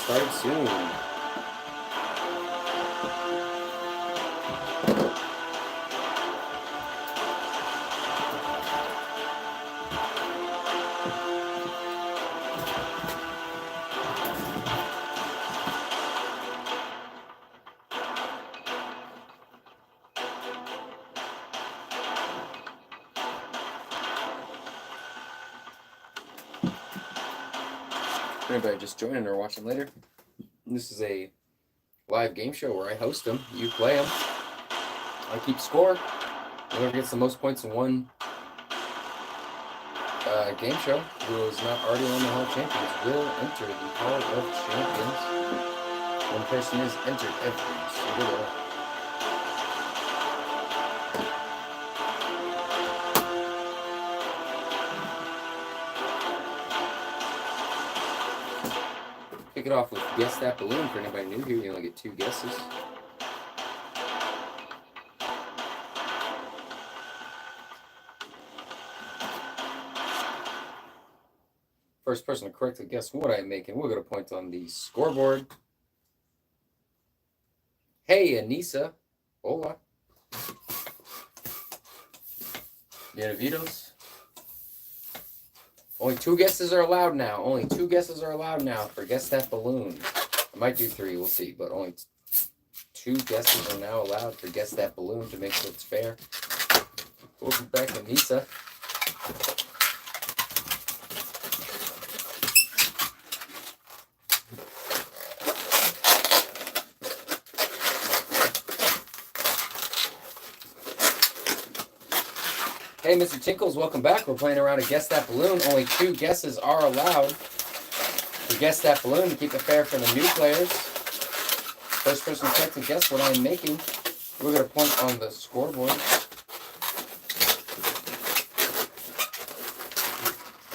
started soon. Anybody just joining or watching later, this is a live game show where I host them, you play them, I keep score. Whoever gets the most points in one game show, who is not already on the Hall of Champions, will enter the Hall of Champions. One person is entered every single day. Kick it off with Guess That Balloon. For anybody new here, you only get 2 guesses. First person to correctly guess what I'm making, we'll get a point on the scoreboard. Hey, Anissa. Hola. Bienvenidos. Only 2 guesses are allowed now. Only 2 guesses are allowed now for Guess That Balloon. I might do 3, we'll see. But only 2 guesses are now allowed for Guess That Balloon to make sure it's fair. Welcome back, Anissa. Hey, Mr. Tinkles, welcome back. We're playing around a Guess That Balloon. Only 2 guesses are allowed to Guess That Balloon to keep it fair for the new players. First person to guess what I'm making, we'll get a point on the scoreboard.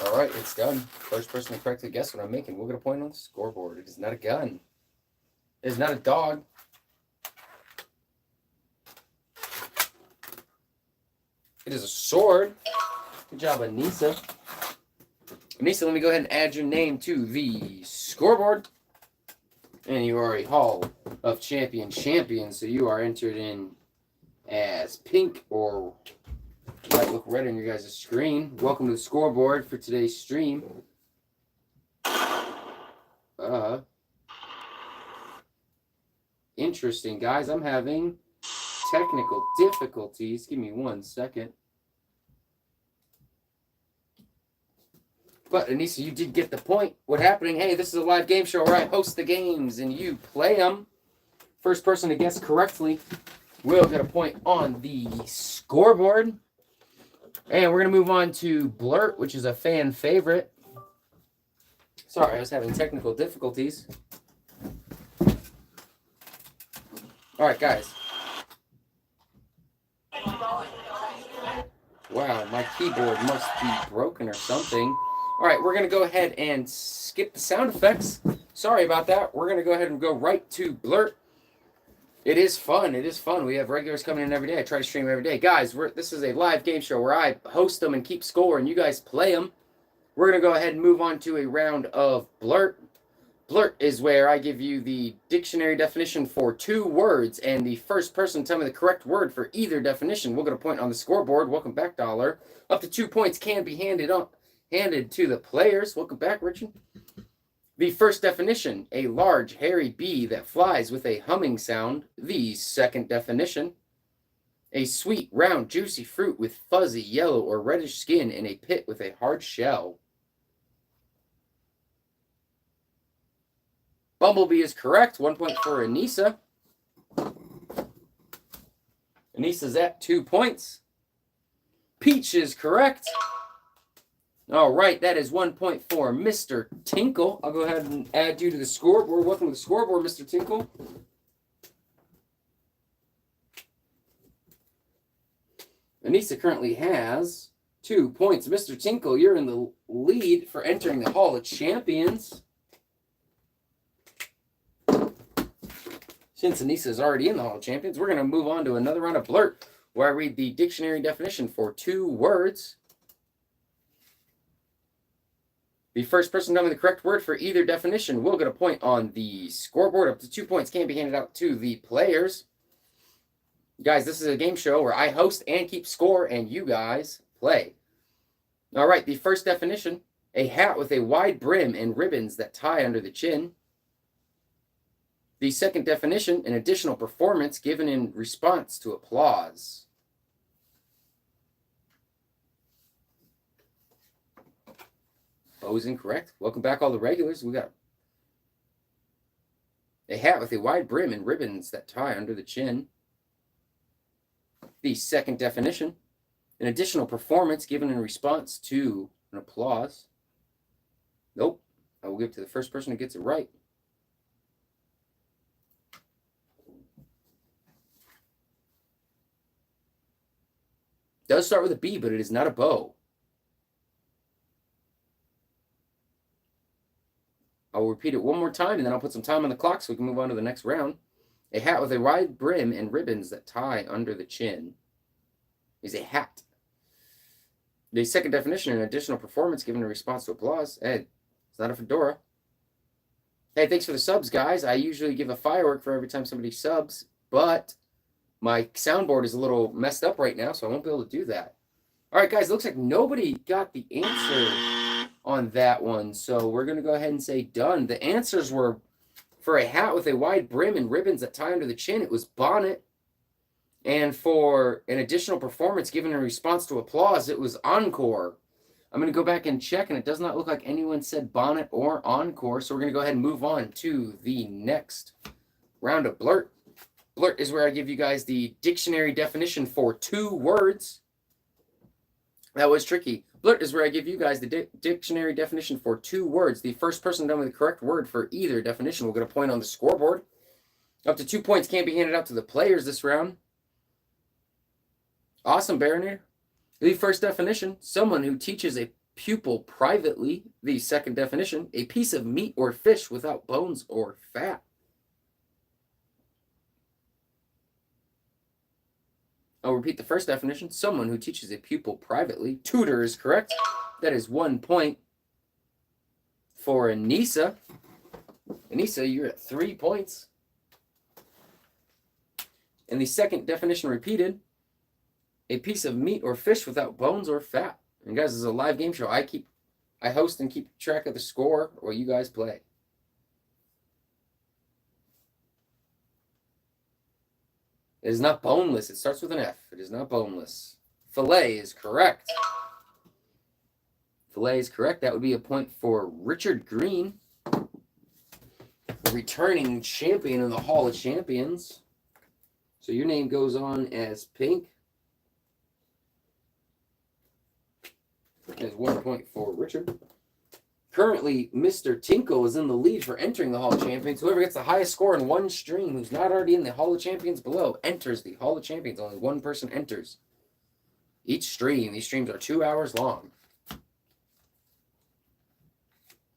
All right, it's done. First person to correctly guess what I'm making, we'll get a point on the scoreboard. It is not a gun. It is not a dog. It is a sword. Good job, Anissa. Anissa, let me go ahead and add your name to the scoreboard. And you are a Hall of Champions champion, so you are entered in as pink or might look red on your guys' screen. Welcome to the scoreboard for today's stream. Interesting, guys. I'm having technical difficulties. Give me 1 second. But Anissa, you did get the point. What's happening? Hey, this is a live game show where I host the games and you play them. First person to guess correctly will get a point on the scoreboard. And we're going to move on to Blurt, which is a fan favorite. Sorry, I was having technical difficulties. All right, guys. Wow, my keyboard must be broken or something. All right, we're going to go ahead and skip the sound effects. Sorry about that. We're going to go ahead and go right to Blurt. It is fun. It is fun. We have regulars coming in every day. I try to stream every day. Guys, this is a live game show where I host them and keep score, and you guys play them. We're going to go ahead and move on to a round of Blurt. Blurt is where I give you the dictionary definition for 2 words, and the first person to tell me the correct word for either definition will get a point on the scoreboard. Welcome back, Dollar. Up to 2 points can be handed to the players. Welcome back, Richard. The first definition, a large, hairy bee that flies with a humming sound. The second definition, a sweet, round, juicy fruit with fuzzy, yellow, or reddish skin in a pit with a hard shell. Bumblebee is correct. 1 point for Anissa. Anissa's at 2 points. Peach is correct. All right, that is 1 point for Mr. Tinkle. I'll go ahead and add you to the scoreboard. Welcome to the scoreboard, Mr. Tinkle. Anissa currently has 2 points. Mr. Tinkle, you're in the lead for entering the Hall of Champions. Since Anissa is already in the Hall of Champions, we're going to move on to another round of Blurt, where I read the dictionary definition for 2 words. The first person done with the correct word for either definition will get a point on the scoreboard. Up to 2 points can be handed out to the players. Guys, this is a game show where I host and keep score, and you guys play. All right, the first definition, a hat with a wide brim and ribbons that tie under the chin. The second definition, an additional performance given in response to applause. Bo is incorrect. Welcome back, all the regulars. We got a hat with a wide brim and ribbons that tie under the chin. The second definition, an additional performance given in response to an applause. Nope. I will give it to the first person who gets it right. Does start with a B, but it is not a bow. I'll repeat it one more time, and then I'll put some time on the clock so we can move on to the next round. A hat with a wide brim and ribbons that tie under the chin is a hat. The second definition, an additional performance given in response to applause. Hey, it's not a fedora. Hey, thanks for the subs, guys. I usually give a firework for every time somebody subs, but my soundboard is a little messed up right now, so I won't be able to do that. All right, guys, looks like nobody got the answer on that one, so we're going to go ahead and say done. The answers were for a hat with a wide brim and ribbons that tie under the chin, it was bonnet. And for an additional performance given in response to applause, it was encore. I'm going to go back and check, and it does not look like anyone said bonnet or encore, so we're going to go ahead and move on to the next round of Blurt. Blurt is where I give you guys the dictionary definition for 2 words. That was tricky. Blurt is where I give you guys the dictionary definition for 2 words. The first person done with the correct word for either definition will get a point on the scoreboard. Up to 2 points can be handed out to the players this round. Awesome, Baroneer. The first definition, someone who teaches a pupil privately. The second definition, a piece of meat or fish without bones or fat. I'll repeat the first definition. Someone who teaches a pupil privately. Tutor is correct. That is 1 point for Anissa. Anissa, you're at 3 points. And the second definition repeated. A piece of meat or fish without bones or fat. And guys, this is a live game show. I host and keep track of the score while you guys play. It is not boneless. It starts with an F. It is not boneless. Filet is correct. Filet is correct. That would be a point for Richard Green, returning champion in the Hall of Champions. So your name goes on as pink. There's 1 point for Richard. Currently, Mr. Tinkle is in the lead for entering the Hall of Champions. Whoever gets the highest score in one stream, who's not already in the Hall of Champions below, enters the Hall of Champions. Only one person enters each stream. These streams are 2 hours long.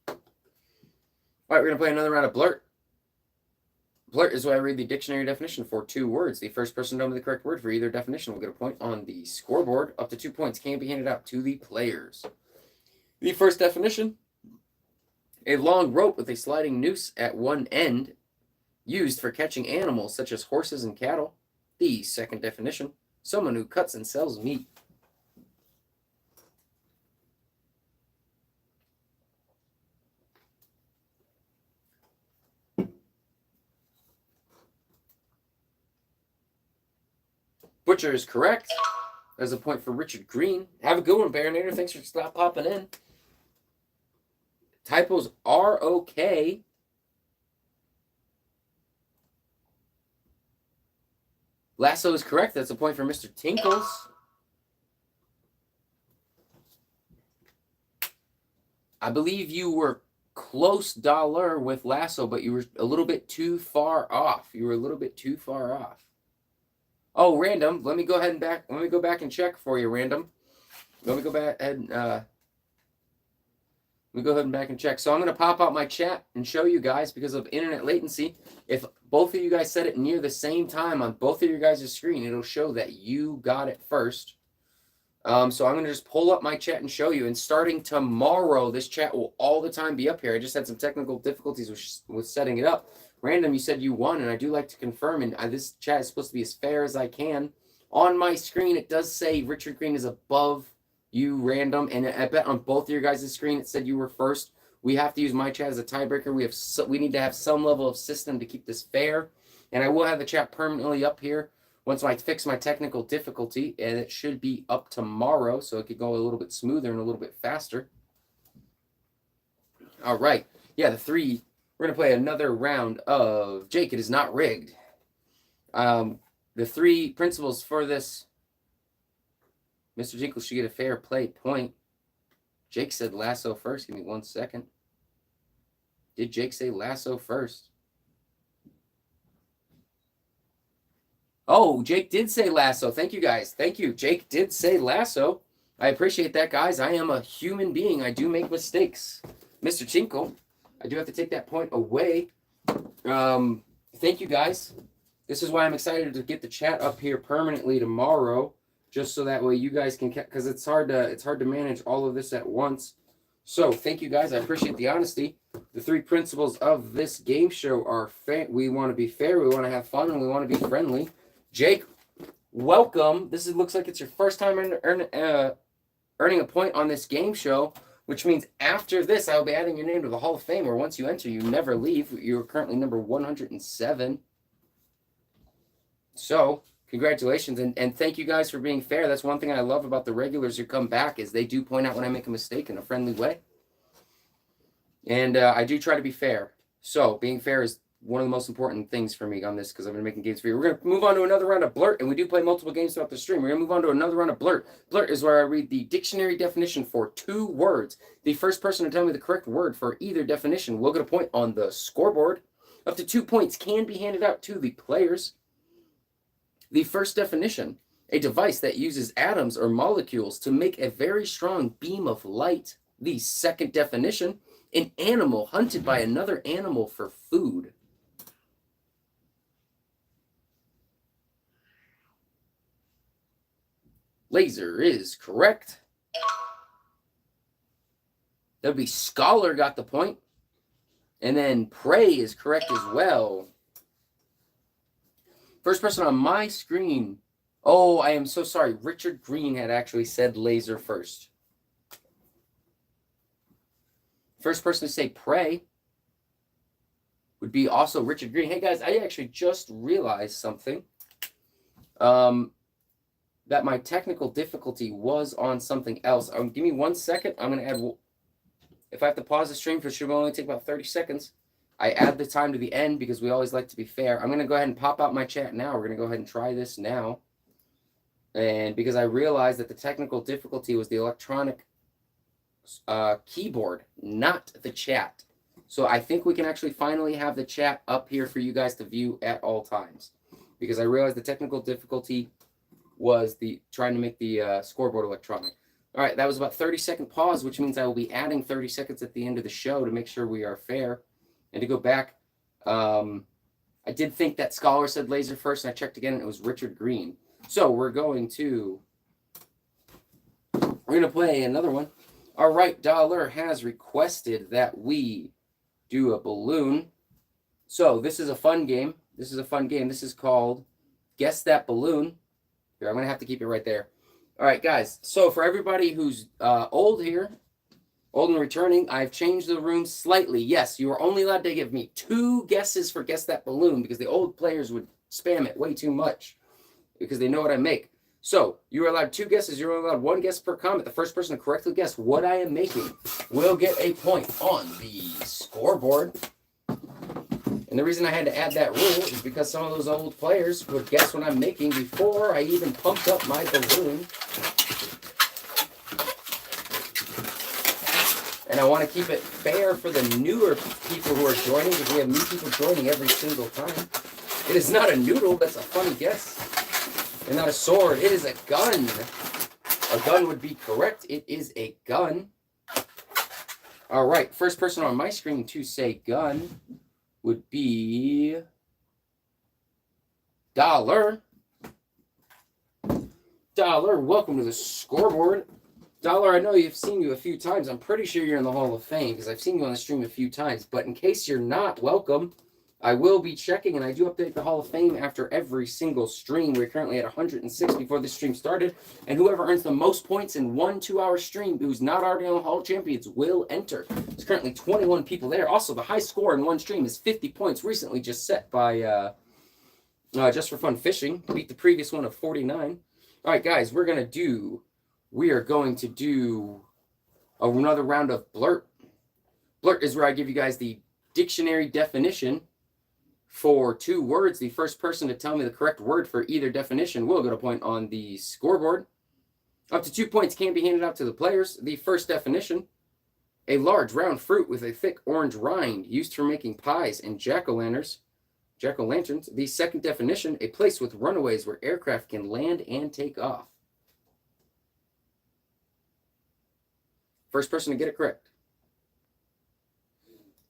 All right, we're going to play another round of Blurt. Blurt is why I read the dictionary definition for 2 words. The first person done with the correct word for either definition will get a point on the scoreboard. Up to 2 points can be handed out to the players. The first definition, a long rope with a sliding noose at one end, used for catching animals such as horses and cattle. The second definition, someone who cuts and sells meat. Butcher is correct. There's a point for Richard Green. Have a good one, Baronator. Thanks for stop popping in. Typos are okay. Lasso is correct. That's a point for Mr. Tinkles. I believe you were close dollar with Lasso, but you were a little bit too far off. Oh, Random. Let me go back and check for you, Random. Let me go back and back and check. So I'm going to pop out my chat and show you guys because of internet latency. If both of you guys said it near the same time on both of your guys' screen, it'll show that you got it first. So I'm going to just pull up my chat and show you. And starting tomorrow, this chat will all the time be up here. I just had some technical difficulties with setting it up. Random, you said you won, and I do like to confirm. And this chat is supposed to be as fair as I can. On my screen, it does say Richard Green is above you, Random. And I bet on both of your guys' screen, it said you were first. We have to use my chat as a tiebreaker. We need to have some level of system to keep this fair. And I will have the chat permanently up here once I fix my technical difficulty, and it should be up tomorrow, so it could go a little bit smoother and a little bit faster. All right. Yeah, we're going to play another round of Jake. It is not rigged. The 3 principles for this, Mr. Jinkle should get a fair play point. Jake said lasso first. Give me 1 second. Did Jake say lasso first? Oh, Jake did say lasso. Thank you, guys. Thank you. Jake did say lasso. I appreciate that, guys. I am a human being. I do make mistakes. Mr. Chinkle, I do have to take that point away. Thank you, guys. This is why I'm excited to get the chat up here permanently tomorrow, just so that way you guys can, because it's hard to manage all of this at once. So thank you, guys. I appreciate the honesty. The 3 principles of this game show are we want to be fair, we want to have fun, and we want to be friendly. Jake, welcome. This looks like it's your first time earning a point on this game show, which means after this, I will be adding your name to the Hall of Fame, where once you enter, you never leave. You're currently number 107. So, congratulations, and thank you guys for being fair. That's one thing I love about the regulars who come back, is they do point out when I make a mistake in a friendly way. And I do try to be fair. So, being fair is one of the most important things for me on this, because I've been making games for you. We're going to move on to another round of Blurt, and we do play multiple games throughout the stream. We're going to move on to another round of Blurt. Blurt is where I read the dictionary definition for 2 words. The first person to tell me the correct word for either definition will get a point on the scoreboard. Up to 2 points can be handed out to the players. The first definition, a device that uses atoms or molecules to make a very strong beam of light. The second definition, an animal hunted by another animal for food. Laser is correct. That would be Scholar got the point. And then Prey is correct as well. First person on my screen. Oh, I am so sorry. Richard Green had actually said laser first. First person to say Prey would be also Richard Green. Hey, guys, I actually just realized something. That my technical difficulty was on something else. Give me 1 second. I'm going to add, if I have to pause the stream, for sure, it will only take about 30 seconds. I add the time to the end because we always like to be fair. I'm going to go ahead and pop out my chat now. We're going to go ahead and try this now. And because I realized that the technical difficulty was the electronic keyboard, not the chat. So I think we can actually finally have the chat up here for you guys to view at all times. Because I realized the technical difficulty was trying to make the scoreboard electronic. All right, that was about 30-second pause, which means I will be adding 30 seconds at the end of the show to make sure we are fair. And to go back, I did think that Scholar said laser first, and I checked again, and it was Richard Green. So we're going to play another one. All right, Dollar has requested that we do a balloon. So this is a fun game. This is called Guess That Balloon. Here, I'm going to have to keep it right there. All right, guys. So for everybody who's old here, old and returning, I've changed the room slightly. Yes, you are only allowed to give me 2 guesses for Guess That Balloon, because the old players would spam it way too much because they know what I make. So you are allowed 2 guesses. You're only allowed 1 guess per comment. The first person to correctly guess what I am making will get a point on the scoreboard. And the reason I had to add that rule is because some of those old players would guess what I'm making before I even pumped up my balloon. And I want to keep it fair for the newer people who are joining, because we have new people joining every single time. It is not a noodle. That's a funny guess. And not a sword. It is a gun. A gun would be correct. It is a gun. All right. First person on my screen to say gun would be Dollar. Dollar, welcome to the scoreboard. Dollar, I know I've seen you a few times. I'm pretty sure you're in the Hall of Fame because I've seen you on the stream a few times. But in case you're not, welcome. I will be checking, and I do update the Hall of Fame after every single stream. We're currently at 106 before this stream started. And whoever earns the most points in 1 2-hour stream who's not already on the Hall of Champions will enter. There's currently 21 people there. Also, the high score in one stream is 50 points, recently just set by Just for Fun Fishing. Beat the previous one of 49. All right, guys, we are going to do another round of Blurt. Blurt is where I give you guys the dictionary definition for 2 words. The first person to tell me the correct word for either definition will get a point on the scoreboard. Up to 2 points can be handed out to the players. The first definition: a large round fruit with a thick orange rind used for making pies and jack-o'-lanterns. The second definition: a place with runways where aircraft can land and take off. First person to get it correct.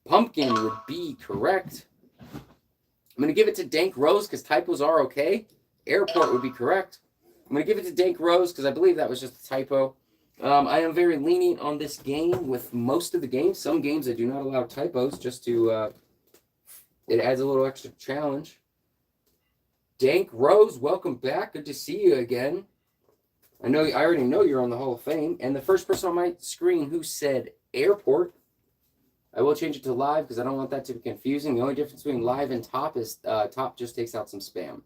Pumpkin would be correct. I'm going to give it to Dank Rose because typos are okay. Airport would be correct. I'm going to give it to Dank Rose because I believe that was just a typo. I am very lenient on this game with most of the games. Some games I do not allow typos just to... it adds a little extra challenge. Dank Rose, welcome back. Good to see you again. I already know you're on the Hall of Fame. And the first person on my screen who said airport, I will change it to live because I don't want that to be confusing. The only difference between live and top is top just takes out some spam.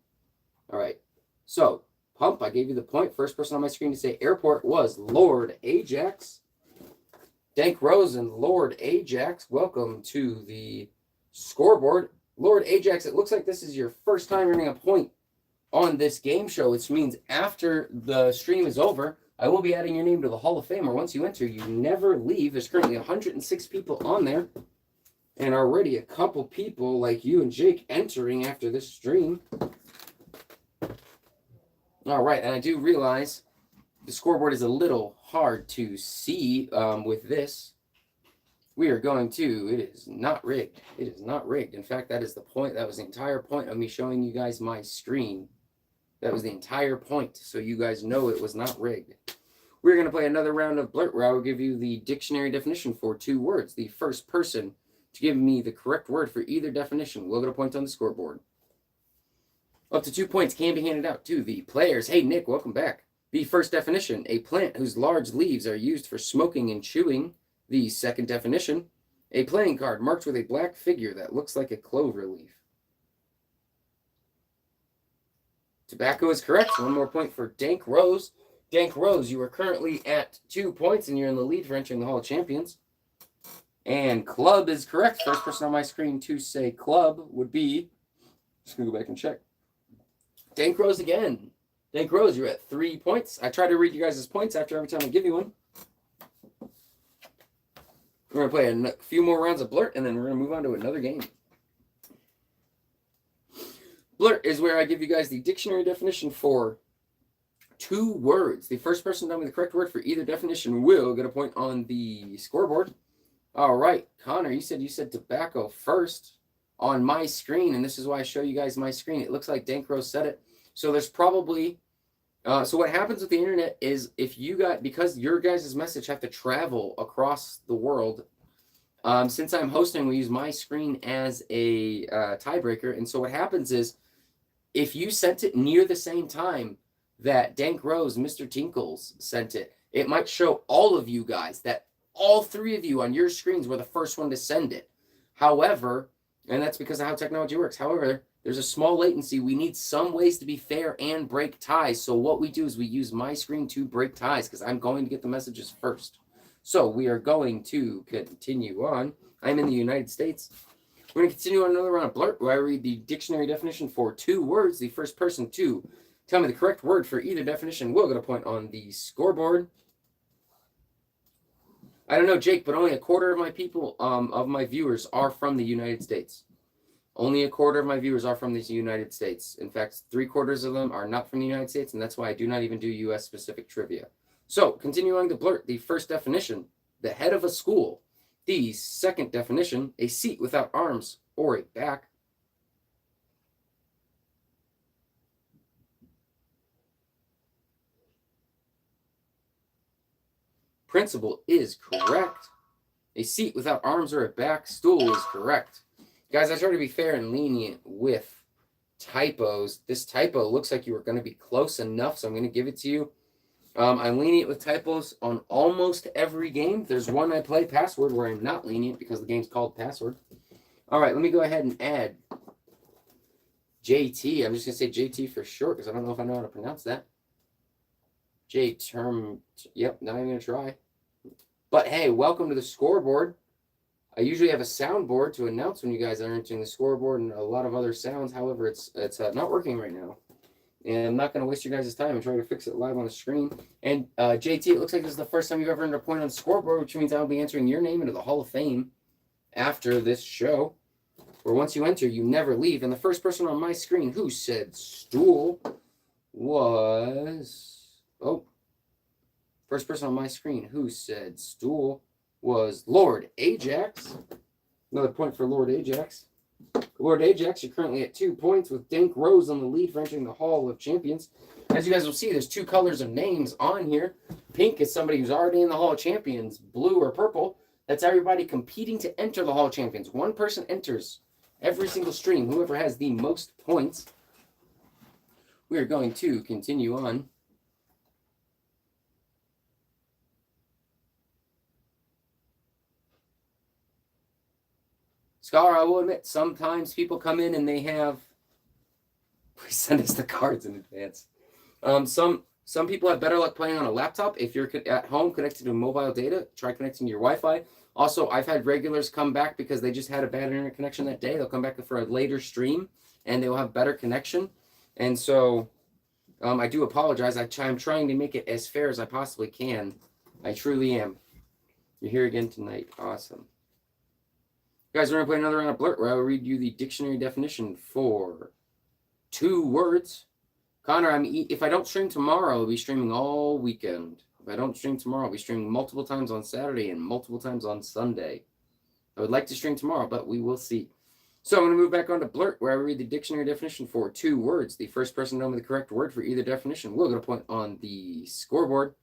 All right. So, Pump, I gave you the point. First person on my screen to say airport was Lord Ajax. Dank Rose and Lord Ajax, welcome to the scoreboard. Lord Ajax, it looks like this is your first time earning a point on this game show, which means after the stream is over, I will be adding your name to the Hall of Fame, or once you enter, you never leave. There's currently 106 people on there, and already a couple people like you and Jake entering after this stream. All right, and I do realize the scoreboard is a little hard to see with this. We are going to, it is not rigged. It is not rigged. In fact, that is the point. That was the entire point of me showing you guys my screen. That was the entire point, so you guys know it was not rigged. We're going to play another round of Blurt where I will give you the dictionary definition for 2 words. The first person to give me the correct word for either definition will get a point on the scoreboard. Up to 2 points can be handed out to the players. Hey, Nick, welcome back. The first definition: a plant whose large leaves are used for smoking and chewing. The second definition: a playing card marked with a black figure that looks like a clover leaf. Tobacco is correct. 1 more point for Dank Rose. Dank Rose, you are currently at 2 points, and you're in the lead for entering the Hall of Champions. And club is correct. First person on my screen to say club would be... Just going to go back and check. Dank Rose again. Dank Rose, you're at 3 points. I try to read you guys' points after every time I give you one. We're going to play a few more rounds of Blurt, and then we're going to move on to another game. Blurt is where I give you guys the dictionary definition for 2 words. The first person to tell me the correct word for either definition will get a point on the scoreboard. All right, Connor, you said tobacco first on my screen, and this is why I show you guys my screen. It looks like Dank Rose said it. So there's probably... so what happens with the internet is because your guys' message have to travel across the world, since I'm hosting, we use my screen as a tiebreaker. And so what happens is if you sent it near the same time that Dank Rose, Mr. Tinkles sent it, it might show all of you guys that all 3 of you on your screens were the first one to send it. However, and that's because of how technology works. However, there's a small latency. We need some ways to be fair and break ties. So what we do is we use my screen to break ties because I'm going to get the messages first. So we are going to continue on. I'm in the United States. We're going to continue on another round of Blurt where I read the dictionary definition for 2 words. The first person to tell me the correct word for either definition will get a point on the scoreboard. I don't know, Jake, but only a quarter of my people, of my viewers are from the United States. Only a quarter of my viewers are from the United States. In fact, 3/4 of them are not from the United States, and that's why I do not even do U.S.-specific trivia. So, continuing to Blurt, the first definition, the head of a school. The second definition, a seat without arms or a back. Principal is correct. A seat without arms or a back stool is correct. Guys, I try to be fair and lenient with typos. This typo looks like you were going to be close enough, so I'm going to give it to you. I'm lenient with typos on almost every game. There's one I play, Password, where I'm not lenient because the game's called Password. All right, let me go ahead and add JT. I'm just going to say JT for short because I don't know if I know how to pronounce that. J-term. Yep, not even going to try. But hey, welcome to the scoreboard. I usually have a soundboard to announce when you guys are entering the scoreboard and a lot of other sounds. However, it's not working right now. And I'm not going to waste your guys' time and try to fix it live on the screen. And JT, it looks like this is the first time you've ever earned a point on the scoreboard, which means I'll be entering your name into the Hall of Fame after this show. Where once you enter, you never leave. And the first person on my screen who said stool was... Oh. First person on my screen who said stool was Lord Ajax. Another point for Lord Ajax. Lord Ajax, you're currently at 2 points with Dank Rose on the lead for entering the Hall of Champions. As you guys will see, there's two colors of names on here. Pink is somebody who's already in the Hall of Champions. Blue or purple, that's everybody competing to enter the Hall of Champions. One person enters every single stream. Whoever has the most points. We are going to continue on. Scholar, I will admit, sometimes people come in and they have... Please send us the cards in advance. Some people have better luck playing on a laptop. If you're at home connected to mobile data, try connecting to your Wi-Fi. Also, I've had regulars come back because they just had a bad internet connection that day. They'll come back for a later stream, and they'll have better connection. And so I do apologize. I'm trying to make it as fair as I possibly can. I truly am. You're here again tonight. Awesome. Guys, we're going to play another round of Blurt where I will read you the dictionary definition for 2 words. Connor, if I don't stream tomorrow, I'll be streaming all weekend. If I don't stream tomorrow, I'll be streaming multiple times on Saturday and multiple times on Sunday. I would like to stream tomorrow, but we will see. So I'm going to move back on to Blurt where I read the dictionary definition for 2 words. The first person to know me the correct word for either definition will get a point on the scoreboard.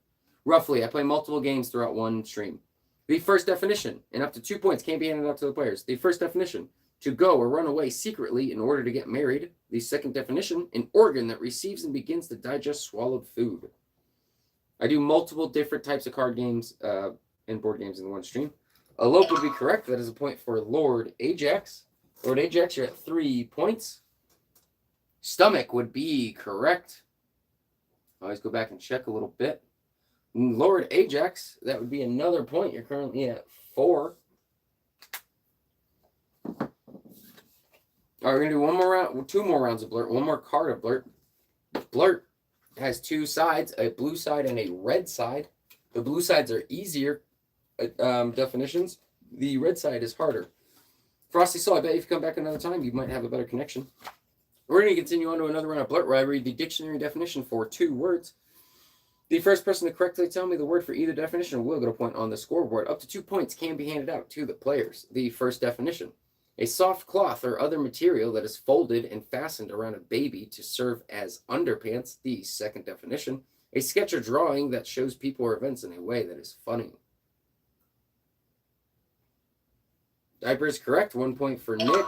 Roughly, I play multiple games throughout one stream. The first definition, and up to 2 points can't be handed out to the players. The first definition, to go or run away secretly in order to get married. The second definition, an organ that receives and begins to digest swallowed food. I do multiple different types of card games and board games in one stream. Elope would be correct. That is a point for Lord Ajax. Lord Ajax, you're at 3 points. Stomach would be correct. I always go back and check a little bit. Lord Ajax, that would be another point. You're currently at 4. All right, we're going to do one more round, 2 more rounds of Blurt, one more card of Blurt. Blurt has 2 sides, a blue side and a red side. The blue sides are easier definitions. The red side is harder. Frosty Soul, I bet if you come back another time, you might have a better connection. We're going to continue on to another round of Blurt where I read the dictionary definition for 2 words. The first person to correctly tell me the word for either definition will get a point on the scoreboard. Up to 2 points can be handed out to the players. The first definition, a soft cloth or other material that is folded and fastened around a baby to serve as underpants. The second definition, a sketch or drawing that shows people or events in a way that is funny. Diaper is correct. 1 point for Nick.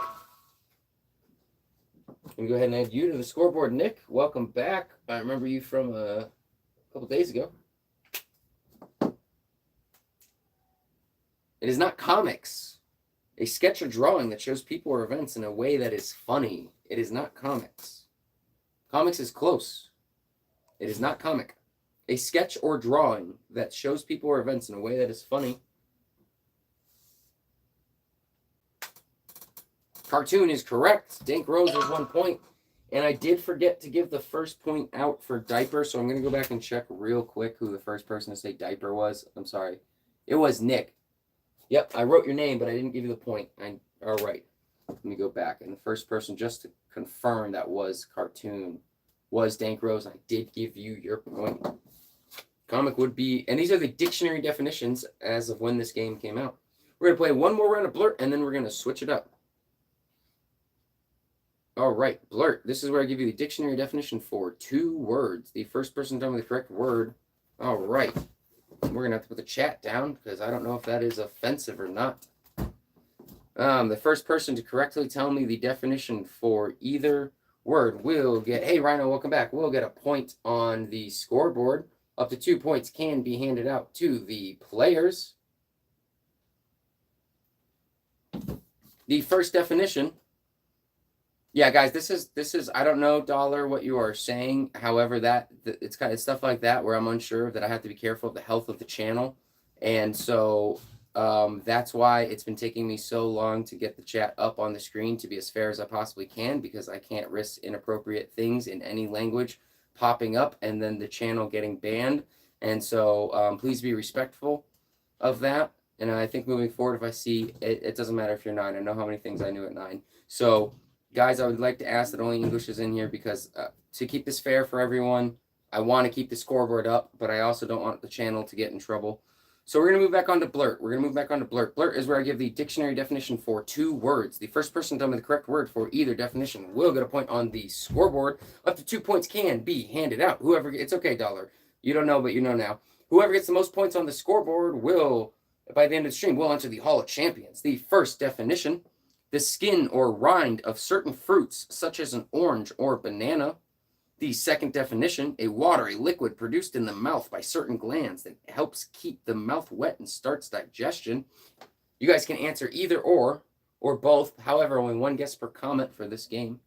Let me go ahead and add you to the scoreboard, Nick. Welcome back. I remember you from a couple days ago. It is not comics. A sketch or drawing that shows people or events in a way that is funny. It is not comics. Comics is close. It is not comic. A sketch or drawing that shows people or events in a way that is funny. Cartoon is correct. Dank Rose is 1 point. And I did forget to give the first point out for diaper, so I'm going to go back and check real quick who the first person to say diaper was. I'm sorry. It was Nick. Yep, I wrote your name, but I didn't give you the point. All right. Let me go back. And the first person, just to confirm that was cartoon, was Dank Rose. I did give you your point. Comic would be, and these are the dictionary definitions as of when this game came out. We're going to play one more round of Blurt, and then we're going to switch it up. All right, Blurt. This is where I give you the dictionary definition for 2 words. The first person to tell me the correct word. All right. We're going to have to put the chat down because I don't know if that is offensive or not. The first person to correctly tell me the definition for either word will get, hey, Rhino, welcome back. We'll get a point on the scoreboard. Up to 2 points can be handed out to the players. The first definition. Yeah, guys, this is I don't know, Dollar, what you are saying. However, it's kind of stuff like that where I'm unsure that I have to be careful of the health of the channel. And so that's why it's been taking me so long to get the chat up on the screen to be as fair as I possibly can, because I can't risk inappropriate things in any language popping up and then the channel getting banned. And so please be respectful of that. And I think moving forward, if I see it doesn't matter if you're 9. I know how many things I knew at 9. So guys, I would like to ask that only English is in here because to keep this fair for everyone, I want to keep the scoreboard up, but I also don't want the channel to get in trouble. So we're going to move back on to Blurt. Blurt is where I give the dictionary definition for 2 words. The first person to tell me the correct word for either definition will get a point on the scoreboard. Up to 2 points can be handed out. It's okay, Dollar. You don't know, but you know now. Whoever gets the most points on the scoreboard will, by the end of the stream, will enter the Hall of Champions. The first definition: the skin or rind of certain fruits, such as an orange or banana. The second definition: a watery liquid produced in the mouth by certain glands that helps keep the mouth wet and starts digestion. You guys can answer either or both. However, only 1 guess per comment for this game.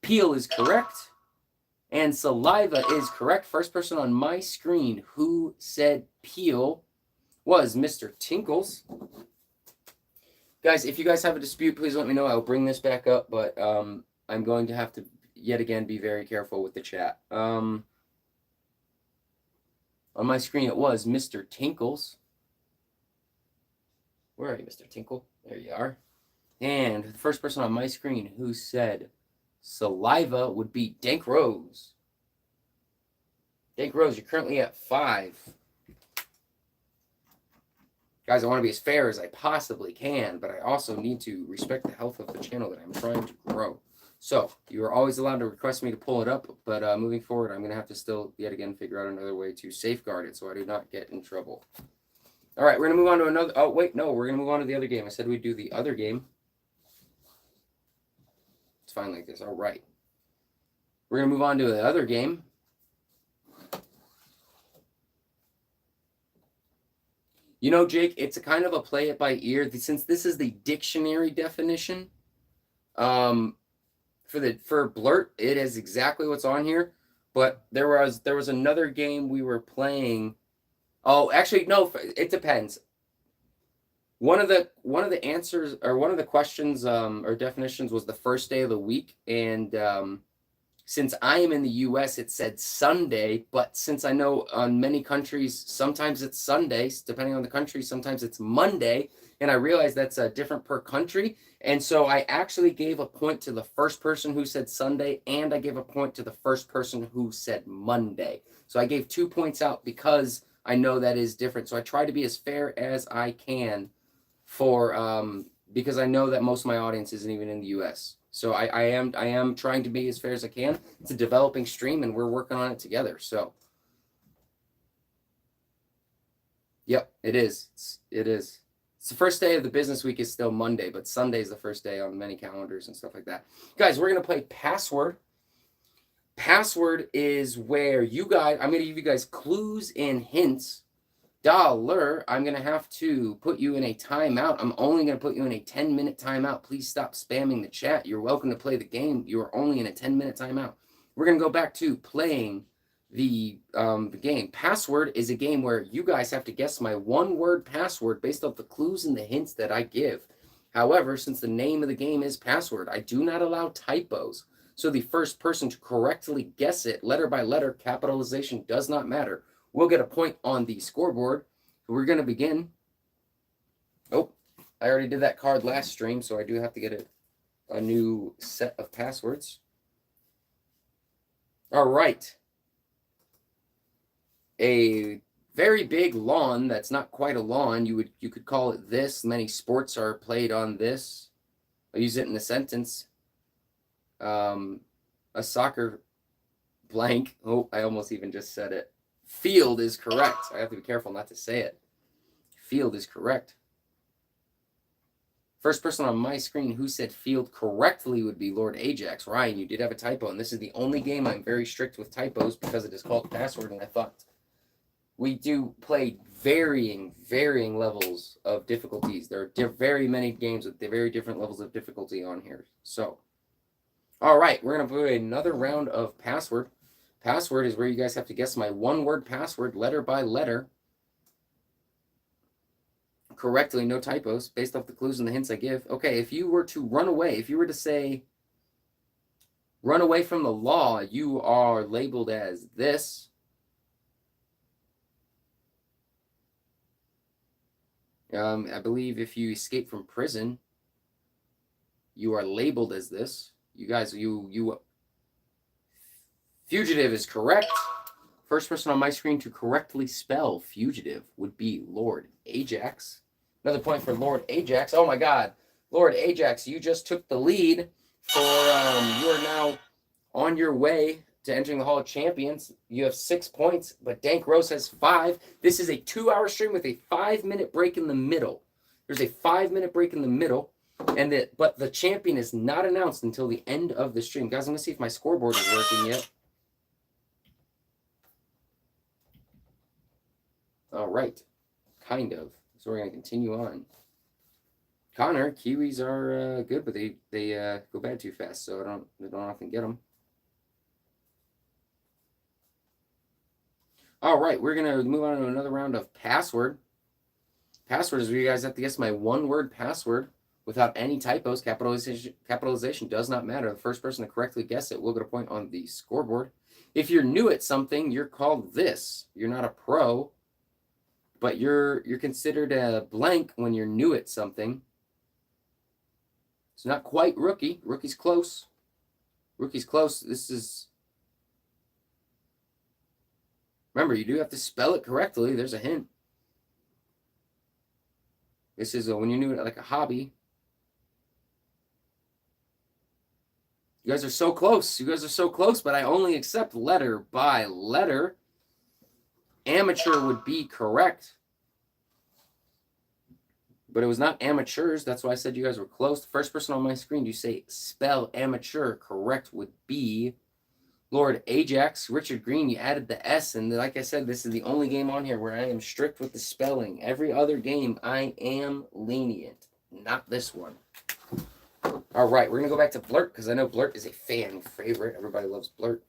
Peel is correct, and saliva is correct. First person on my screen who said peel was Mr. Tinkles. Guys, if you guys have a dispute, please let me know. I'll bring this back up, but I'm going to have to yet again be very careful with the chat. On my screen it was Mr. Tinkles. Where are you, Mr. Tinkle? There you are. And the first person on my screen who said saliva would be Dank Rose. Dank Rose, you're currently at 5. Guys, I want to be as fair as I possibly can, but I also need to respect the health of the channel that I'm trying to grow. So, you are always allowed to request me to pull it up, but moving forward, I'm going to have to still, yet again, figure out another way to safeguard it so I do not get in trouble. All right, we're going to move on to another... Oh, wait, no, we're going to move on to the other game. I said we'd do the other game. It's fine like this. All right. We're going to move on to the other game. You know, Jake, it's a kind of a play it by ear. Since this is the dictionary definition, for Blurt, it is exactly what's on here. But there was another game we were playing. Oh, actually, no, it depends. One of the answers, or one of the questions or definitions, was the first day of the week, and since I am in the U.S., it said Sunday, but since I know on many countries, sometimes it's Sundays, depending on the country, sometimes it's Monday, and I realize that's different per country, and so I actually gave a point to the first person who said Sunday, and I gave a point to the first person who said Monday. So I gave 2 points out because I know that is different. So I try to be as fair as I can because I know that most of my audience isn't even in the U.S., so I am trying to be as fair as I can. It's a developing stream, and we're working on it together. So, yep, it is. It is. It's the first day of the business week is still Monday, but Sunday is the first day on many calendars and stuff like that. Guys, we're going to play Password. Password is where I'm going to give you guys clues and hints. Dollar, I'm going to have to put you in a timeout. I'm only going to put you in a 10-minute timeout. Please stop spamming the chat. You're welcome to play the game. You are only in a 10-minute timeout. We're going to go back to playing the game. Password is a game where you guys have to guess my one-word password based off the clues and the hints that I give. However, since the name of the game is Password, I do not allow typos. So the first person to correctly guess it, letter by letter, capitalization does not matter, we'll get a point on the scoreboard. We're going to begin. Oh, I already did that card last stream, so I do have to get a new set of passwords. All right. A very big lawn that's not quite a lawn. You could call it this. Many sports are played on this. I'll use it in a sentence. A soccer blank. Oh, I almost even just said it. Field is correct. I have to be careful not to say it. Field is correct. First person on my screen who said field correctly would be Lord Ajax. Ryan, you did have a typo, and this is the only game I'm very strict with typos because it is called Password, and I thought we do play varying levels of difficulties. There are very many games with very different levels of difficulty on here. So, all right, we're going to play another round of Password. Password is where you guys have to guess my one-word password, letter by letter, correctly, no typos, based off the clues and the hints I give. Okay, if you were to run away, if you were to say, run away from the law, you are labeled as this. I believe if you escape from prison, you are labeled as this. You guys, fugitive is correct. First person on my screen to correctly spell fugitive would be Lord Ajax. Another point for Lord Ajax. Oh my God, Lord Ajax, you just took the lead for, you are now on your way to entering the Hall of Champions. You have 6 points, but Dank Rose has 5. This is a 2-hour stream with a 5-minute break in the middle. There's a 5-minute break in the middle, but the champion is not announced until the end of the stream. Guys, I'm going to see if my scoreboard is working yet. All right, kind of. So we're going to continue on. Connor, Kiwis are good, but they go bad too fast, so I don't often get them. All right, we're going to move on to another round of Password. Password is where you guys have to guess my one-word password without any typos. Capitalization does not matter. The first person to correctly guess it will get a point on the scoreboard. If you're new at something, you're called this. You're not a pro, but you're considered a blank when you're new at something. It's not quite rookie. Rookie's close. Rookie's close. This is... Remember, you do have to spell it correctly. There's a hint. This is when you're new at like a hobby. You guys are so close. You guys are so close, but I only accept letter by letter. Amateur would be correct. But it was not amateurs. That's why I said you guys were close. The first person on my screen to say spell amateur correct would be Lord Ajax. Richard Green, you added the S. And like I said, this is the only game on here where I am strict with the spelling. Every other game, I am lenient. Not this one. All right, we're going to go back to Blurt because I know Blurt is a fan favorite. Everybody loves Blurt.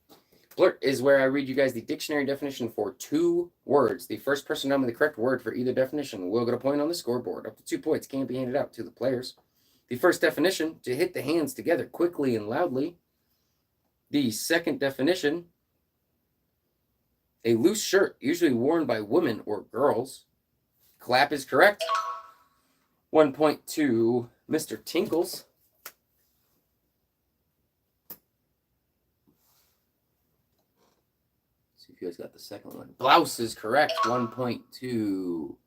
Blurt is where I read you guys the dictionary definition for 2 words. The first person to tell me the correct word for either definition will get a point on the scoreboard. Up to 2 points can be handed out to the players. The first definition, to hit the hands together quickly and loudly. The second definition, a loose shirt, usually worn by women or girls. Clap is correct. 1 point to Mr. Tinkles. See if you guys got the second one. Blouse is correct. 1 point to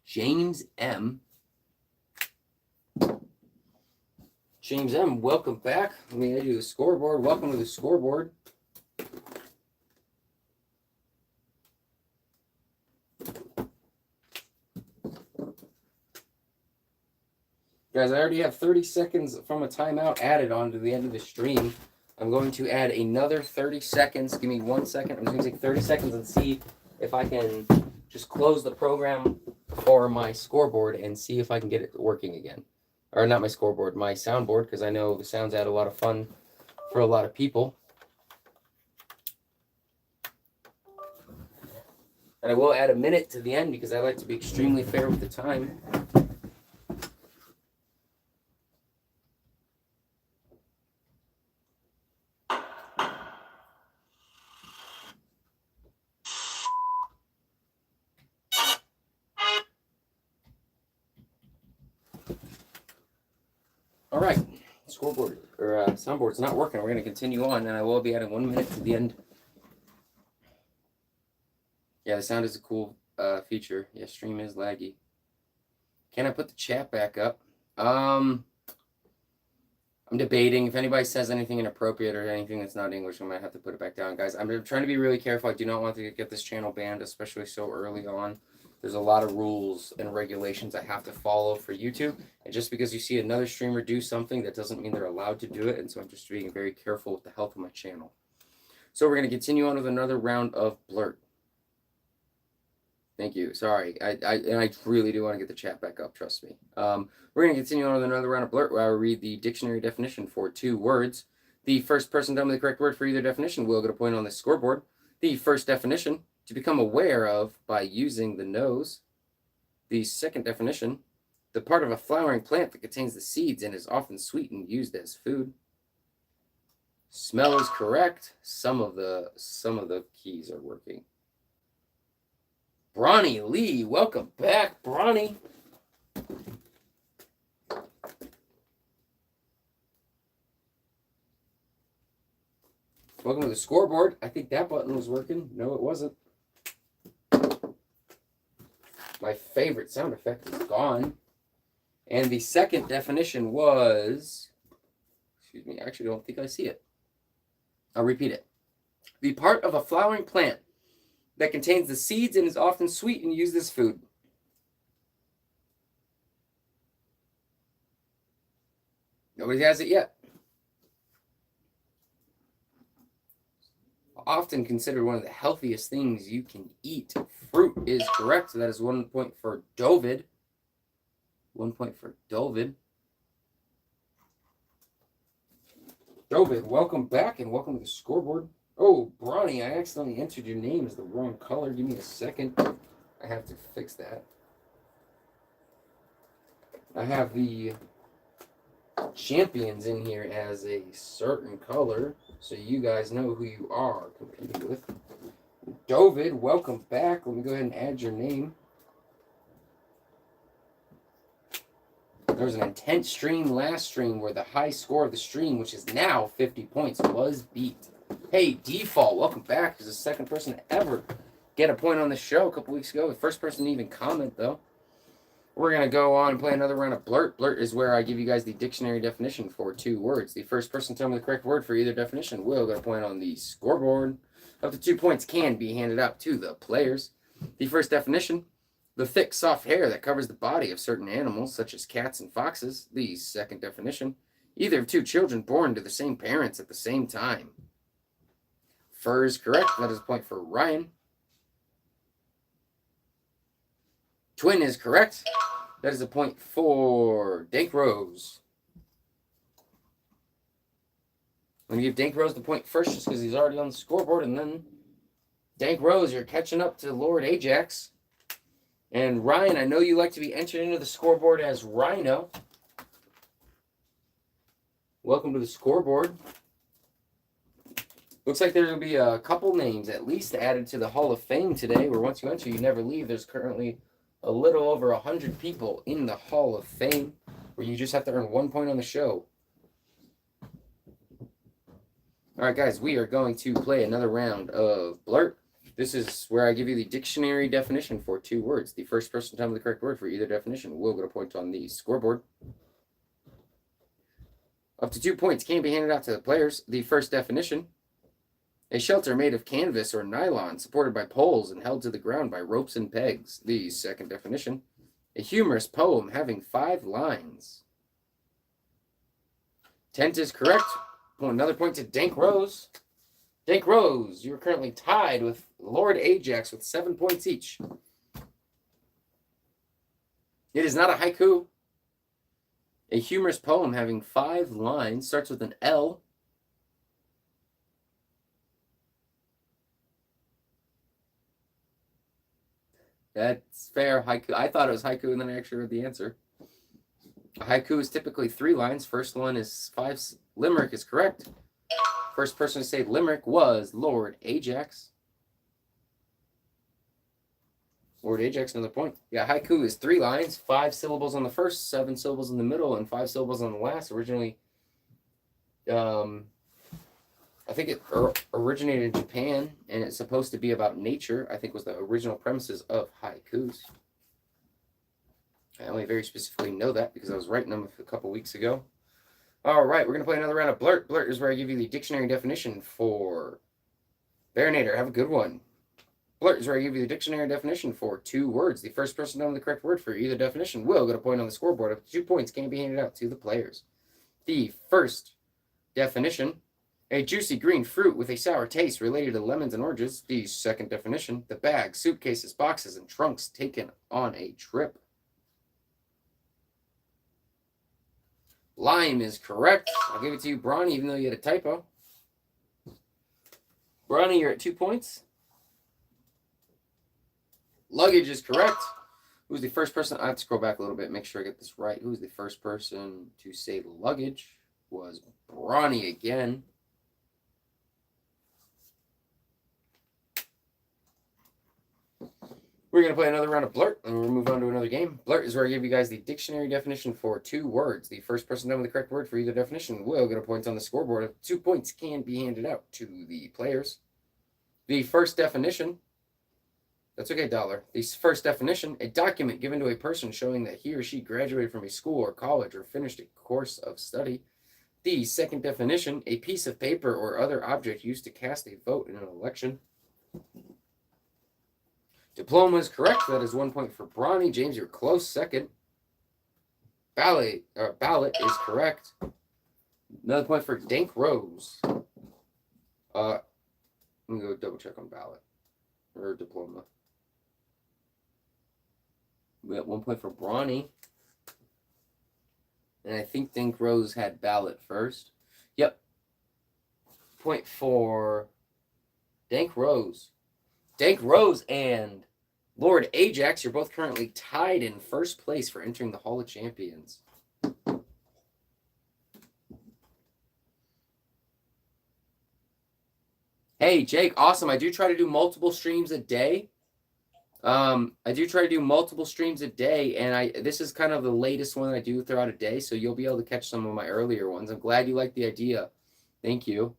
James M. James M., welcome back. Let me add you the scoreboard. Welcome to the scoreboard. Guys, I already have 30 seconds from a timeout added on to the end of the stream. I'm going to add another 30 seconds. Give me 1 second. I'm just going to take 30 seconds and see if I can just close the program for my scoreboard and see if I can get it working again. Or not my scoreboard, my soundboard, because I know the sounds add a lot of fun for a lot of people. And I will add a minute to the end because I like to be extremely fair with the time. All right, scoreboard or soundboard's not working. We're going to continue on, and I will be adding 1 minute to the end. Yeah, the sound is a cool feature. Yeah, stream is laggy. Can I put the chat back up? I'm I'm debating. If anybody says anything inappropriate or anything that's not English, I might have to put it back down, guys. I'm trying to be really careful. I do not want to get this channel banned, especially so early on. There's a lot of rules and regulations I have to follow for YouTube. And just because you see another streamer do something, that doesn't mean they're allowed to do it. And so I'm just being very careful with the health of my channel. So we're going to continue on with another round of Blurt. Thank you. Sorry. I really do want to get the chat back up, trust me. We're going to continue on with another round of Blurt where I will read the dictionary definition for 2 words. The first person done with the correct word for either definition will get a point on the scoreboard. The first definition, to become aware of by using the nose. The second definition, the part of a flowering plant that contains the seeds and is often sweet and used as food. Smell is correct. Some of the keys are working. Bronny Lee, welcome back, Bronny. Welcome to the scoreboard. I think that button was working. No, it wasn't. My favorite sound effect is gone. And the second definition was, excuse me, I actually don't think I see it. I'll repeat it. The part of a flowering plant that contains the seeds and is often sweet and used as food. Nobody has it yet. Often considered one of the healthiest things you can eat. Fruit is correct. So that is 1 point for Dovid. 1 point for Dovid. Dovid, welcome back and welcome to the scoreboard. Oh, Bronny, I accidentally entered your name as the wrong color. Give me a second. I have to fix that. I have the champions in here as a certain color, so you guys know who you are competing with. Dovid, welcome back. Let me go ahead and add your name. There was an intense stream last stream where the high score of the stream, which is now 50 points, was beat. Hey, Default, welcome back. He's the second person to ever get a point on the show a couple weeks ago. The first person to even comment, though. We're going to go on and play another round of Blurt. Blurt is where I give you guys the dictionary definition for 2 words. The first person to tell me the correct word for either definition will get a point on the scoreboard. Up to 2 points can be handed out to the players. The first definition, the thick, soft hair that covers the body of certain animals, such as cats and foxes. The second definition, either of 2 children born to the same parents at the same time. Fur is correct. That is a point for Ryan. Twin is correct. That is a point for Dank Rose. I'm going to give Dank Rose the point first just because he's already on the scoreboard. And then, Dank Rose, you're catching up to Lord Ajax. And Ryan, I know you like to be entered into the scoreboard as Rhino. Welcome to the scoreboard. Looks like there will be a couple names at least added to the Hall of Fame today, where once you enter, you never leave. There's currently a little over 100 people in the Hall of Fame, where you just have to earn 1 point on the show. All right, guys, we are going to play another round of Blurt. This is where I give you the dictionary definition for 2 words. The first person to tell me the correct word for either definition will get a point on the scoreboard. Up to 2 points can be handed out to the players. The first definition, a shelter made of canvas or nylon, supported by poles and held to the ground by ropes and pegs. The second definition, a humorous poem having 5 lines. Tent is correct. Another point to Dank Rose. Dank Rose, you're currently tied with Lord Ajax with 7 points each. It is not a haiku. A humorous poem having 5 lines starts with an L. That's fair. Haiku. I thought it was haiku, and then I actually read the answer. A haiku is typically 3 lines. First one is 5. Limerick is correct. First person to say limerick was Lord Ajax. Lord Ajax, another point. Yeah, haiku is 3 lines, 5 syllables on the first, 7 syllables in the middle, and 5 syllables on the last. Originally, I think it originated in Japan, and it's supposed to be about nature, I think was the original premises of haikus. I only very specifically know that because I was writing them a couple weeks ago. All right, we're going to play another round of Blurt. Blurt is where I give you the dictionary definition for Barinator. Have a good one. Blurt is where I give you the dictionary definition for 2 words. The first person to know the correct word for either definition will get a point on the scoreboard. Up to 2 points can be handed out to the players. The first definition, a juicy green fruit with a sour taste related to lemons and oranges. The second definition, the bag, suitcases, boxes, and trunks taken on a trip. Lime is correct. I'll give it to you, Bronny, even though you had a typo. Bronny, you're at 2 points. Luggage is correct. Who's the first person? I have to scroll back a little bit, make sure I get this right. Who's the first person to say luggage? Was Bronny again. We're going to play another round of Blurt, and we'll move on to another game. Blurt is where I give you guys the dictionary definition for 2 words. The first person to know the correct word for either definition will get a point on the scoreboard. 2 points can be handed out to the players. The first definition, that's okay, Dollar. The first definition, a document given to a person showing that he or she graduated from a school or college or finished a course of study. The second definition, a piece of paper or other object used to cast a vote in an election. Diploma is correct. That is 1 point for Bronny. James, you're close second. Ballot is correct. Another point for Dank Rose. I'm going to go double check on ballot. Or diploma. We got 1 point for Bronny. And I think Dank Rose had ballot first. Yep. Point for Dank Rose. Dank Rose and Lord Ajax, you're both currently tied in first place for entering the Hall of Champions. Hey, Jake, awesome. I do try to do multiple streams a day. And this is kind of the latest one I do throughout a day, so you'll be able to catch some of my earlier ones. I'm glad you like the idea. Thank you.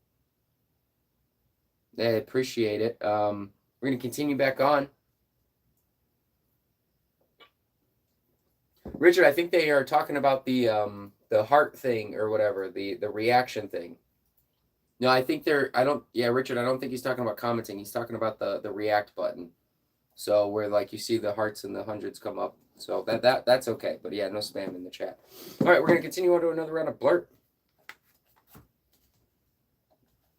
I appreciate it. We're going to continue back on. Richard, I think they are talking about the heart thing or whatever, the reaction thing. No, I think Richard, I don't think he's talking about commenting. He's talking about the react button. So where like you see the hearts and the hundreds come up. So that's okay. But yeah, no spam in the chat. All right, we're going to continue on to another round of Blurt.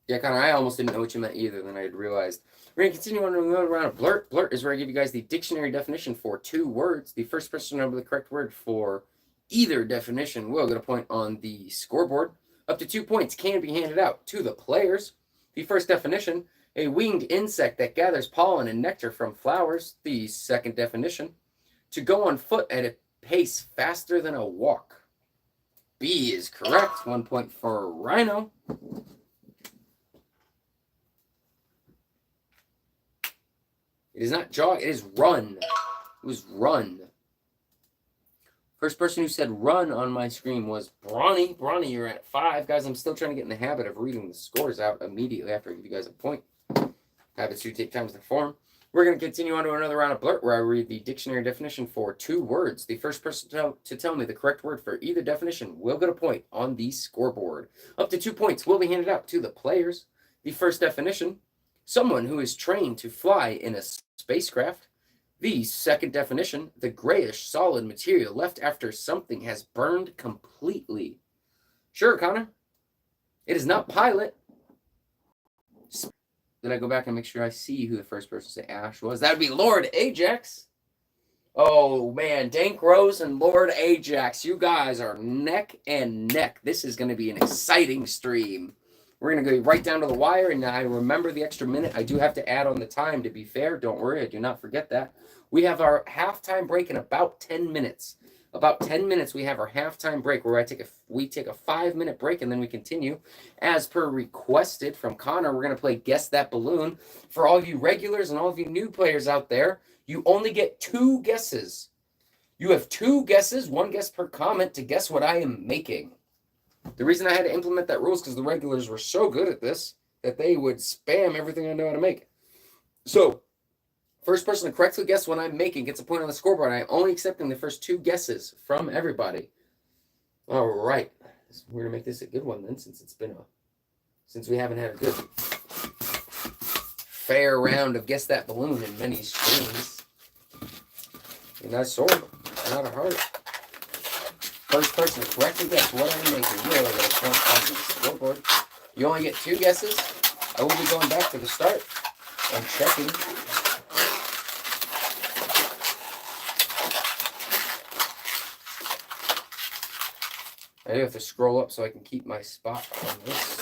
Yeah, Connor, I almost didn't know what you meant either, then I had realized. We're going to continue on to another round of Blurt. Blurt is where I give you guys the dictionary definition for 2 words. The first person to remember the correct word for either definition will get a point on the scoreboard. Up to 2 points can be handed out to the players. The first definition, a winged insect that gathers pollen and nectar from flowers. The second definition, to go on foot at a pace faster than a walk. B is correct. 1 point for Rhino. It is not jog, it is run. It was run. First person who said run on my screen was Bronny. Bronny, you're at 5. Guys, I'm still trying to get in the habit of reading the scores out immediately after I give you guys a point. Habits do take time to form. We're going to continue on to another round of Blurt where I read the dictionary definition for 2 words. The first person to tell me the correct word for either definition will get a point on the scoreboard. Up to 2 points will be handed out to the players. The first definition, someone who is trained to fly in a spacecraft. The second definition, the grayish solid material left after something has burned completely. Sure, Connor. It is not pilot. Did I go back and make sure I see who the first person to say Ash was? That would be Lord Ajax. Oh, man. Dank Rose and Lord Ajax. You guys are neck and neck. This is going to be an exciting stream. We're going to go right down to the wire, and I remember the extra minute. I do have to add on the time to be fair. Don't worry, I do not forget that. We have our halftime break in about 10 minutes. About 10 minutes, we have our halftime break where we take a 5-minute break, and then we continue. As per requested from Connor, we're going to play Guess That Balloon. For all of you regulars and all of you new players out there, you only get 2 guesses. You have 2 guesses, 1 guess per comment to guess what I am making. The reason I had to implement that rule is because the regulars were so good at this that they would spam everything I know how to make. So, first person to correctly guess what I'm making gets a point on the scoreboard. I'm only accepting the first 2 guesses from everybody. All right. We're gonna make this a good one then, since we haven't had a good fair round of guess that balloon in many streams. A nice sword, not a heart. First person to correctly guess what I'm making. You will get a point on the scoreboard. You only get 2 guesses. I will be going back to the start and checking. I do have to scroll up so I can keep my spot on this.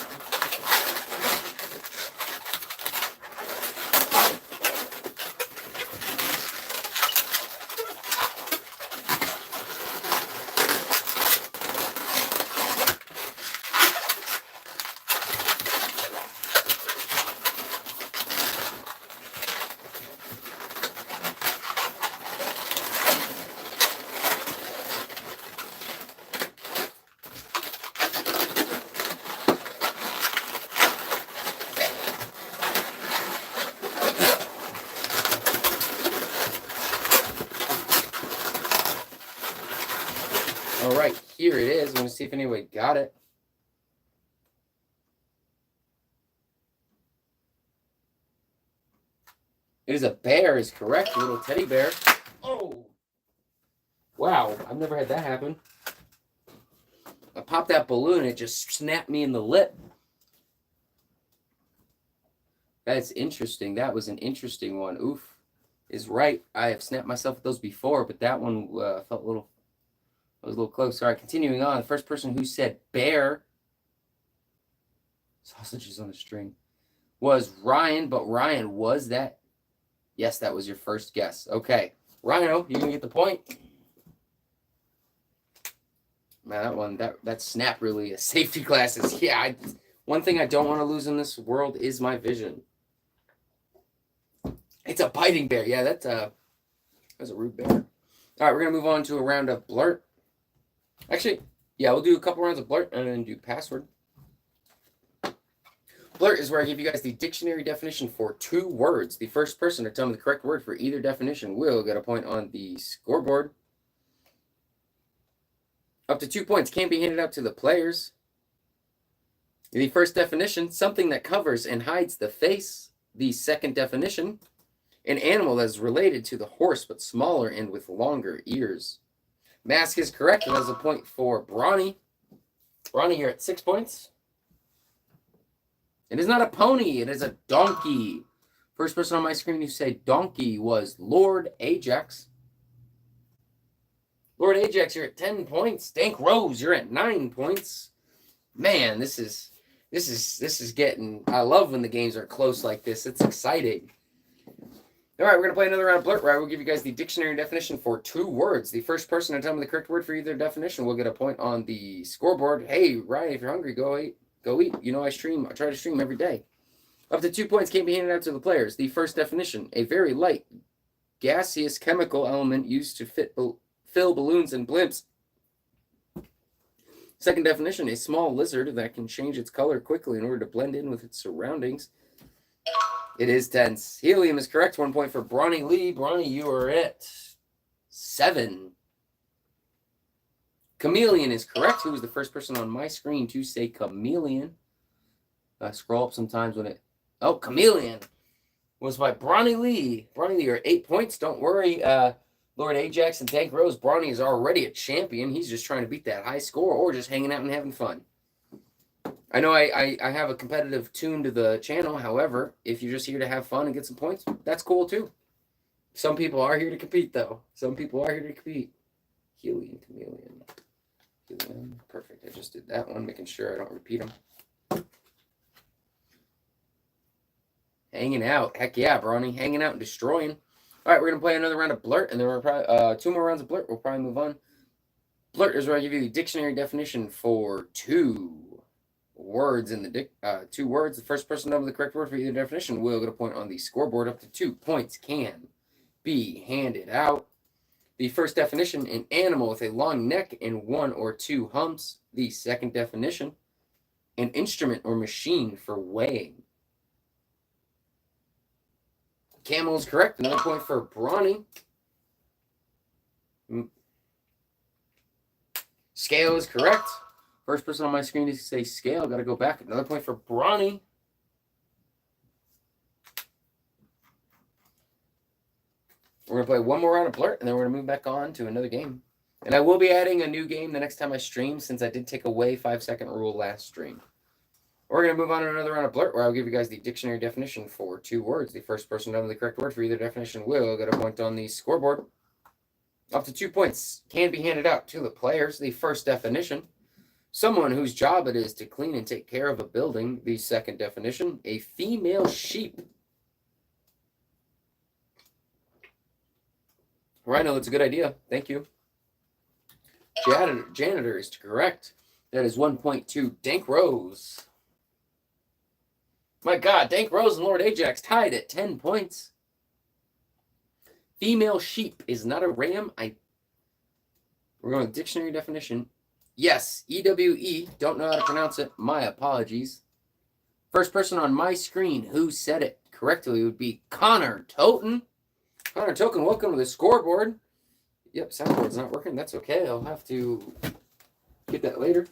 All right, here it is. I'm going to see if anybody got it. It is a bear, is correct. A little teddy bear. Oh! Wow, I've never had that happen. I popped that balloon, it just snapped me in the lip. That's interesting. That was an interesting one. Oof. Is right. I have snapped myself with those before, but that one felt a little... I was a little close. All right, continuing on. The first person who said bear, sausages on a string, was Ryan. But Ryan, was that? Yes, that was your first guess. Okay. Rhino, you going to get the point? Man, that snap really is. Safety glasses. Yeah, one thing I don't want to lose in this world is my vision. It's a biting bear. Yeah, that's a rude bear. All right, we're going to move on to a round of blurt. Actually, yeah, we'll do a couple rounds of blurt and then do password. Blurt is where I give you guys the dictionary definition for 2 words. The first person to tell me the correct word for either definition will get a point on the scoreboard. Up to 2 points can be handed out to the players. The first definition, something that covers and hides the face. The second definition, an animal that is related to the horse but smaller and with longer ears. Mask is correct. That is a point for Brawny. Brawny, you're at 6 points. It is not a pony. It is a donkey. First person on my screen who said donkey was Lord Ajax. Lord Ajax, you're at 10 points. Dank Rose, you're at 9 points. Man, this is getting... I love when the games are close like this. It's exciting. All right, we're going to play another round of blurt where I will give you guys the dictionary definition for 2 words. The first person to tell me the correct word for either definition will get a point on the scoreboard. Hey, Ryan, if you're hungry, go eat. Go eat. You know I try to stream every day. Up to 2 points can be handed out to the players. The first definition, a very light, gaseous chemical element used to fill balloons and blimps. Second definition, a small lizard that can change its color quickly in order to blend in with its surroundings. It is tense. Helium is correct. 1 point for Brawny Lee. Brawny, you are at 7. Chameleon is correct. Who was the first person on my screen to say chameleon? Scroll up sometimes when it... Oh, chameleon was by Brawny Lee. Brawny Lee, you're at 8 points. Don't worry. Lord Ajax and Dank Rose. Brawny is already a champion. He's just trying to beat that high score or just hanging out and having fun. I know I have a competitive tune to the channel. However, if you're just here to have fun and get some points, that's cool too. Some people are here to compete, though. Some people are here to compete. Helium, chameleon. Helium. Perfect. I just did that one, making sure I don't repeat them. Hanging out. Heck yeah, Brawny. Hanging out and destroying. All right, we're going to play another round of blurt, and then we're probably 2 more rounds of blurt. We'll probably move on. Blurt is where I give you the dictionary definition for 2 words in the 2 words. The first person to know the correct word for either definition will get a point on the scoreboard. Up to 2 points can be handed out. The first definition, an animal with a long neck and 1 or 2 humps. The second definition, an instrument or machine for weighing. Camel is correct. Another point for Brawny. Scale is correct. First person on my screen to say scale. Got to go back. Another point for Bronny. We're going to play one more round of Blurt, and then we're going to move back on to another game. And I will be adding a new game the next time I stream, since I did take away 5-second rule last stream. We're going to move on to another round of Blurt, where I'll give you guys the dictionary definition for 2 words. The first person to know the correct word for either definition will get a point on the scoreboard. Up to 2 points can be handed out to the players. The first definition: someone whose job it is to clean and take care of a building. The second definition: a female sheep. Rhino, that's a good idea. Thank you. Janitor is correct. That is 1 point to Dank Rose. My God, Dank Rose and Lord Ajax tied at 10 points. Female sheep is not a ram. We're going with dictionary definition. Yes, EWE. Don't know how to pronounce it. My apologies. First person on my screen who said it correctly would be Connor Toten. Connor Toten, welcome to the scoreboard. Yep, soundboard's not working. That's okay. I'll have to get that later.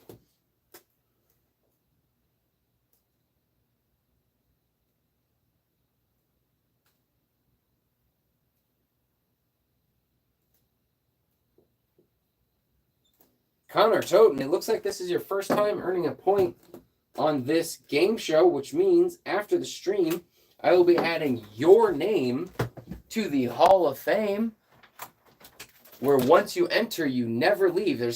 Connor Toten, it looks like this is your first time earning a point on this game show, which means after the stream, I will be adding your name to the Hall of Fame, where once you enter, you never leave. There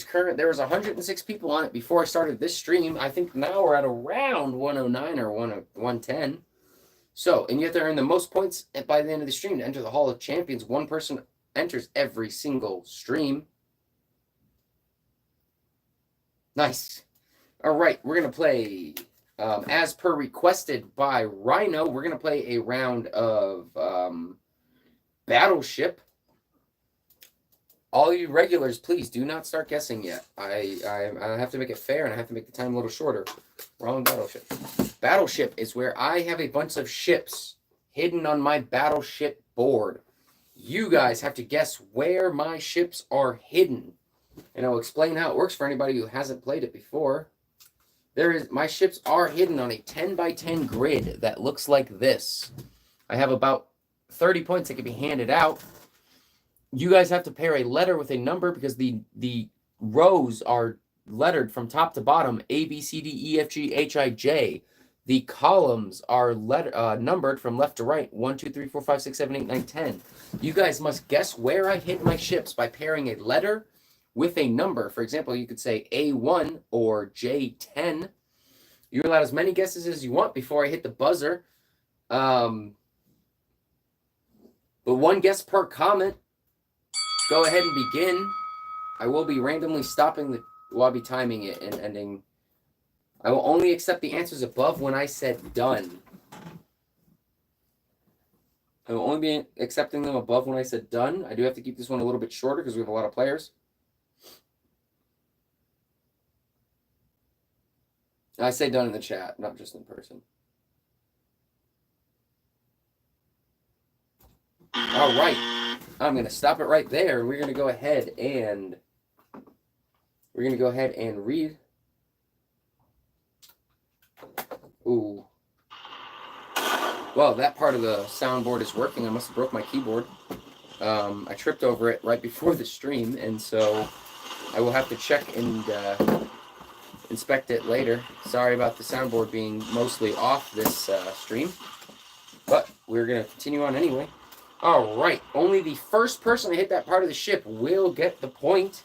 was 106 people on it before I started this stream. I think now we're at around 109 or 110. So, and you have to earn the most points by the end of the stream to enter the Hall of Champions. One person enters every single stream. Nice. All right, we're going to play, as per requested by Rhino, we're going to play a round of Battleship. All you regulars, please do not start guessing yet. I have to make it fair, and I have to make the time a little shorter. Wrong Battleship. Battleship is where I have a bunch of ships hidden on my Battleship board. You guys have to guess where my ships are hidden. And I'll explain how it works for anybody who hasn't played it before. My ships are hidden on a 10 by 10 grid that looks like this. I have about 30 points that can be handed out. You guys have to pair a letter with a number because the rows are lettered from top to bottom, A, B, C, D, E, F, G, H, I, J. The columns are numbered from left to right, 1, 2, 3, 4, 5, 6, 7, 8, 9, 10. You guys must guess where I hid my ships by pairing a letter with a number. For example, you could say A1 or J10. You're allowed as many guesses as you want before I hit the buzzer. But one guess per comment. Go ahead and begin. I will be randomly stopping while I'll be timing it and ending. I will only accept the answers above when I said done. I will only be accepting them above when I said done. I do have to keep this one a little bit shorter because we have a lot of players. I say done in the chat, not just in person. All right. I'm going to stop it right there, and we're going to go ahead and read. Ooh. Well, that part of the soundboard is working. I must have broke my keyboard. I tripped over it right before the stream, and so I will have to check and inspect it later. Sorry about the soundboard being mostly off this stream, but we're going to continue on anyway. All right, only the first person to hit that part of the ship will get the point.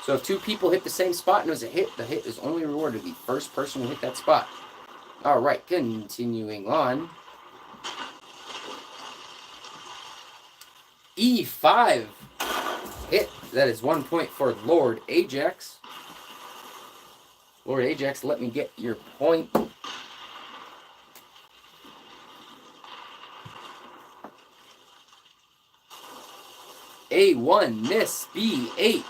So if 2 people hit the same spot and it was a hit, the hit is only rewarded the first person who hit that spot. All right, continuing on. E5 hit. That is 1 point for Lord Ajax. Lord Ajax, let me get your point. A1, miss. B8,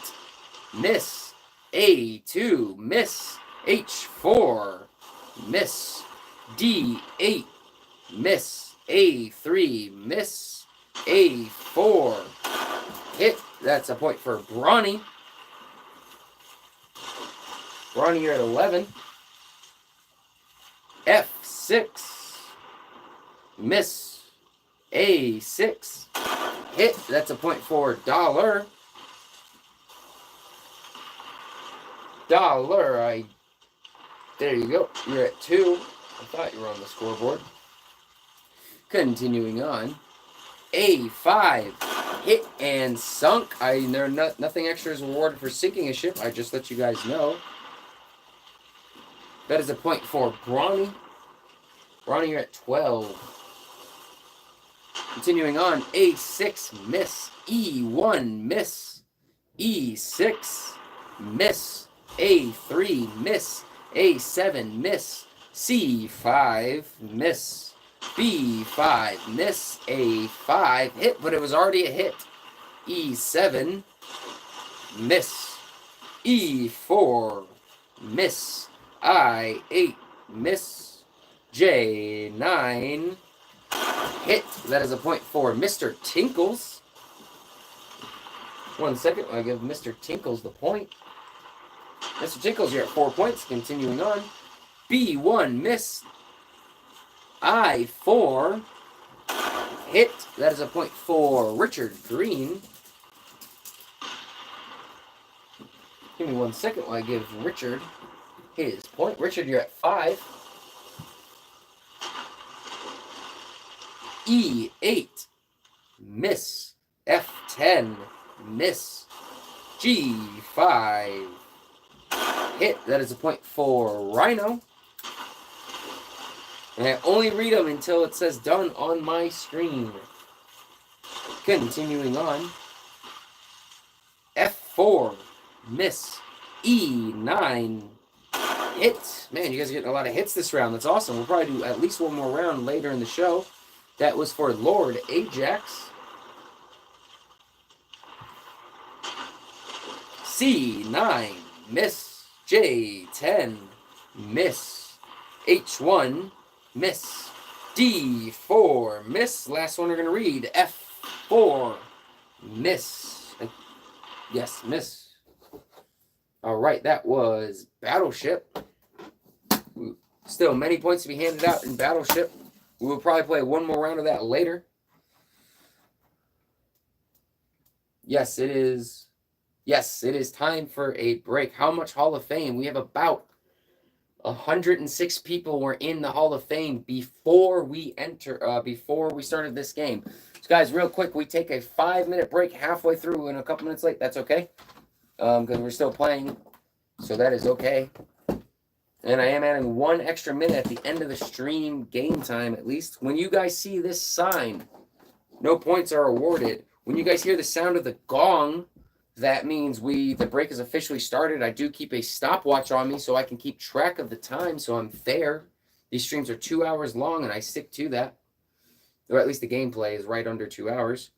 miss. A2, miss. H4, miss. D8, miss. A3, miss. A4, hit. That's a point for Bronny. Ronnie, you're at 11. F6. Miss. A6. Hit. That's a point for dollar. Dollar. There you go. You're at 2. I thought you were on the scoreboard. Continuing on. A5. Hit and sunk. Nothing extra is rewarded for sinking a ship. I just let you guys know. That is a point for Brawny. Brawny, you're at 12. Continuing on. A6. Miss. E1. Miss. E6. Miss. A3. Miss. A7. Miss. C5. Miss. B5. Miss. A5. Hit, but it was already a hit. E7. Miss. E4. Miss. I8. Miss. J9. Hit. That is a point for Mr. Tinkles. 1 second. I give Mr. Tinkles the point. Mr. Tinkles, you're at 4 points. Continuing on. B1. Miss. I4. Hit. That is a point for Richard Green. Give me 1 second while I give Richard his point. Richard, you're at 5. E8. Miss. F10. Miss. G5. Hit. That is a point for Rhino. And I only read them until it says done on my screen. Continuing on. F4. Miss. E9. Hit. Man, you guys are getting a lot of hits this round. That's awesome. We'll probably do at least one more round later in the show. That was for Lord Ajax. C9. Miss. J10. Miss. H1. Miss. D4. Miss. Last one we're going to read. F4. Miss. Yes, miss. All right, that was Battleship. Still many points to be handed out in Battleship. We will probably play one more round of that later. Yes, it is. Yes, it is time for a break. How much Hall of Fame? We have about 106 people were in the Hall of Fame before we started this game. So guys, real quick, we take a 5-minute break halfway through and a couple minutes late. That's okay. Because we're still playing. So that is okay. And I am adding 1 extra minute at the end of the stream game time, at least. When you guys see this sign, no points are awarded. When you guys hear the sound of the gong, that means the break is officially started. I do keep a stopwatch on me so I can keep track of the time so I'm fair. These streams are 2 hours long and I stick to that. Or at least the gameplay is right under 2 hours.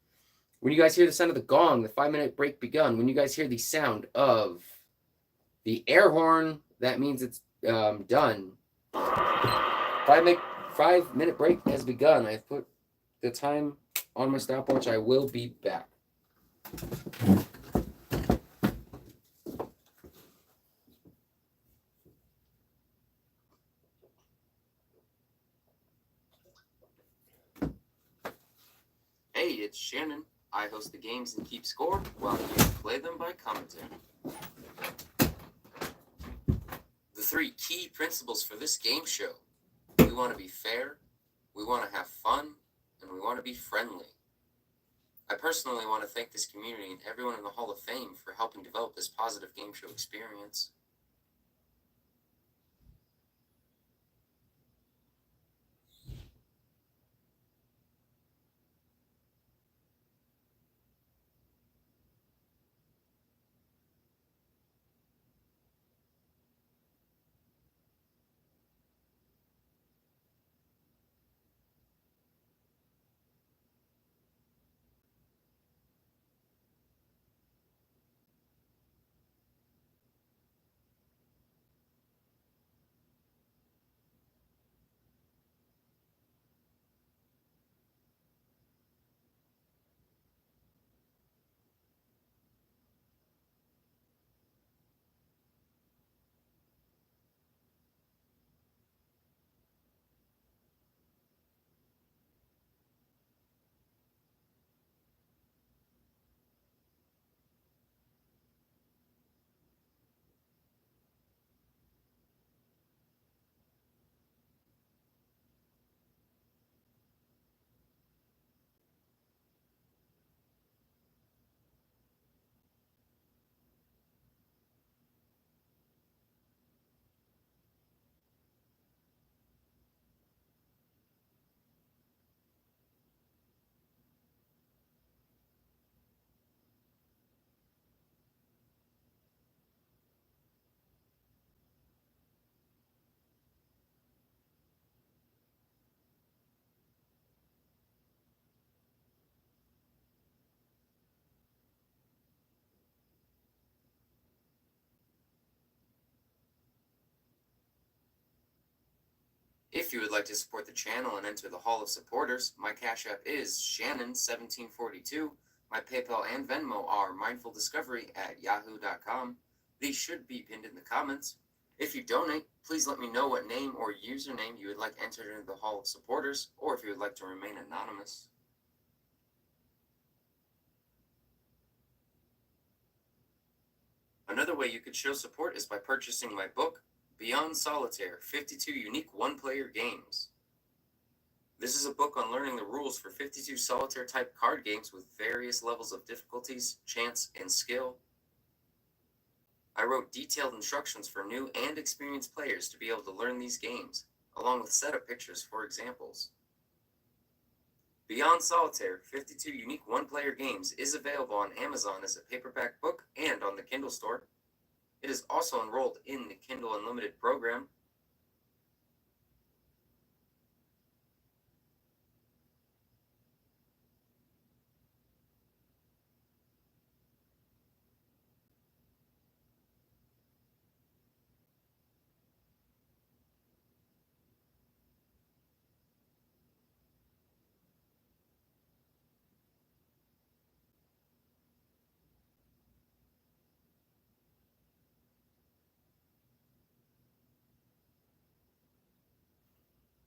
When you guys hear the sound of the gong, the 5-minute break begun. When you guys hear the sound of the air horn, that means it's done. 5-minute break has begun. I've put the time on my stopwatch. I will be back. Hey, it's Shannon. I host the games and keep score while you play them by commentating. The 3 key principles for this game show. We want to be fair, we want to have fun, and we want to be friendly. I personally want to thank this community and everyone in the Hall of Fame for helping develop this positive game show experience. If you would like to support the channel and enter the Hall of Supporters, my Cash App is Shannon1742. My PayPal and Venmo are mindfuldiscovery@yahoo.com. These should be pinned in the comments. If you donate, please let me know what name or username you would like entered into the Hall of Supporters, or if you would like to remain anonymous. Another way you could show support is by purchasing my book, Beyond Solitaire, 52 Unique One-Player Games. This is a book on learning the rules for 52 solitaire-type card games with various levels of difficulties, chance, and skill. I wrote detailed instructions for new and experienced players to be able to learn these games, along with setup pictures for examples. Beyond Solitaire, 52 Unique One-Player Games is available on Amazon as a paperback book and on the Kindle store. It is also enrolled in the Kindle Unlimited program.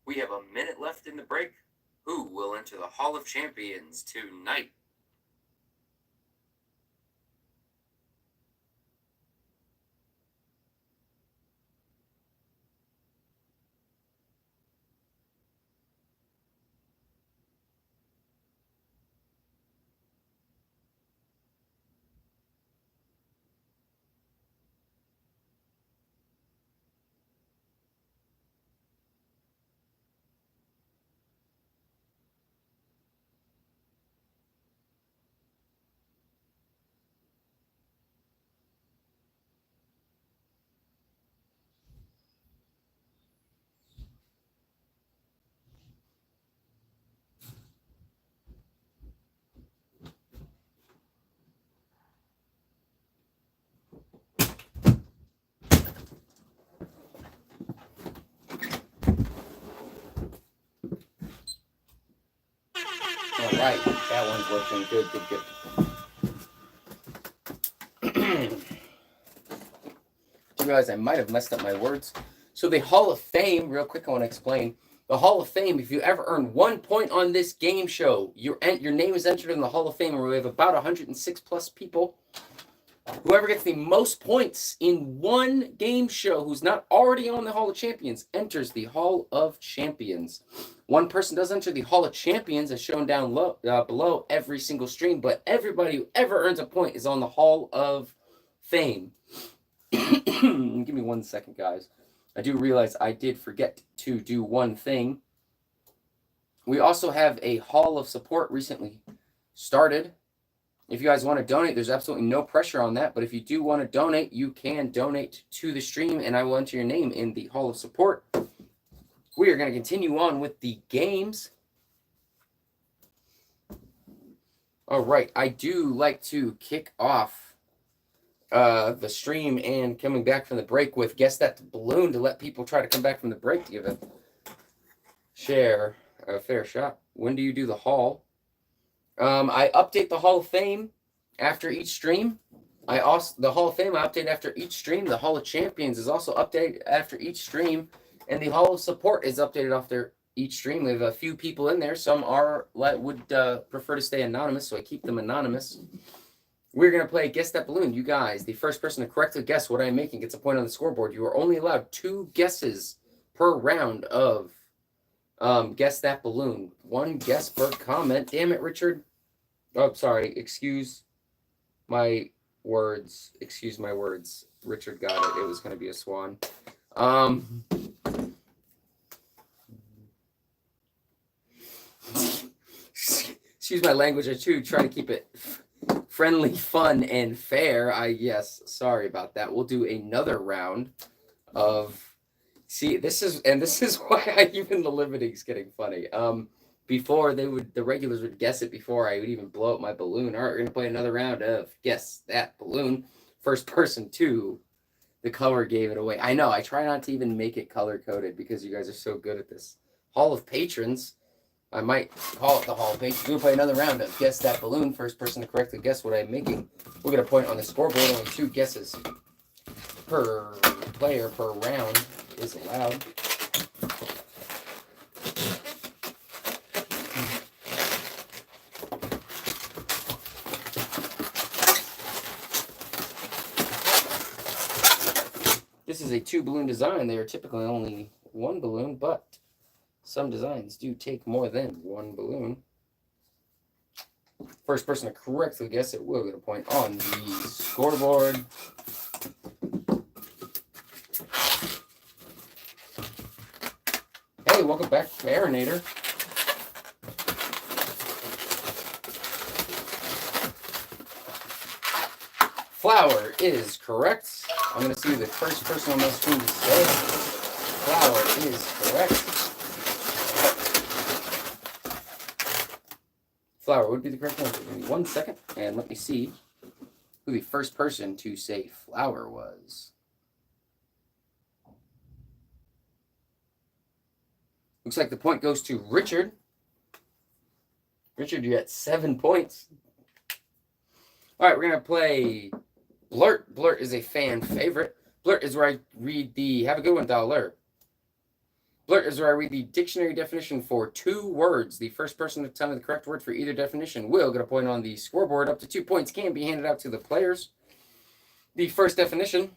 We have a minute left in the break. Who will enter the Hall of Champions tonight? All right, that one's working. Good. You realize I might have messed up my words. So the Hall of Fame, real quick, I want to explain. The Hall of Fame, if you ever earn 1 point on this game show, your name is entered in the Hall of Fame, where we have about 106 plus people. Whoever gets the most points in one game show who's not already on the Hall of Champions enters the Hall of Champions. One person does enter the Hall of Champions, as shown down below every single stream, but everybody who ever earns a point is on the Hall of Fame. Give me 1 second, guys. I do realize I did forget to do one thing. We also have a Hall of Support recently started. If you guys want to donate, there's absolutely no pressure on that. But if you do want to donate, you can donate to the stream, and I will enter your name in the Hall of Support. We are going to continue on with the games. All right, I do like to kick off the stream and coming back from the break with Guess That Balloon to let people try to come back from the break to give a fair shot. When do you do the Hall? I update the Hall of Fame after each stream. The Hall of Fame I update after each stream. The Hall of Champions is also updated after each stream, and the Hall of Support is updated after each stream. We have a few people in there. Some would prefer to stay anonymous, so I keep them anonymous. We're gonna play Guess That Balloon. You guys, the first person to correctly guess what I'm making gets a point on the scoreboard. You are only allowed 2 guesses per round of Guess That Balloon. 1 guess per comment. Damn it, Richard. Oh, sorry. Excuse my words. Richard got it. It was going to be a swan. Excuse my language. I too try to keep it friendly, fun, and fair. Yes, sorry about that. We'll do another round of... See, this is why even the limiting's getting funny. Before the regulars would guess it before I would even blow up my balloon. All right, we're gonna play another round of Guess That Balloon. First person to The color gave it away. I know. I try not to even make it color-coded because you guys are so good at this. Hall of Patrons. I might call it the Hall of Patrons. We'll play another round of Guess That Balloon. First person to correctly guess what I'm making. We'll get a point on the scoreboard. Only 2 guesses per player per round is allowed. This is a 2-balloon design. They are typically only 1 balloon, but some designs do take more than 1 balloon. First person to correctly guess it will get a point on the scoreboard. Hey, welcome back, Marinator. Flower is correct. I'm going to see the first person on my screen to say flower is correct. Flower would be the correct answer. Give me 1 second, and let me see who the first person to say flower was. Looks like the point goes to Richard. Richard, you got 7 points. All right, we're going to play Blurt. Blurt is a fan favorite. Blurt is where I read the, have a good one, Dollar. Blurt is where I read the dictionary definition for 2 words. The first person to tell me the correct word for either definition will get a point on the scoreboard. Up to 2 points can be handed out to the players. The first definition,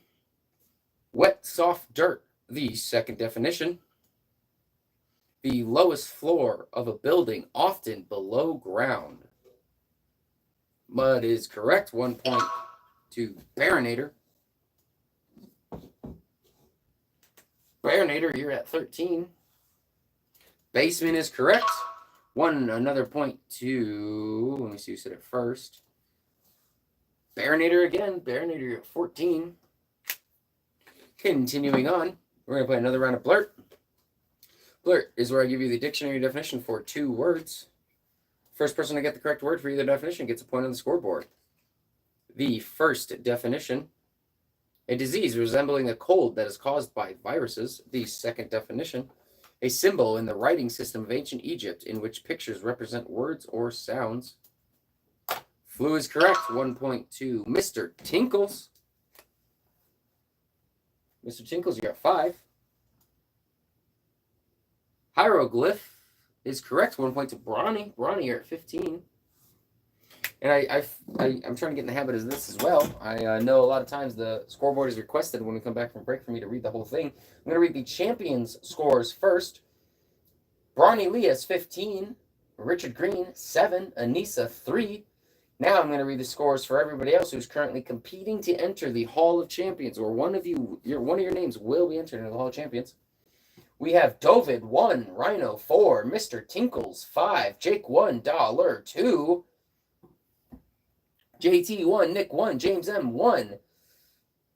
wet, soft dirt. The second definition, the lowest floor of a building, often below ground. Mud is correct. 1 point to Barinator. Barinator, you're at 13. Basement is correct. Another point to, let me see who said it first. Barinator again. Barinator, you're at 14. Continuing on, we're going to play another round of Blurt. Blurt is where I give you the dictionary definition for 2 words. First person to get the correct word for either definition gets a point on the scoreboard. The first definition, a disease resembling a cold that is caused by viruses. The second definition, a symbol in the writing system of ancient Egypt in which pictures represent words or sounds. Flu is correct. 1 point to Mr. Tinkles. Mr. Tinkles, you got 5. Hieroglyph is correct. 1 point to Brawny. Brawny, you're at 15. And I'm trying to get in the habit of this as well. I know a lot of times the scoreboard is requested when we come back from break for me to read the whole thing. I'm going to read the champions' scores first. Brawny Lee has 15. Richard Green, 7. Anissa, 3. Now I'm going to read the scores for everybody else who's currently competing to enter the Hall of Champions, or one of your names will be entered into the Hall of Champions. We have Dovid, 1. Rhino, 4. Mr. Tinkles, 5. Jake, 1. Dollar, 2. JT, 1. Nick, 1. James M, 1.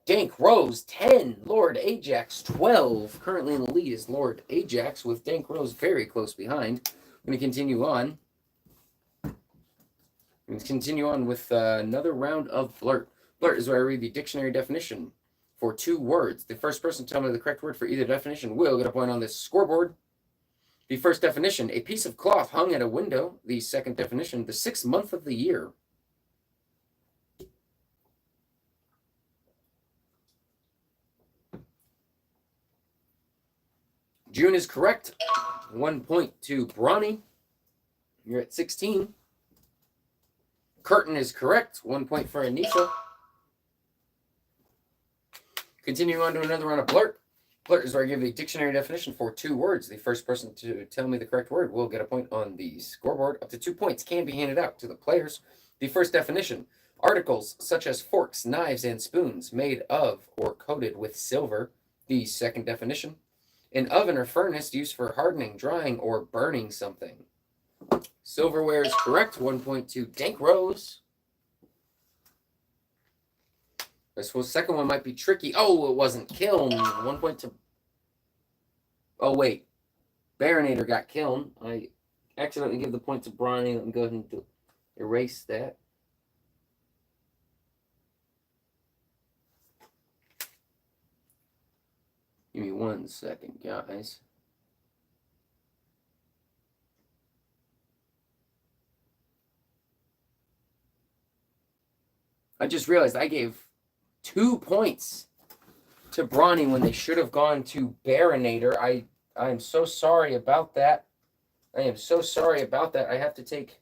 Dank Rose, 10. Lord Ajax, 12. Currently in the lead is Lord Ajax, with Dank Rose very close behind. I'm going to continue on. With another round of Blurt. Blurt is where I read the dictionary definition for 2 words. The first person to tell me the correct word for either definition will get a point on this scoreboard. The first definition, a piece of cloth hung at a window. The second definition, the 6th month of the year. June is correct. 1 point to Brawny. You're at 16. Curtain is correct. 1 point for Anissa. Continuing on to another round of Blurt. Blurt is where I give the dictionary definition for 2 words. The first person to tell me the correct word will get a point on the scoreboard. Up to 2 points can be handed out to the players. The first definition, articles such as forks, knives, and spoons made of or coated with silver. The second definition, an oven or furnace used for hardening, drying, or burning something. Silverware is correct. 1 point to Dank Rose. I suppose the second one might be tricky. Oh, it wasn't Kiln. 1 point to... Oh, wait. Barinator got Kiln. I accidentally give the point to Brawny. Let me go ahead and erase that. Give me 1 second, guys. I just realized I gave 2 points to Brawny when they should have gone to Baronator. I'm so sorry about that. I am so sorry about that. I have to take...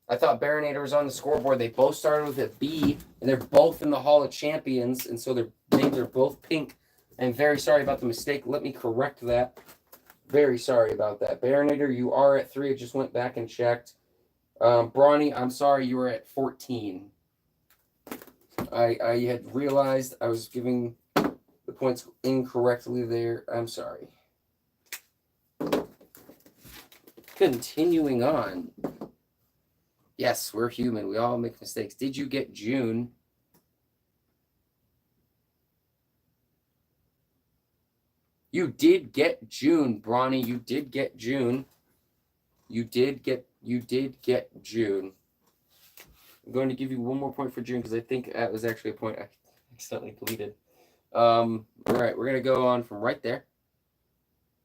I thought Baronator was on the scoreboard. They both started with a B, and they're both in the Hall of Champions, and so their names are both pink. I'm very sorry about the mistake. Let me correct that. Very sorry about that. Baronator, you are at 3. I just went back and checked. Brawny, I'm sorry, you were at 14. I had realized I was giving the points incorrectly there. I'm sorry. Continuing on. Yes, we're human. We all make mistakes. Did you get June? You did get June, Brawny. You did get June. You did get June. I'm going to give you 1 more point for June because I think that was actually a point I accidentally deleted. All right, we're gonna go on from right there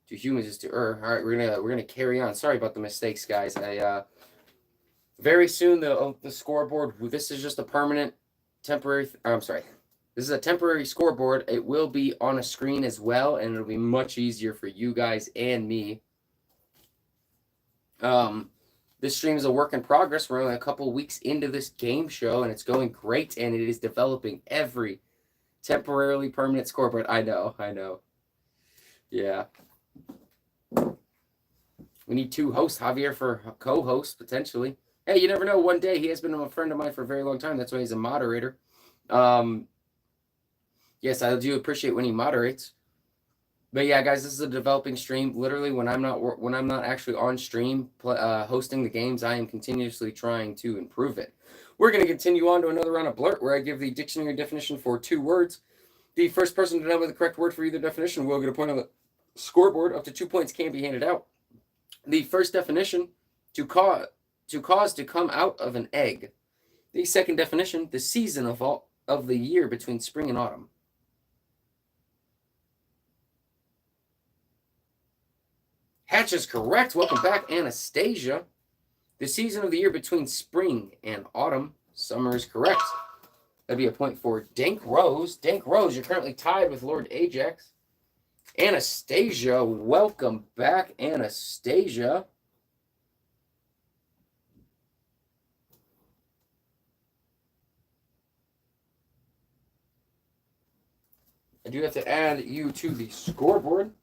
to humans is to All right, we're gonna carry on. Sorry about the mistakes, guys. Very soon the scoreboard. This is just a permanent, temporary. I'm sorry. This is a temporary scoreboard. It will be on a screen as well, and it'll be much easier for you guys and me. This stream is a work in progress. We're only a couple weeks into this game show, and it's going great, and it is developing every temporarily permanent scoreboard. I know. Yeah. We need 2 hosts. Javier for co-host, potentially. Hey, you never know. One day, he has been a friend of mine for a very long time. That's why he's a moderator. Yes, I do appreciate when he moderates. But yeah, guys, this is a developing stream. Literally, when I'm not actually on stream hosting the games, I am continuously trying to improve it. We're going to continue on to another round of Blurt, where I give the dictionary definition for 2 words. The first person to know the correct word for either definition will get a point on the scoreboard. Up to 2 points can be handed out. The first definition: to cause to come out of an egg. The second definition: the season of the year between spring and autumn. Hatch is correct. Welcome back, Anastasia. The season of the year between spring and autumn. Summer is correct. That'd be a point for Dank Rose. Dank Rose, you're currently tied with Lord Ajax. Anastasia, welcome back, Anastasia. I do have to add you to the scoreboard.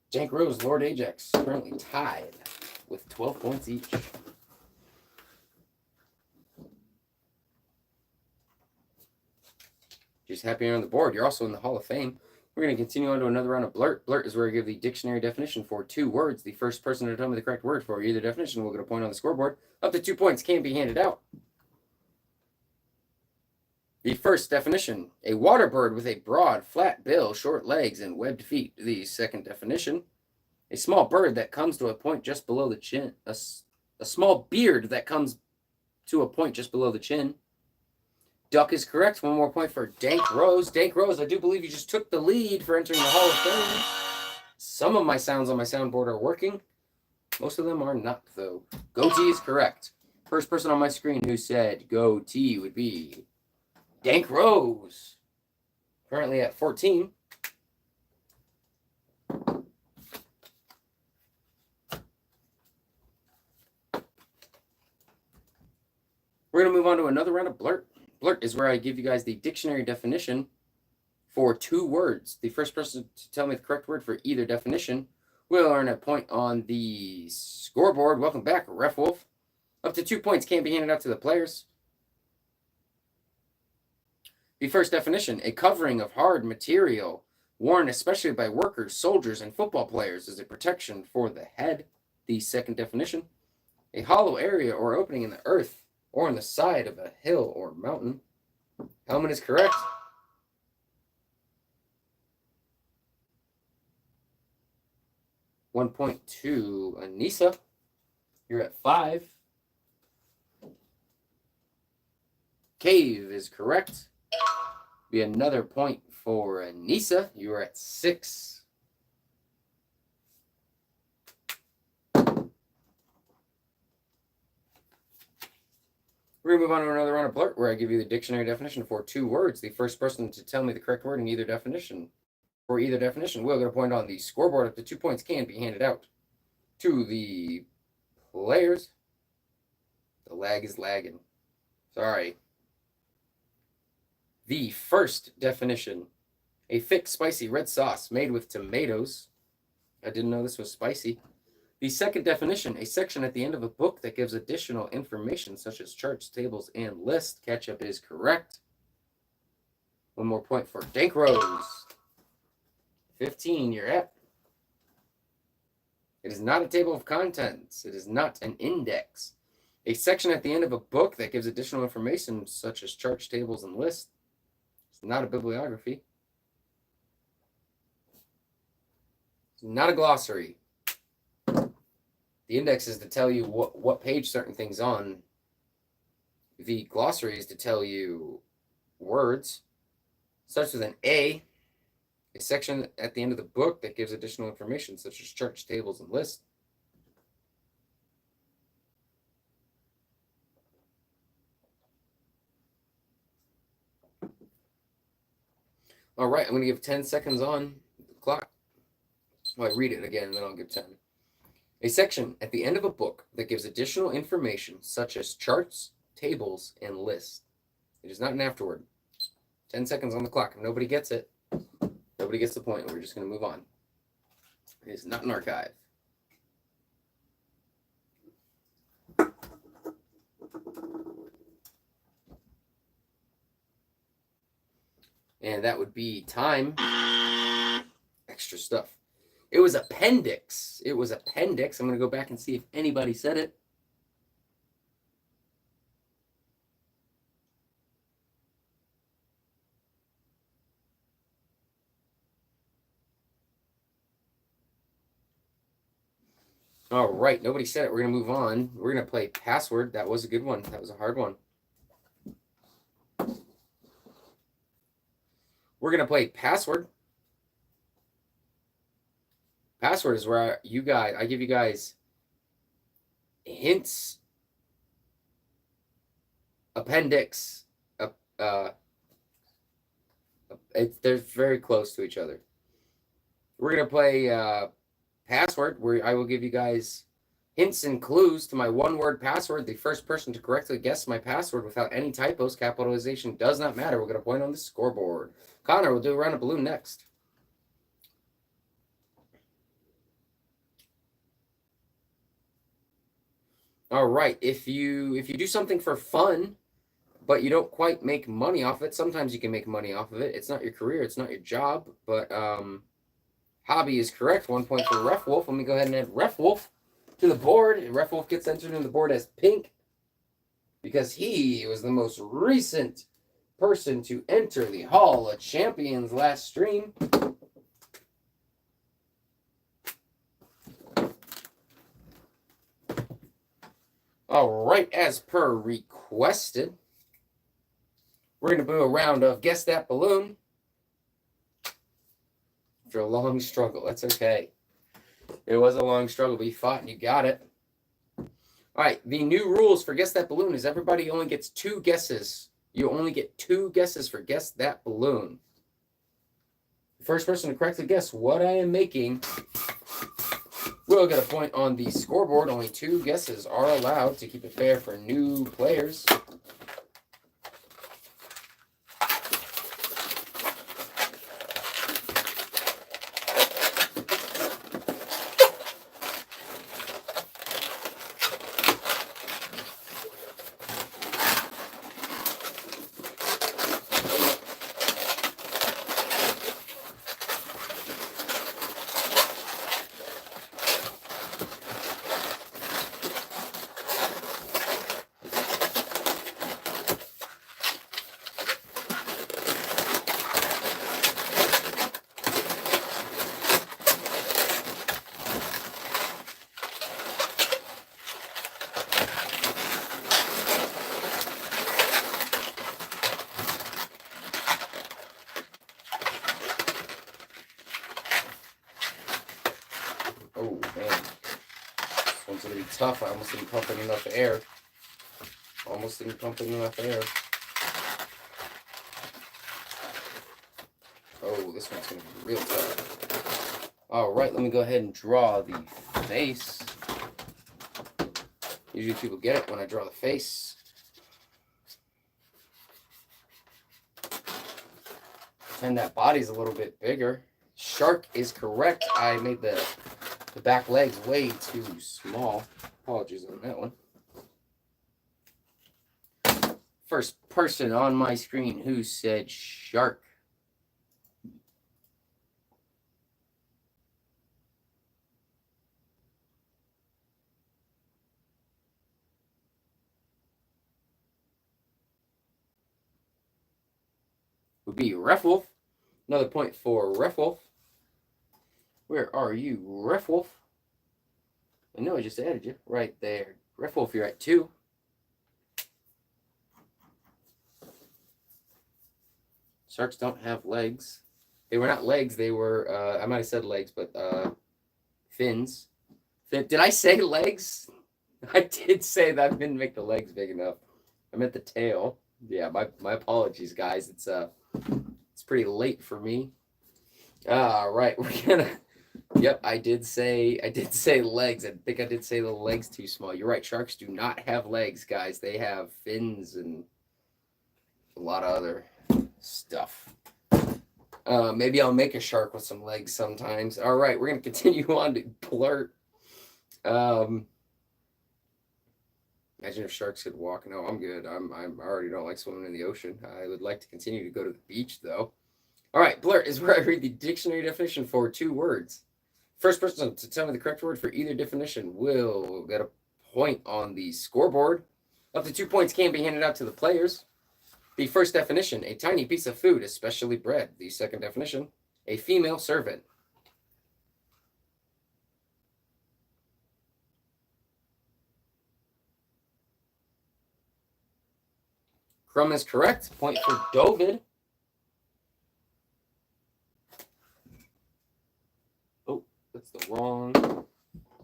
Dank Rose, Lord Ajax, currently tied with 12 points each. Just happy you're on the board. You're also in the Hall of Fame. We're going to continue on to another round of Blurt. Blurt is where I give the dictionary definition for 2 words. The first person to tell me the correct word for either definition will get a point on the scoreboard. Up to 2 points can be handed out. The first definition: a water bird with a broad, flat bill, short legs, and webbed feet. The second definition: a small bird that comes to a point just below the chin. A small beard that comes to a point just below the chin. Duck is correct. 1 more point for Dank Rose. Dank Rose, I do believe you just took the lead for entering the Hall of Fame. Some of my sounds on my soundboard are working. Most of them are not, though. Goatee is correct. First person on my screen who said goatee would be Dank Rose. Currently at 14. We're going to move on to another round of Blurt. Blurt is where I give you guys the dictionary definition for 2 words. The first person to tell me the correct word for either definition will earn a point on the scoreboard. Welcome back, Ref Wolf. Up to 2 points can be handed out to the players. The first definition: a covering of hard material worn especially by workers, soldiers, and football players as a protection for the head. The second definition: a hollow area or opening in the earth or on the side of a hill or mountain. Helmet is correct. 1 point to Anissa. You're at 5. Cave is correct. Be another point for Anissa. You are at 6. We're going to move on to another round of Blurt, where I give you the dictionary definition for 2 words. The first person to tell me the correct word in either definition, will get a point on the scoreboard. Up to 2 points can be handed out to the players. The lag is lagging. Sorry. The first definition: a thick, spicy red sauce made with tomatoes. I didn't know this was spicy. The second definition: a section at the end of a book that gives additional information such as charts, tables, and lists. Ketchup is correct. 1 more point for Dank Rose. 15, you're at. It is not a table of contents. It is not an index. A section at the end of a book that gives additional information such as charts, tables, and lists. It's not a bibliography. It's not a glossary. The index is to tell you what page certain things on. The glossary is to tell you words. Starts with an A. A section at the end of the book that gives additional information such as charts, tables, and lists. All right, I'm going to give 10 seconds on the clock. Well, I read it again, and then I'll give 10. A section at the end of a book that gives additional information such as charts, tables, and lists. It is not an afterword. 10 seconds on the clock. If nobody gets it, nobody gets the point. We're just going to move on. It is not an archive. And that would be time. Extra stuff. It was appendix. It was appendix. I'm going to go back and see if anybody said it. All right. Nobody said it. We're going to move on. We're going to play Password. That was a good one. That was a hard one. We're going to play Password. Password is where I give you guys hints, appendix. They're very close to each other. We're going to play Password, where I will give you guys hints and clues to my one-word password. The first person to correctly guess my password without any typos, capitalization does not matter. We're going to point on the scoreboard. Connor will do a round of balloon next. All right. If you do something for fun, but you don't quite make money off it, sometimes you can make money off of it. It's not your career. It's not your job. But hobby is correct. 1 point for Ref Wolf. Let me go ahead and add Ref Wolf to the board. Ref Wolf gets entered in the board as pink because he was the most recent person to enter the Hall of Champions last stream. All right, as per requested, we're going to do a round of Guess That Balloon. After a long struggle, that's okay. It was a long struggle, but you fought and you got it. All right, the new rules for Guess That Balloon is everybody only gets 2 guesses. You only get 2 guesses for Guess That Balloon. The first person to correctly guess what I am making will get a point on the scoreboard. Only 2 guesses are allowed to keep it fair for new players. one's going to be tough. I almost didn't pump in enough air. Almost didn't pump in enough air. Oh, this one's going to be real tough. All right, let me go ahead and draw the face. Usually people get it when I draw the face. And that body's a little bit bigger. Shark is correct. I made the back legs way too small. Apologies on that one. First person on my screen who said shark. Would be Refwolf. Another point for Refwolf. Where are you, Refwolf? I know I just added you. Right there. Refwolf, you're at 2. Sharks don't have legs. They were not legs. They were, I might have said legs, but fins. Did I say legs? I did say that. I didn't make the legs big enough. I meant the tail. Yeah, my apologies, guys. It's pretty late for me. All right, we're gonna. Yep, I did say legs. I think I did say the legs too small. You're right. Sharks do not have legs, guys. They have fins and a lot of other stuff. Maybe I'll make a shark with some legs sometimes. All right, we're gonna continue on to Blurt. Imagine if sharks could walk. No, I'm good. I already don't like swimming in the ocean. I would like to continue to go to the beach, though. All right, Blurt is where I read the dictionary definition for 2 words. First person to tell me the correct word for either definition will get a point on the scoreboard. Up to 2 points can be handed out to the players. The first definition, a tiny piece of food, especially bread. The second definition, a female servant. Crumb is correct. Point for Dovid. Oh, that's the wrong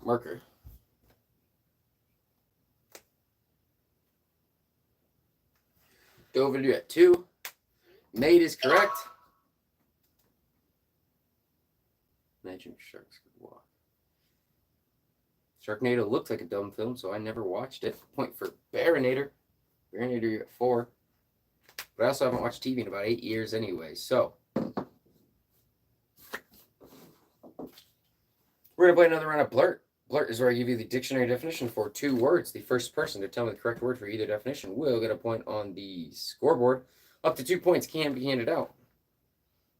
marker. Dovid, you're at 2. Nate is correct. Imagine if sharks could walk. Sharknado looked like a dumb film, so I never watched it. Point for Baronator. Baronator, you're at 4. But I also haven't watched TV in about 8 years anyway, so. We're going to play another round of Blurt. Blurt is where I give you the dictionary definition for 2 words. The first person to tell me the correct word for either definition will get a point on the scoreboard. Up to 2 points can be handed out.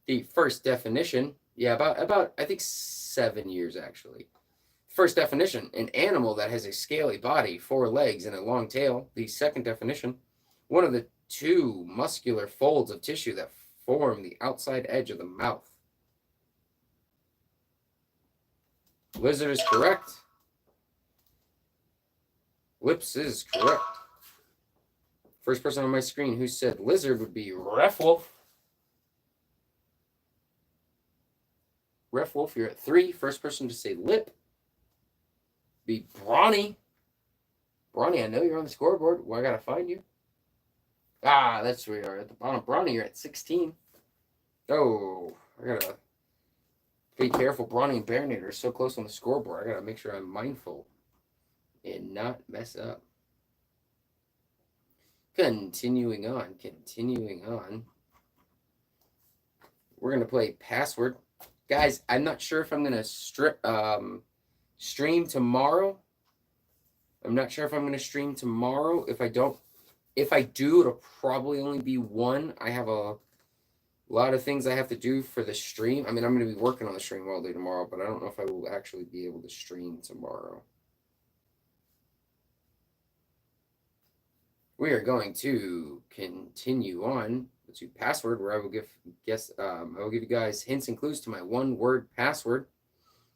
The first definition, yeah, about I think 7 years actually. First definition, an animal that has a scaly body, 4 legs, and a long tail. The second definition, one of the 2 muscular folds of tissue that form the outside edge of the mouth. Lizard is correct. Lips is correct. First person on my screen who said lizard would be Refwolf. Refwolf, you're at 3. First person to say lip be Brawny. Brawny, I know you're on the scoreboard. Well, I gotta find you. Ah, that's where you are at the bottom. Brawny, you're at 16. Oh, I gotta be careful. Brawny and Baronator are so close on the scoreboard. I gotta make sure I'm mindful and not mess up. Continuing on. We're gonna play Password. Guys, I'm not sure if I'm gonna stream tomorrow. I'm not sure if I'm going to stream tomorrow. If I do, it'll probably only be 1. I have a lot of things I have to do for the stream. I mean, I'm going to be working on the stream all day tomorrow, but I don't know if I will actually be able to stream tomorrow. We are going to continue on to Password, where I will give you guys hints and clues to my 1-word password.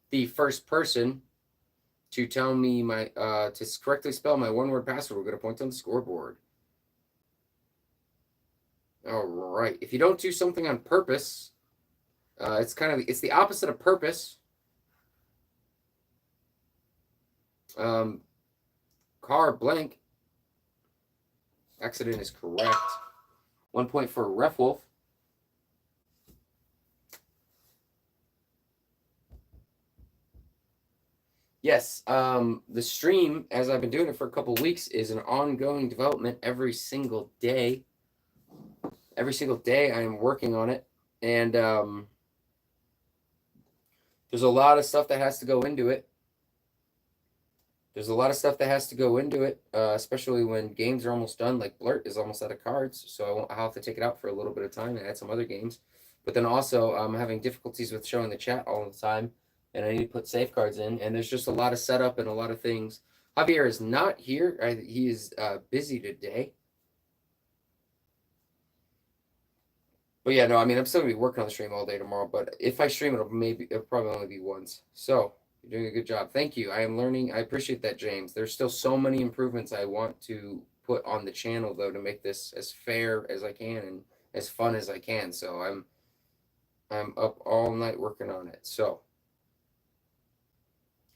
The first person to tell me to correctly spell my 1-word password will get a point on the scoreboard. All right. If you don't do something on purpose, it's the opposite of purpose. Car blank. Accident is correct. 1 point for Ref Wolf. Yes, the stream, as I've been doing it for a couple weeks, is an ongoing development every single day. Every single day I am working on it. And there's a lot of stuff that has to go into it. Especially when games are almost done. Like Blurt is almost out of cards, so I'll have to take it out for a little bit of time and add some other games. But then also, I'm having difficulties with showing the chat all the time, and I need to put safeguards in. And there's just a lot of setup and a lot of things. Javier is not here. He is busy today. But yeah, no, I mean, I'm still going to be working on the stream all day tomorrow. But if I stream, it'll probably only be once. So you're doing a good job. Thank you. I am learning. I appreciate that, James. There's still so many improvements I want to put on the channel, though, to make this as fair as I can and as fun as I can. So I'm up all night working on it. So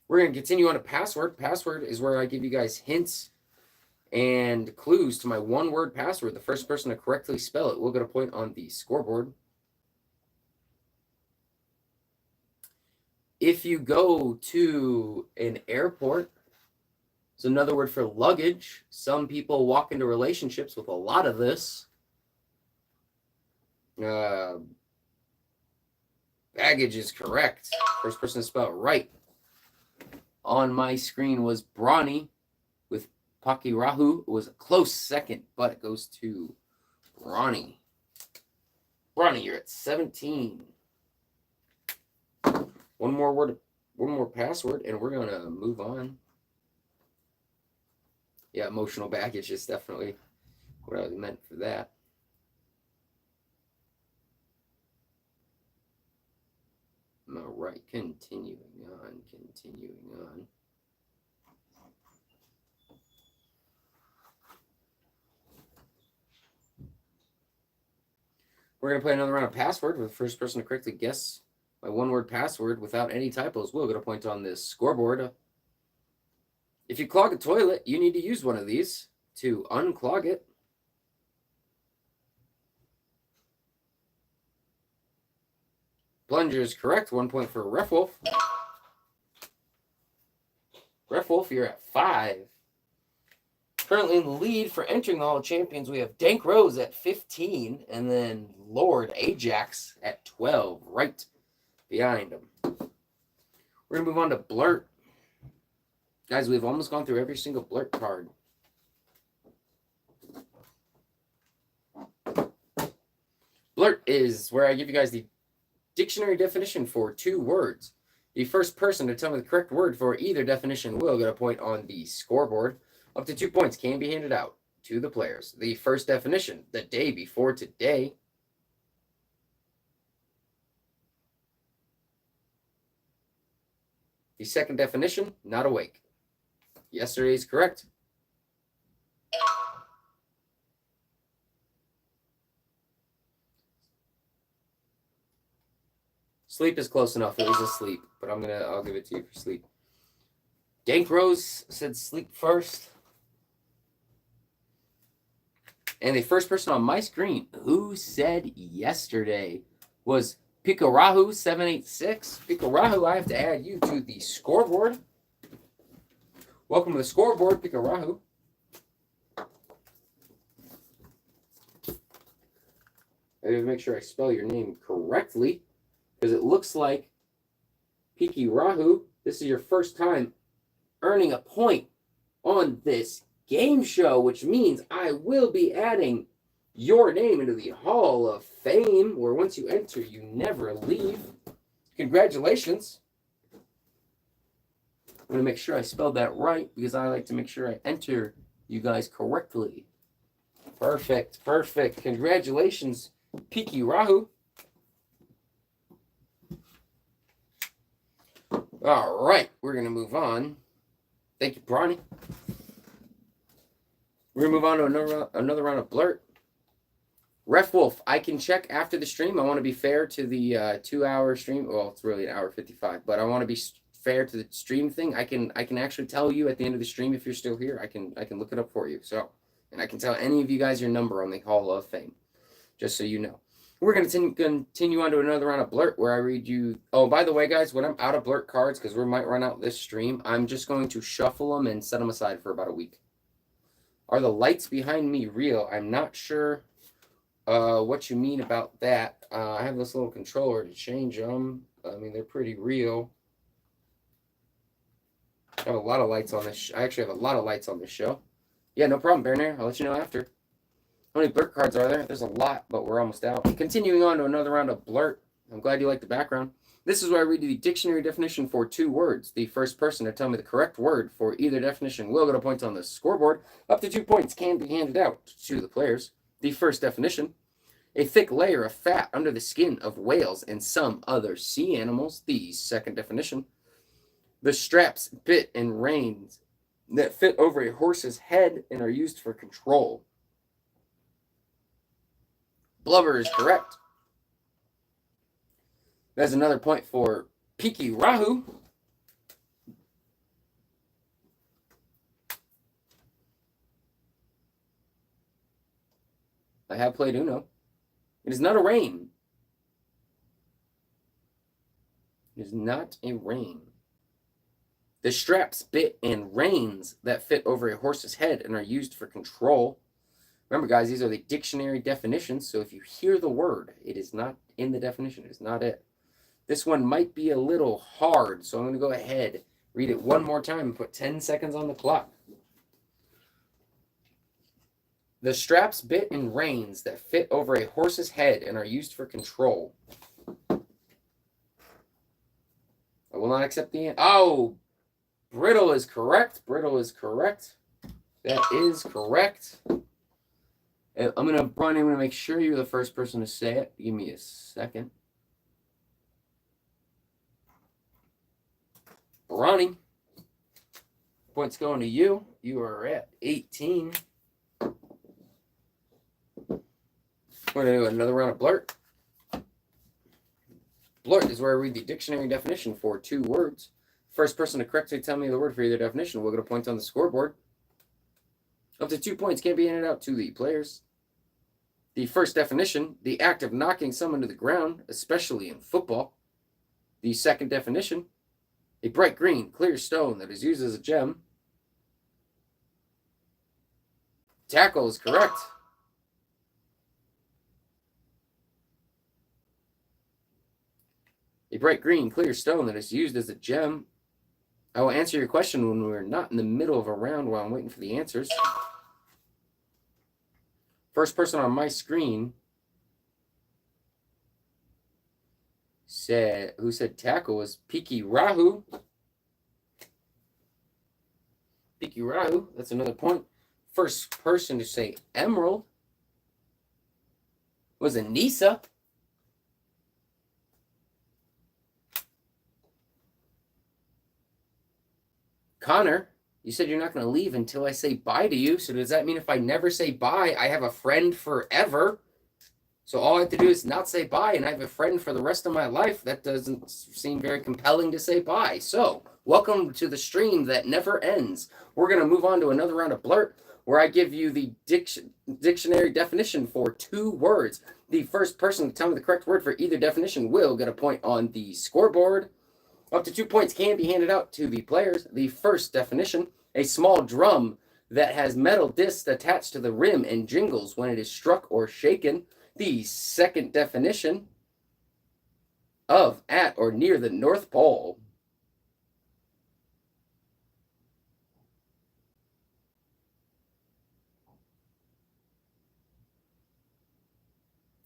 we're going to continue on to password. Password is where I give you guys hints and clues to my one-word password. The first person to correctly spell it will get a point on the scoreboard. If you go to an airport, it's another word for luggage. Some people walk into relationships with a lot of this. Baggage is correct. First person to spell it right. On my screen was Brawny with Pakirahu. It was a close second, but it goes to Brawny. Brawny, you're at 17. One more password, and we're going to move on. Yeah, emotional baggage is definitely what I meant for that. All right, continuing on. We're going to play another round of password with the first person to correctly guess my one-word password without any typos will get a point on this scoreboard. If you clog a toilet, you need to use one of these to unclog it. Plunger is correct. 1 point for Ref Wolf. Ref Wolf, you're at 5. Currently in the lead for entering the Hall of Champions, we have Dank Rose at 15, and then Lord Ajax at 12, right behind him. We're going to move on to Blurt. Guys, we've almost gone through every single Blurt card. Blurt is where I give you guys the dictionary definition for 2 words. The first person to tell me the correct word for either definition will get a point on the scoreboard. Up to 2 points can be handed out to the players. The first definition, the day before today. The second definition, not awake. Yesterday is correct. Sleep is close enough. It was asleep, but I'll give it to you for sleep. Dank Rose said sleep first. And the first person on my screen who said yesterday was Pikarahu786. Pikarahu, I have to add you to the scoreboard. Welcome to the scoreboard, Pikarahu. I have to make sure I spell your name correctly, because it looks like Pikarahu, this is your first time earning a point on this game show, which means I will be adding your name into the Hall of Fame, where once you enter, you never leave. Congratulations. I'm going to make sure I spelled that right, because I like to make sure I enter you guys correctly. Perfect. Congratulations, Pikarahu. All right, we're going to move on. Thank you, Brawny. We're going to move on to another round of Blurt. Ref Wolf, I can check after the stream. I want to be fair to the 2-hour stream. Well, it's really an hour 55, but I want to be fair to the stream thing, I can actually tell you at the end of the stream if you're still here. I can look it up for you. So, and I can tell any of you guys your number on the Hall of Fame, just so you know. We're going to continue on to another round of Blurt where I read you. Oh, by the way, guys, when I'm out of Blurt cards, because we might run out this stream, I'm just going to shuffle them and set them aside for about a week. Are the lights behind me real? I'm not sure what you mean about that. I have this little controller to change them. I mean, they're pretty real. I have a lot of lights on this. I actually have a lot of lights on this show. Yeah, no problem, Bearnair. I'll let you know after. How many Blurt cards are there? There's a lot, but we're almost out. Continuing on to another round of Blurt. I'm glad you like the background. This is where I read you the dictionary definition for 2 words. The first person to tell me the correct word for either definition will get a point on the scoreboard. Up to 2 points can be handed out to the players. The first definition: a thick layer of fat under the skin of whales and some other sea animals. The second definition: the straps, bit, and reins that fit over a horse's head and are used for control. Blubber is correct. That's another point for Piki Rahu. I have played Uno. It is not a rain. It is not a rain. The straps, bit, and reins that fit over a horse's head and are used for control. Remember, guys, these are the dictionary definitions, so if you hear the word, it is not in the definition. It is not it. This one might be a little hard, so I'm going to go ahead, read it one more time, and put 10 seconds on the clock. The straps, bit, and reins that fit over a horse's head and are used for control. I will not accept the answer. Oh, brittle is correct. Brittle is correct. That is correct. Brian, I'm going to make sure you're the first person to say it. Give me a second. Ronnie, points going to you. You are at 18. We're going to do another round of Blurt. Blurt is where I read the dictionary definition for 2 words. First person to correctly tell me the word for either definition will get a point on the scoreboard. Up to 2 points can be handed out to the players. The first definition: the act of knocking someone to the ground, especially in football. The second definition: a bright green, clear stone that is used as a gem. Tackle is correct. A bright green, clear stone that is used as a gem. I will answer your question when we're not in the middle of a round while I'm waiting for the answers. First person on my screen who said tackle was Piki Rahu. Piki Rahu, that's another point. First person to say emerald was Anissa. Connor, you said you're not going to leave until I say bye to you. So does that mean if I never say bye, I have a friend forever? So all I have to do is not say bye, and I have a friend for the rest of my life? That doesn't seem very compelling to say bye. So welcome to the stream that never ends. We're going to move on to another round of Blurt, where I give you the dictionary definition for 2 words. The first person to tell me the correct word for either definition will get a point on the scoreboard. Up to 2 points can be handed out to the players. The first definition: a small drum that has metal discs attached to the rim and jingles when it is struck or shaken. The second definition: of, at, or near the North Pole.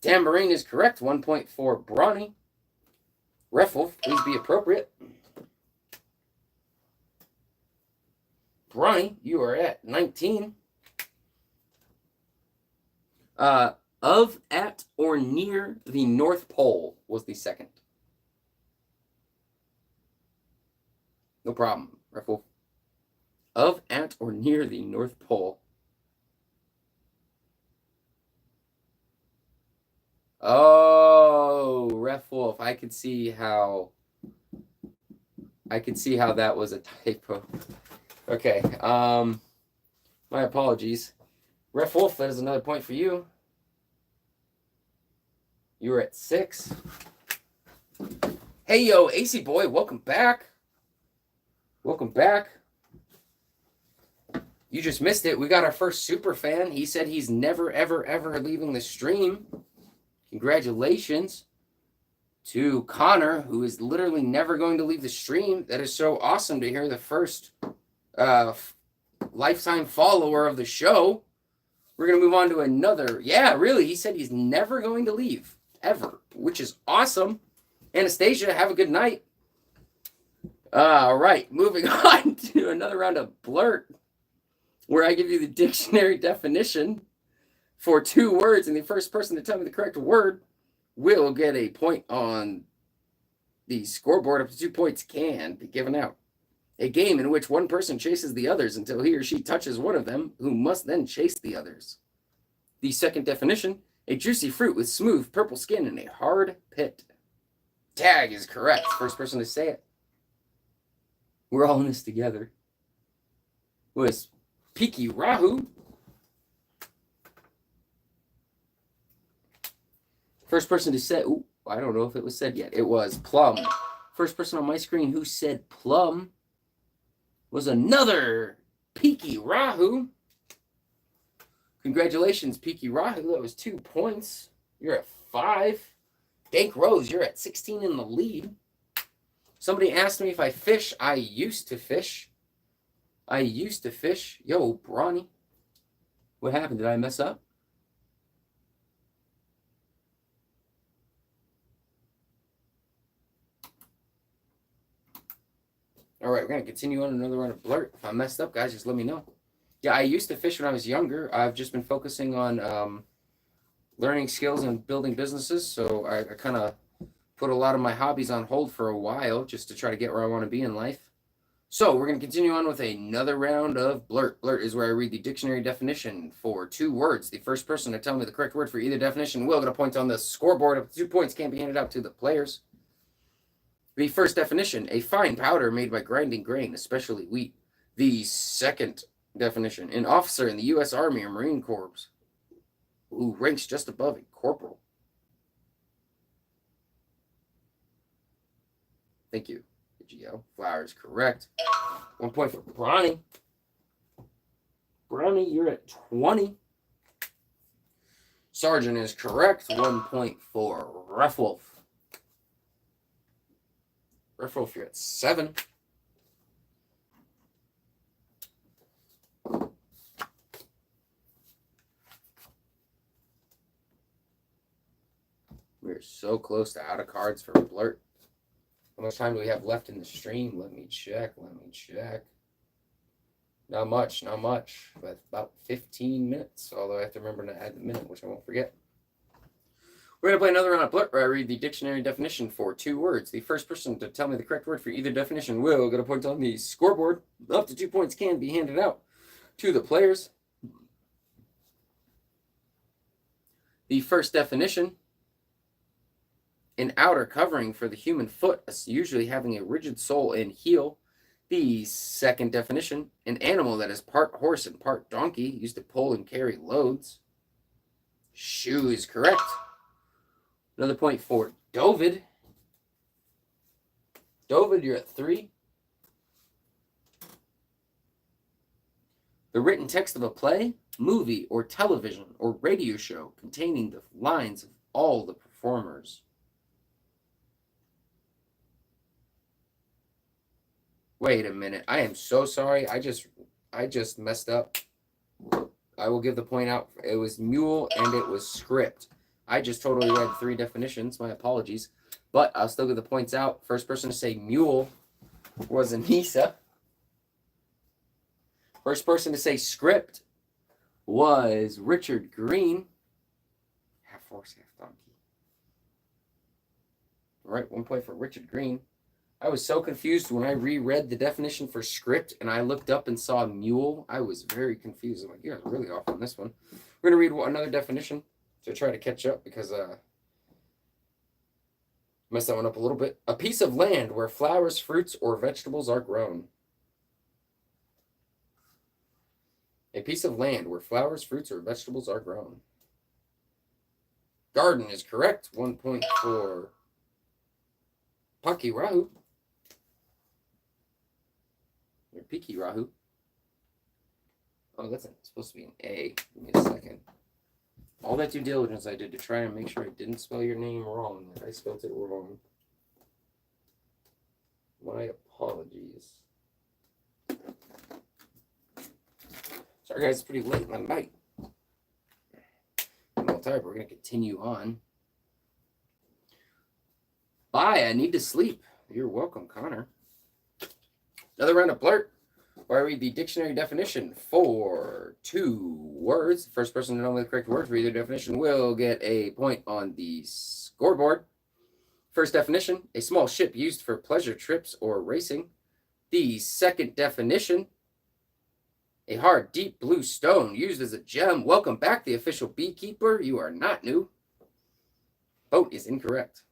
Tambourine is correct. 1 point for Brawny. Reffel, please be appropriate. Brawny, you are at 19. Of, at, or near the North Pole was the second. No problem, Reffel. Of, at, or near the North Pole. Oh, Ref Wolf, I could see how I can see how that was a typo. Okay. My apologies. Ref Wolf, that is another point for you. You were at 6. Hey, yo, AC Boy, welcome back. Welcome back. You just missed it. We got our first super fan. He said he's never, ever, ever leaving the stream. Congratulations to Connor, who is literally never going to leave the stream. That is so awesome to hear. The first lifetime follower of the show. We're going to move on to another. Yeah, really. He said he's never going to leave, ever, which is awesome. Anastasia, have a good night. All right, moving on to another round of Blurt, where I give you the dictionary definition for 2 words, and the first person to tell me the correct word will get a point on the scoreboard. Up to 2 points can be given out. A game in which one person chases the others until he or she touches one of them, who must then chase the others. The second definition, a juicy fruit with smooth purple skin and a hard pit. Tag is correct. First person to say it. We're all in this together. Was Piki Rahu. First person to say, ooh, I don't know if it was said yet. It was Plum. First person on my screen who said Plum was another Piki Rahu. Congratulations, Piki Rahu. That was 2 points. You're at 5. Dank Rose, you're at 16 in the lead. Somebody asked me if I fish. I used to fish. Yo, Brawny. What happened? Did I mess up? All right, we're going to continue on another round of Blurt. If I messed up, guys, just let me know. Yeah, I used to fish when I was younger. I've just been focusing on learning skills and building businesses, so I kind of put a lot of my hobbies on hold for a while just to try to get where I want to be in life. So we're going to continue on with another round of Blurt. Blurt is where I read the dictionary definition for 2 words. The first person to tell me the correct word for either definition will get a point on the scoreboard. Up to 2 points can be handed out to the players. The first definition, a fine powder made by grinding grain, especially wheat. The second definition, an officer in the U.S. Army or Marine Corps who ranks just above a corporal. Thank you, Gio. Flower is correct. 1 point for Bronny. Bronny, you're at 20. Sergeant is correct. 1 point for Ref Wolf. Ref Wolf, you're at 7. We're so close to out of cards for Blurt. How much time do we have left in the stream? Let me check. Not much. But about 15 minutes. Although I have to remember to add the minute, which I won't forget. We're going to play another round of Blurt where I read the dictionary definition for 2 words. The first person to tell me the correct word for either definition will get a point on the scoreboard. Up to 2 points can be handed out to the players. The first definition, an outer covering for the human foot, usually having a rigid sole and heel. The second definition, an animal that is part horse and part donkey, used to pull and carry loads. Shoe is correct. Another point for Dovid. Dovid, you're at 3. The written text of a play, movie, or television or radio show containing the lines of all the performers. Wait a minute. I am so sorry. I just messed up. I will give the point out. It was mule and it was script. I just totally read 3 definitions. My apologies. But I'll still give the points out. First person to say mule was Anissa. First person to say script was Richard Green. Half horse, half donkey. All right, 1 point for Richard Green. I was so confused when I reread the definition for script and I looked up and saw mule. I was very confused. I'm like, you guys are really off on this one. We're going to read another definition to try to catch up because Messed that one up a little bit. A piece of land where flowers, fruits, or vegetables are grown. A piece of land where flowers, fruits, or vegetables are grown. Garden is correct. 1 point for Paki Rahu. Or Piki Rahu. Oh, that's supposed to be an A. Give me a second. All that due diligence I did to try and make sure I didn't spell your name wrong. I spelled it wrong. My apologies. Sorry, guys, it's pretty late in the night. I'm a little tired, but we're going to continue on. Bye, I need to sleep. You're welcome, Connor. Another round of Blurt, where I read the dictionary definition for 2 words. The first person to know the correct word for either definition will get a point on the scoreboard. First definition, a small ship used for pleasure trips or racing. The second definition, a hard, deep blue stone used as a gem. Welcome back, the official beekeeper. You are not new. Boat is incorrect.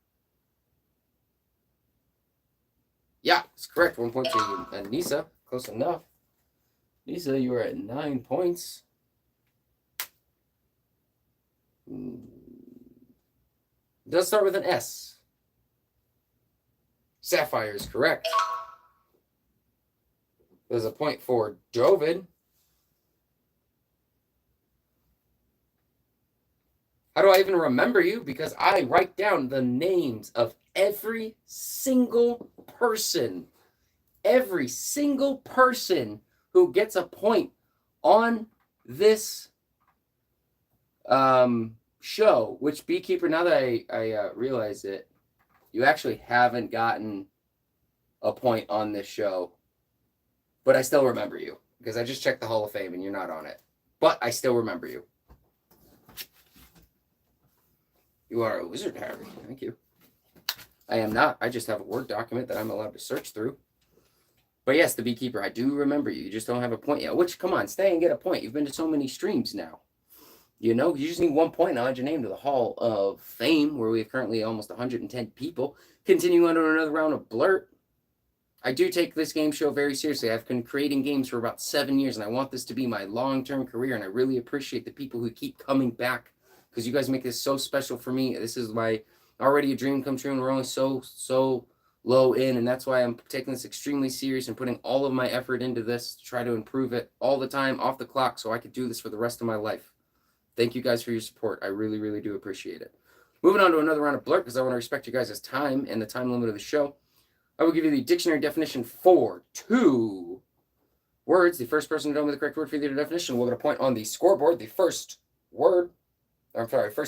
Yeah, it's correct. 1 point to Nisa. Close enough. Nisa, you are at 9 points. It does start with an S. Sapphire is correct. There's a point for Dovid. How do I even remember you? Because I write down the names of every single person. Every single person who gets a point on this show. Which, Beekeeper, now that I realize it, you actually haven't gotten a point on this show. But I still remember you. Because I just checked the Hall of Fame and you're not on it. But I still remember you. You are a wizard, Harry. Thank you. I am not. I just have a Word document that I'm allowed to search through. But yes, the Beekeeper, I do remember you. You just don't have a point yet. Which, come on, stay and get a point. You've been to so many streams now. You know, you just need 1 point. I'll add your name to the Hall of Fame, where we have currently almost 110 people. Continue on to another round of Blurt. I do take this game show very seriously. I've been creating games for about 7 years, and I want this to be my long-term career, and I really appreciate the people who keep coming back, because you guys make this so special for me. This is my already a dream come true, and we're only so low in, and that's why I'm taking this extremely serious and putting all of my effort into this to try to improve it all the time off the clock so I could do this for the rest of my life. Thank you guys for your support. I really, really do appreciate it. Moving on to another round of Blurt, because I want to respect you guys' time and the time limit of the show. I will give you the dictionary definition for 2 words. The first person to know me the correct word for either definition will get a point on the scoreboard. The first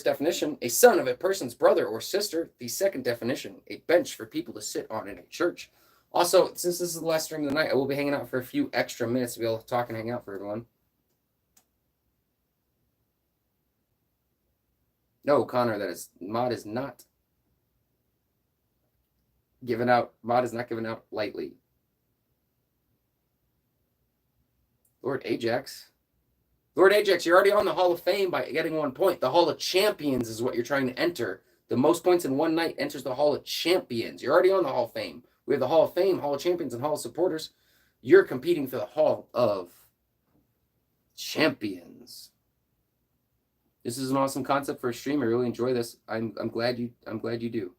definition, a son of a person's brother or sister. The second definition, a bench for people to sit on in a church. Also, since this is the last stream of the night, I will be hanging out for a few extra minutes to be able to talk and hang out for everyone. No, Connor, mod is not given out. Mod is not given out lightly. Lord Ajax, you're already on the Hall of Fame by getting 1 point. The Hall of Champions is what you're trying to enter. The most points in one night enters the Hall of Champions. You're already on the Hall of Fame. We have the Hall of Fame, Hall of Champions, and Hall of Supporters. You're competing for the Hall of Champions. This is an awesome concept for a stream. I really enjoy this. I'm glad you do.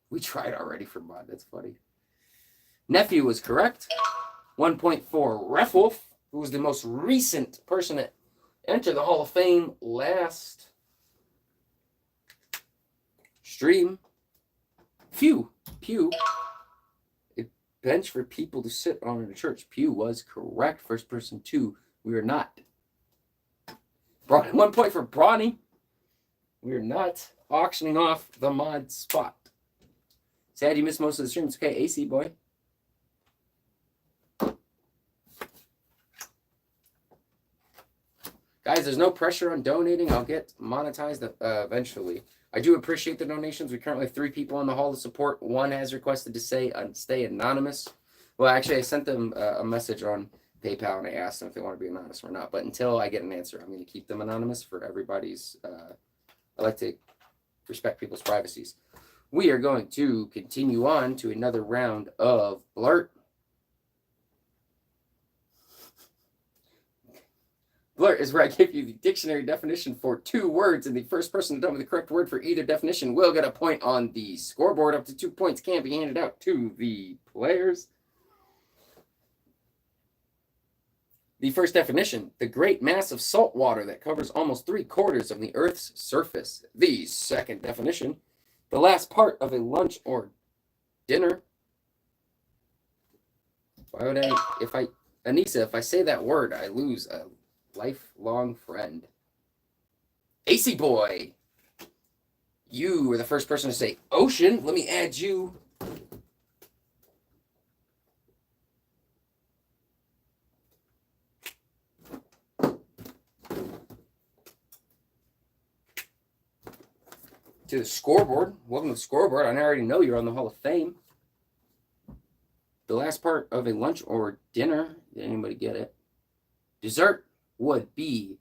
We tried already for mod. That's funny. Nephew was correct. 1 point for Refwolf, who was the most recent person to enter the Hall of Fame last stream. Pew. A bench for people to sit on in a church. Pew was correct. First person 2. We are not. 1 point for Brawny. We are not auctioning off the mod spot. Sad you missed most of the streams. Okay, AC boy. Guys, there's no pressure on donating. I'll get monetized eventually. I do appreciate the donations. We currently have 3 people on the Hall of Support. 1 has requested to stay anonymous. Well, actually, I sent them a message on PayPal, and I asked them if they want to be anonymous or not. But until I get an answer, I'm going to keep them anonymous for everybody's. I like to respect people's privacies. We are going to continue on to another round of Blurt. Blurt is where I give you the dictionary definition for 2 words, and the first person to tell me the correct word for either definition will get a point on the scoreboard. Up to 2 points can be handed out to the players. The first definition, the great mass of salt water that covers almost 3/4 of the Earth's surface. The second definition, the last part of a lunch or dinner. Why would Anissa, if I say that word, I lose a lifelong friend. AC Boy, you were the first person to say ocean. Let me add you. To the scoreboard. Welcome to the scoreboard. I already know you're on the Hall of Fame. The last part of a lunch or dinner. Did anybody get it? Dessert would be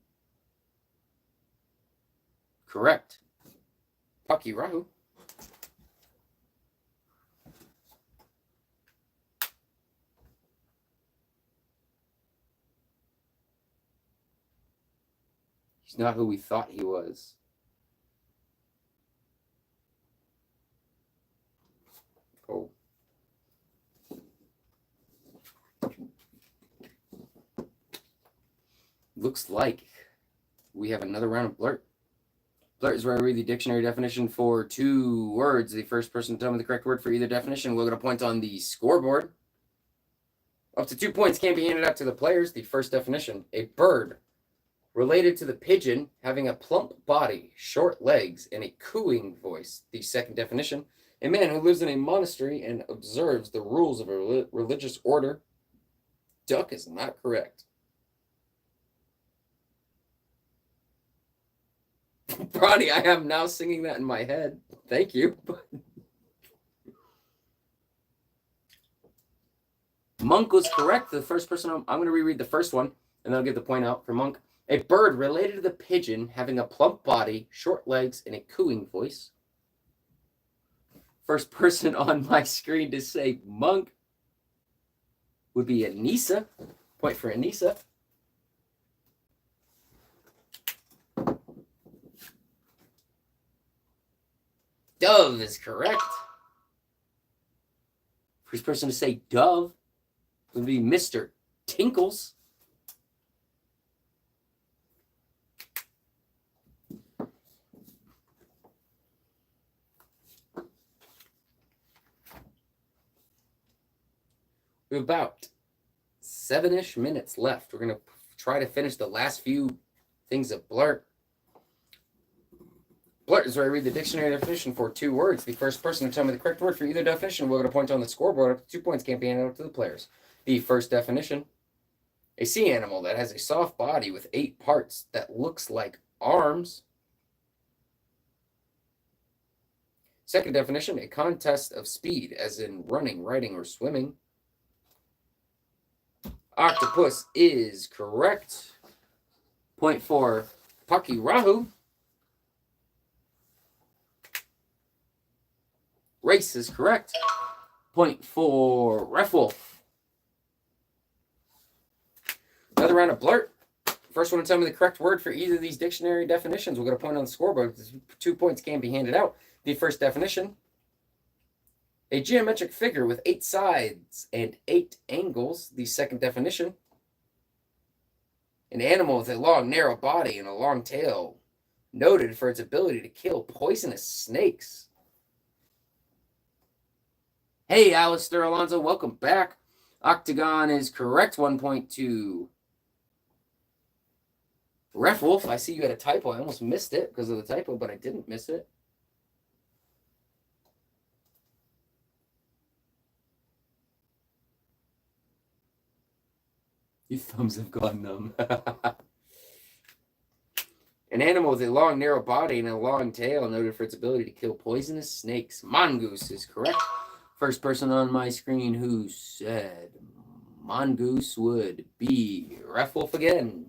correct. Pucky Rahu. He's not who we thought he was. Oh. Looks like we have another round of Blurt. Blurt is where I read the dictionary definition for 2 words. The first person to tell me the correct word for either definition will get a point on the scoreboard. Up to 2 points can be handed out to the players. The first definition, a bird related to the pigeon, having a plump body, short legs, and a cooing voice. The second definition, a man who lives in a monastery and observes the rules of a religious order. Duck is not correct. Bronny, I am now singing that in my head. Thank you. Monk was correct. The first person, I'm going to reread the first one, and then I'll give the point out for Monk. A bird related to the pigeon, having a plump body, short legs, and a cooing voice. First person on my screen to say Monk would be Anissa. Point for Anissa. Dove is correct. First person to say Dove would be Mr. Tinkles. We have about 7-ish minutes left. We're going to try to finish the last few things of Blurt. Blurt is where I read the dictionary definition for 2 words. The first person to tell me the correct word for either definition will get a point on the scoreboard. Up to 2 points can't be handed out to the players. The first definition, a sea animal that has a soft body with 8 parts that looks like arms. Second definition, a contest of speed, as in running, riding, or swimming. Octopus is correct. Point for Pucky Rahu. Race is correct. Point for Ref Wolf. Another round of Blurt. First one to tell me the correct word for either of these dictionary definitions will get a point on the scoreboard. 2 points can be handed out. The first definition, a geometric figure with 8 sides and 8 angles. The second definition, an animal with a long, narrow body and a long tail, noted for its ability to kill poisonous snakes. Hey, Alistair Alonso, welcome back. Octagon is correct. 1 point to Ref Wolf. I see you had a typo. I almost missed it because of the typo, but I didn't miss it. Your thumbs have gone numb. An animal with a long, narrow body and a long tail, noted for its ability to kill poisonous snakes. Mongoose is correct. First person on my screen who said mongoose would be Ref Wolf again.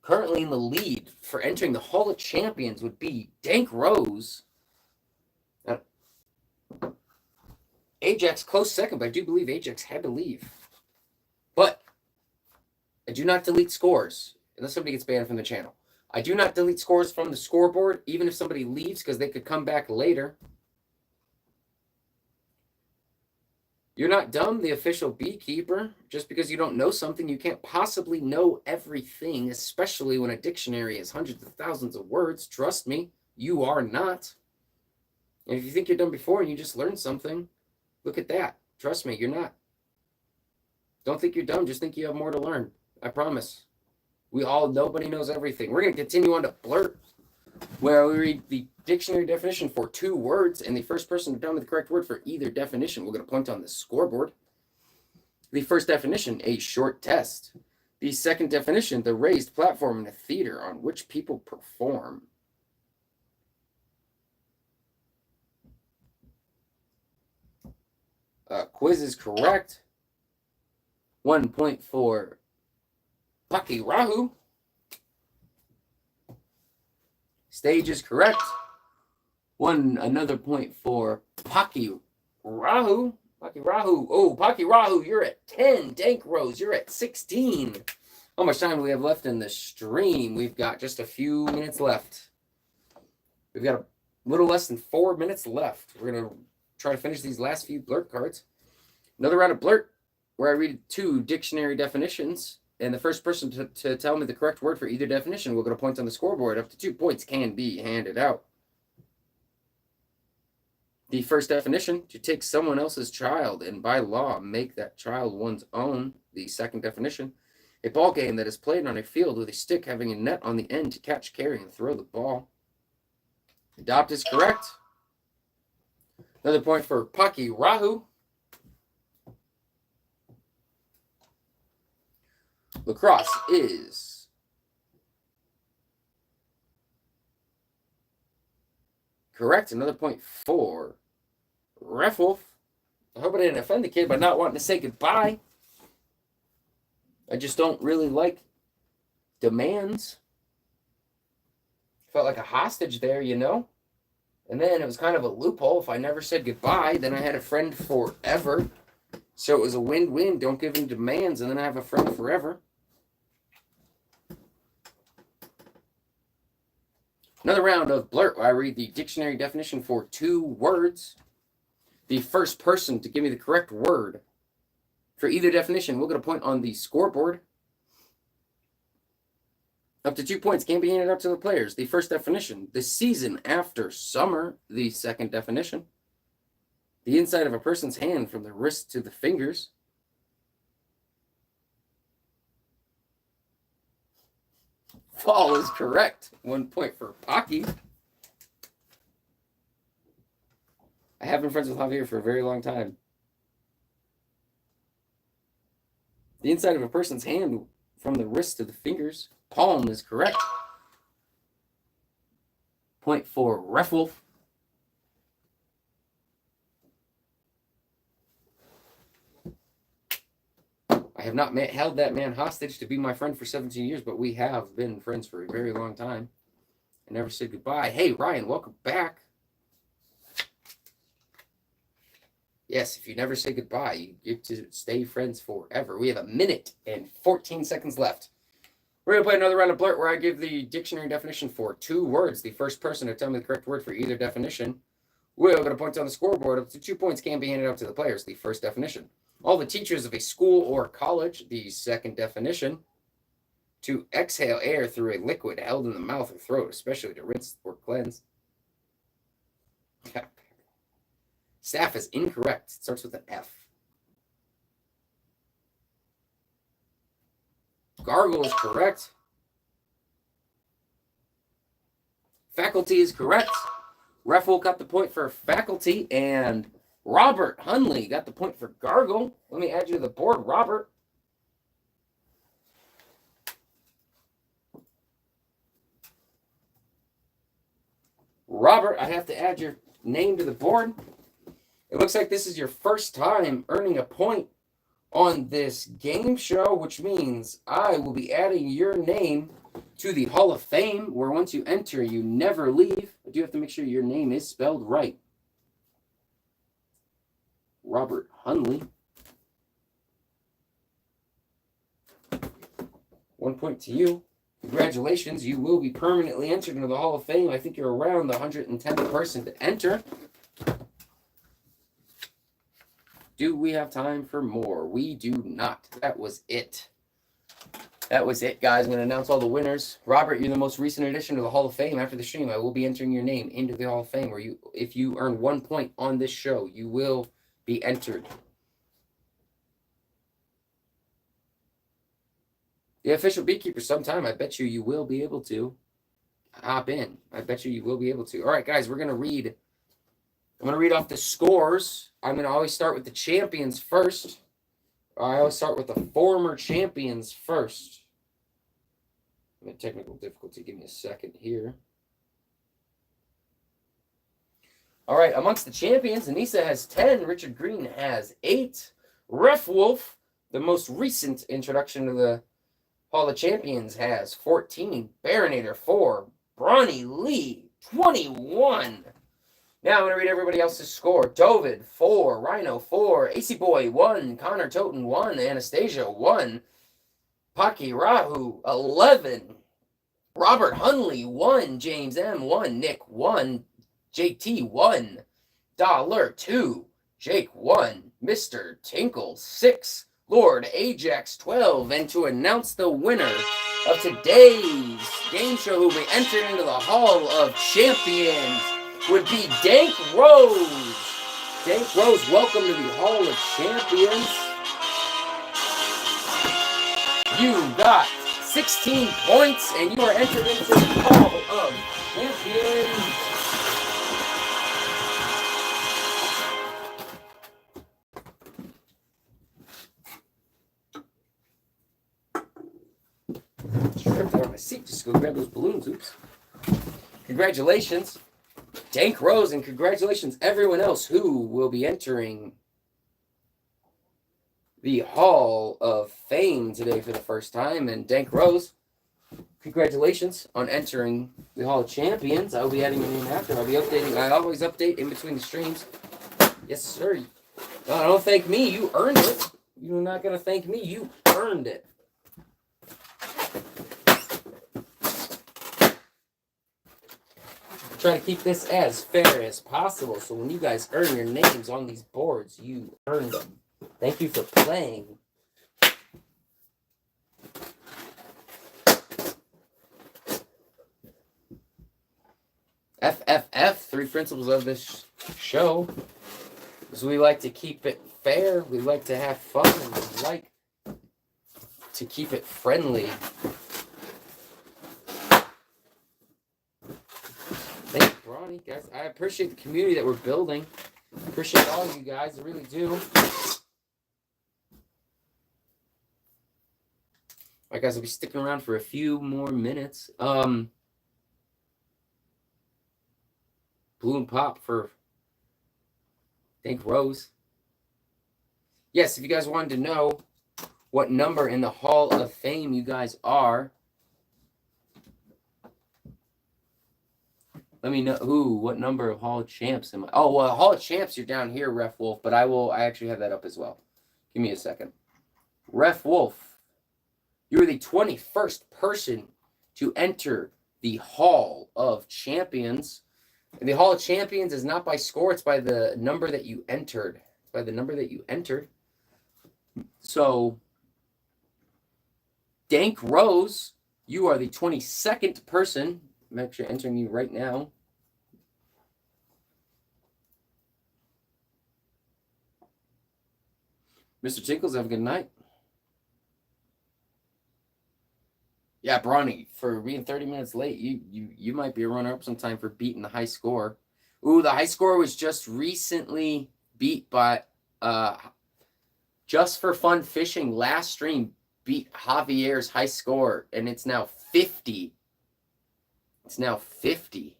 currently in the lead for entering the Hall of Champions would be Dank Rose. Ajax close second, but I do believe Ajax had to leave. But I do not delete scores unless somebody gets banned from the channel. I do not delete scores from the scoreboard, even if somebody leaves, because they could come back later. You're not dumb, the official beekeeper. Just because you don't know something, you can't possibly know everything, especially when a dictionary has hundreds of thousands of words. Trust me, you are not. And if you think you're dumb before and you just learned something, look at that. Trust me, you're not. Don't think you're dumb, just think you have more to learn. I promise. Nobody knows everything. We're going to continue on to Blurt, where we read the dictionary definition for 2 words, and the first person to tell me the correct word for either definition will get a point on the scoreboard. The first definition, a short test. The second definition, the raised platform in a theater on which people perform. Quiz is correct. 1 point for Paki Rahu. Stage is correct. Another point for Paki Rahu. Paki Rahu. Oh, Paki Rahu, you're at 10. Dank Rose, you're at 16. How much time do we have left in the stream? We've got just a few minutes left. We've got a little less than 4 minutes left. We're going to try to finish these last few Blurt cards. Another round of Blurt, where I read 2 dictionary definitions. And the first person to tell me the correct word for either definition will get a point on the scoreboard. Up to 2 points can be handed out. The first definition, to take someone else's child and by law make that child one's own. The second definition, a ball game that is played on a field with a stick having a net on the end to catch, carry, and throw the ball. Adopt is correct. Another point for Paki Rahu. Lacrosse is correct. Another point for Refwolf. I hope I didn't offend the kid by not wanting to say goodbye. I just don't really like demands. Felt like a hostage there, you know? And then it was kind of a loophole. If I never said goodbye, then I had a friend forever. So it was a win-win. Don't give him demands, and then I have a friend forever. Another round of Blurt, where I read the dictionary definition for 2 words. The first person to give me the correct word for either definition will get a point on the scoreboard. Up to 2 points can be handed out to the players. The first definition, the season after summer. The second definition, the inside of a person's hand from the wrist to the fingers. Fall is correct. 1 point for Pocky. I have been friends with Javier for a very long time. The inside of a person's hand from the wrist to the fingers. Palm is correct. Point for Refwolf. I have not held that man hostage to be my friend for 17 years, but we have been friends for a very long time. I never said goodbye. Hey, Ryan, welcome back. Yes, if you never say goodbye, you get to stay friends forever. We have 1 minute and 14 seconds left. We're going to play another round of Blurt where I give the dictionary definition for 2 words. The first person to tell me the correct word for either definition will get a point on the scoreboard. Up to 2 points can be handed out to the players. The first definition, all the teachers of a school or college. The second definition, to exhale air through a liquid held in the mouth or throat, especially to rinse or cleanse. Staff is incorrect. It starts with an F. Gargle is correct. Faculty is correct. Refwolf got the point for faculty, and Robert Hunley got the point for gargle. Let me add you to the board, Robert. Robert, I have to add your name to the board. It looks like this is your first time earning a point on this game show, which means I will be adding your name to the Hall of Fame, where once you enter, you never leave. But you have to make sure your name is spelled right. Robert Hundley. 1 point to you. Congratulations, you will be permanently entered into the Hall of Fame. I think you're around the 110th person to enter. Do we have time for more? We do not. That was it. That was it, guys. I'm going to announce all the winners. Robert, you're the most recent addition to the Hall of Fame. After the stream, I will be entering your name into the Hall of Fame, where if you earn 1 point on this show, you will be entered. The official beekeeper, sometime, I bet you will be able to hop in. I bet you will be able to. All right, guys, we're going to read. I'm going to read off the scores. I'm going to always start with the champions first. I always start with the former champions first. I'm in technical difficulty. Give me a second here. All right, amongst the champions, Anissa has 10. Richard Green has 8. Ref Wolf, the most recent introduction to the Hall of Champions, has 14. Baronator 4. Bronny Lee 21. Now I'm going to read everybody else's score. Dovid 4. Rhino 4. AC Boy 1. Connor Toten 1. Anastasia 1. Paki Rahu 11. Robert Hundley 1. James M 1. Nick 1. Jake T 1. Dollar 2. Jake 1. Mr. Tinkle 6. Lord Ajax 12, and to announce the winner of today's game show who will be entered into the Hall of Champions would be Dank Rose. Dank Rose, welcome to the Hall of Champions. You got 16 points, and you are entered into the Hall of Champions. Tripped out of my seat just to go grab those balloons. Oops. Congratulations, Dank Rose, and congratulations everyone else who will be entering the Hall of Fame today for the first time. And Dank Rose, congratulations on entering the Hall of Champions. I will be adding your name after. I'll be updating. I always update in between the streams. Yes, sir. No, don't thank me. You earned it. You're not going to thank me. You earned it. Try to keep this as fair as possible, so when you guys earn your names on these boards, you earn them. Thank you for playing. FFF, 3 principles of this show, is we like to keep it fair, we like to have fun, and we like to keep it friendly. Thank you, Bronny, guys. I appreciate the community that we're building. Appreciate all of you guys. I really do. All right, guys. I'll be sticking around for a few more minutes. Balloon pop for Dank Rose. Yes, if you guys wanted to know what number in the Hall of Fame you guys are, let me know. What number of Hall of Champs am I? Oh, well, Hall of Champs, you're down here, Ref Wolf, but I actually have that up as well. Give me a second. Ref Wolf, you are the 21st person to enter the Hall of Champions. And the Hall of Champions is not by score, it's by the number that you entered. It's by the number that you entered. So, Dank Rose, you are the 22nd person. I'm actually entering you right now. Mr. Tinkles, have a good night. Yeah, Bronny, for being 30 minutes late, you might be a runner-up sometime for beating the high score. Ooh, the high score was just recently beat by Just for Fun Fishing. Last stream beat Javier's high score, and it's now 50. It's now 50.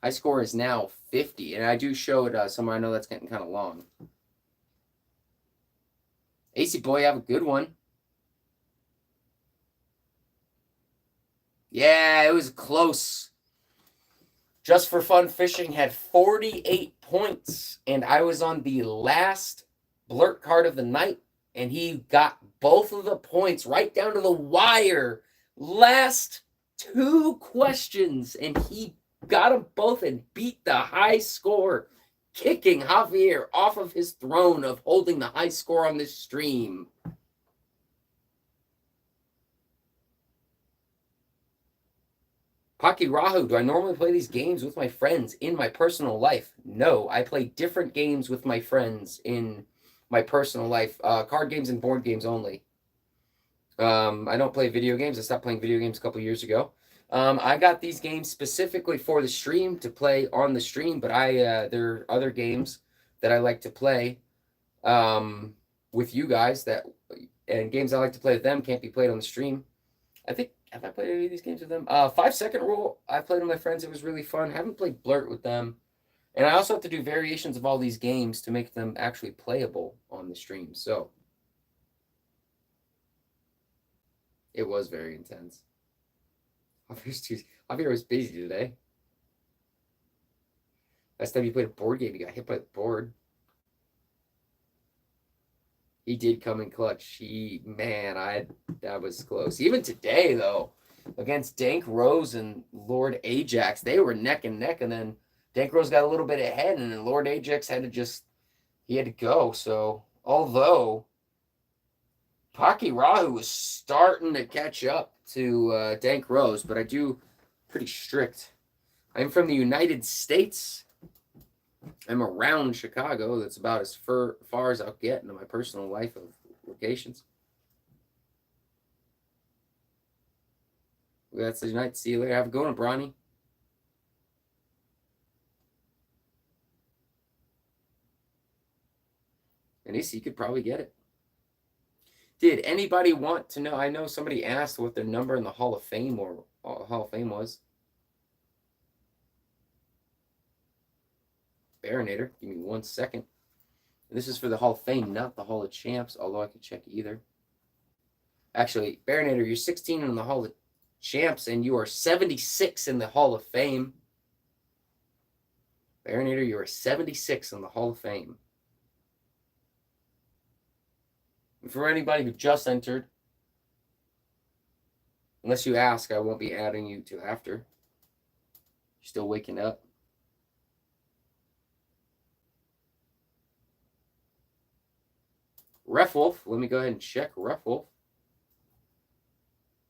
High score is now 50. And I do show it somewhere. I know that's getting kind of long. AC Boy, have a good one. Yeah, it was close. Just for Fun Fishing had 48 points, and I was on the last blurt card of the night, and he got both of the points right down to the wire. Last 2 questions, and he got them both and beat the high score, kicking Javier off of his throne of holding the high score on this stream. Paki Rahu, do I normally play these games with my friends in my personal life? No, I play different games with my friends in my personal life. Card games and board games only. I don't play video games. I stopped playing video games a couple years ago. I got these games specifically for the stream to play on the stream, but there are other games that I like to play with you guys and games I like to play with them can't be played on the stream. I think, have I played any of these games with them? 5-second rule, I played with my friends. It was really fun. Haven't played Blurt with them. And I also have to do variations of all these games to make them actually playable on the stream. So it was very intense. Javier was busy today. Last time you played a board game, you got hit by the board. He did come in clutch. That was close. Even today, though, against Dank Rose and Lord Ajax, they were neck and neck, and then Dank Rose got a little bit ahead, and then Lord Ajax had to go. So, although Paki Rahu was starting to catch up to Dank Rose, but I do pretty strict. I'm from the United States. I'm around Chicago. That's about as far as I'll get into my personal life of locations. That's the night. See you later. Have a good one, Bronny. Anissa, you could probably get it. Did anybody want to know? I know somebody asked what their number in the Hall of Fame was. Baronator, give me 1 second. And this is for the Hall of Fame, not the Hall of Champs, although I could check either. Actually, Baronator, you're 16 in the Hall of Champs, and you are 76 in the Hall of Fame. Baronator, you are 76 in the Hall of Fame. And for anybody who just entered, unless you ask, I won't be adding you till after. You're still waking up. Ref Wolf, let me go ahead and check Ref Wolf.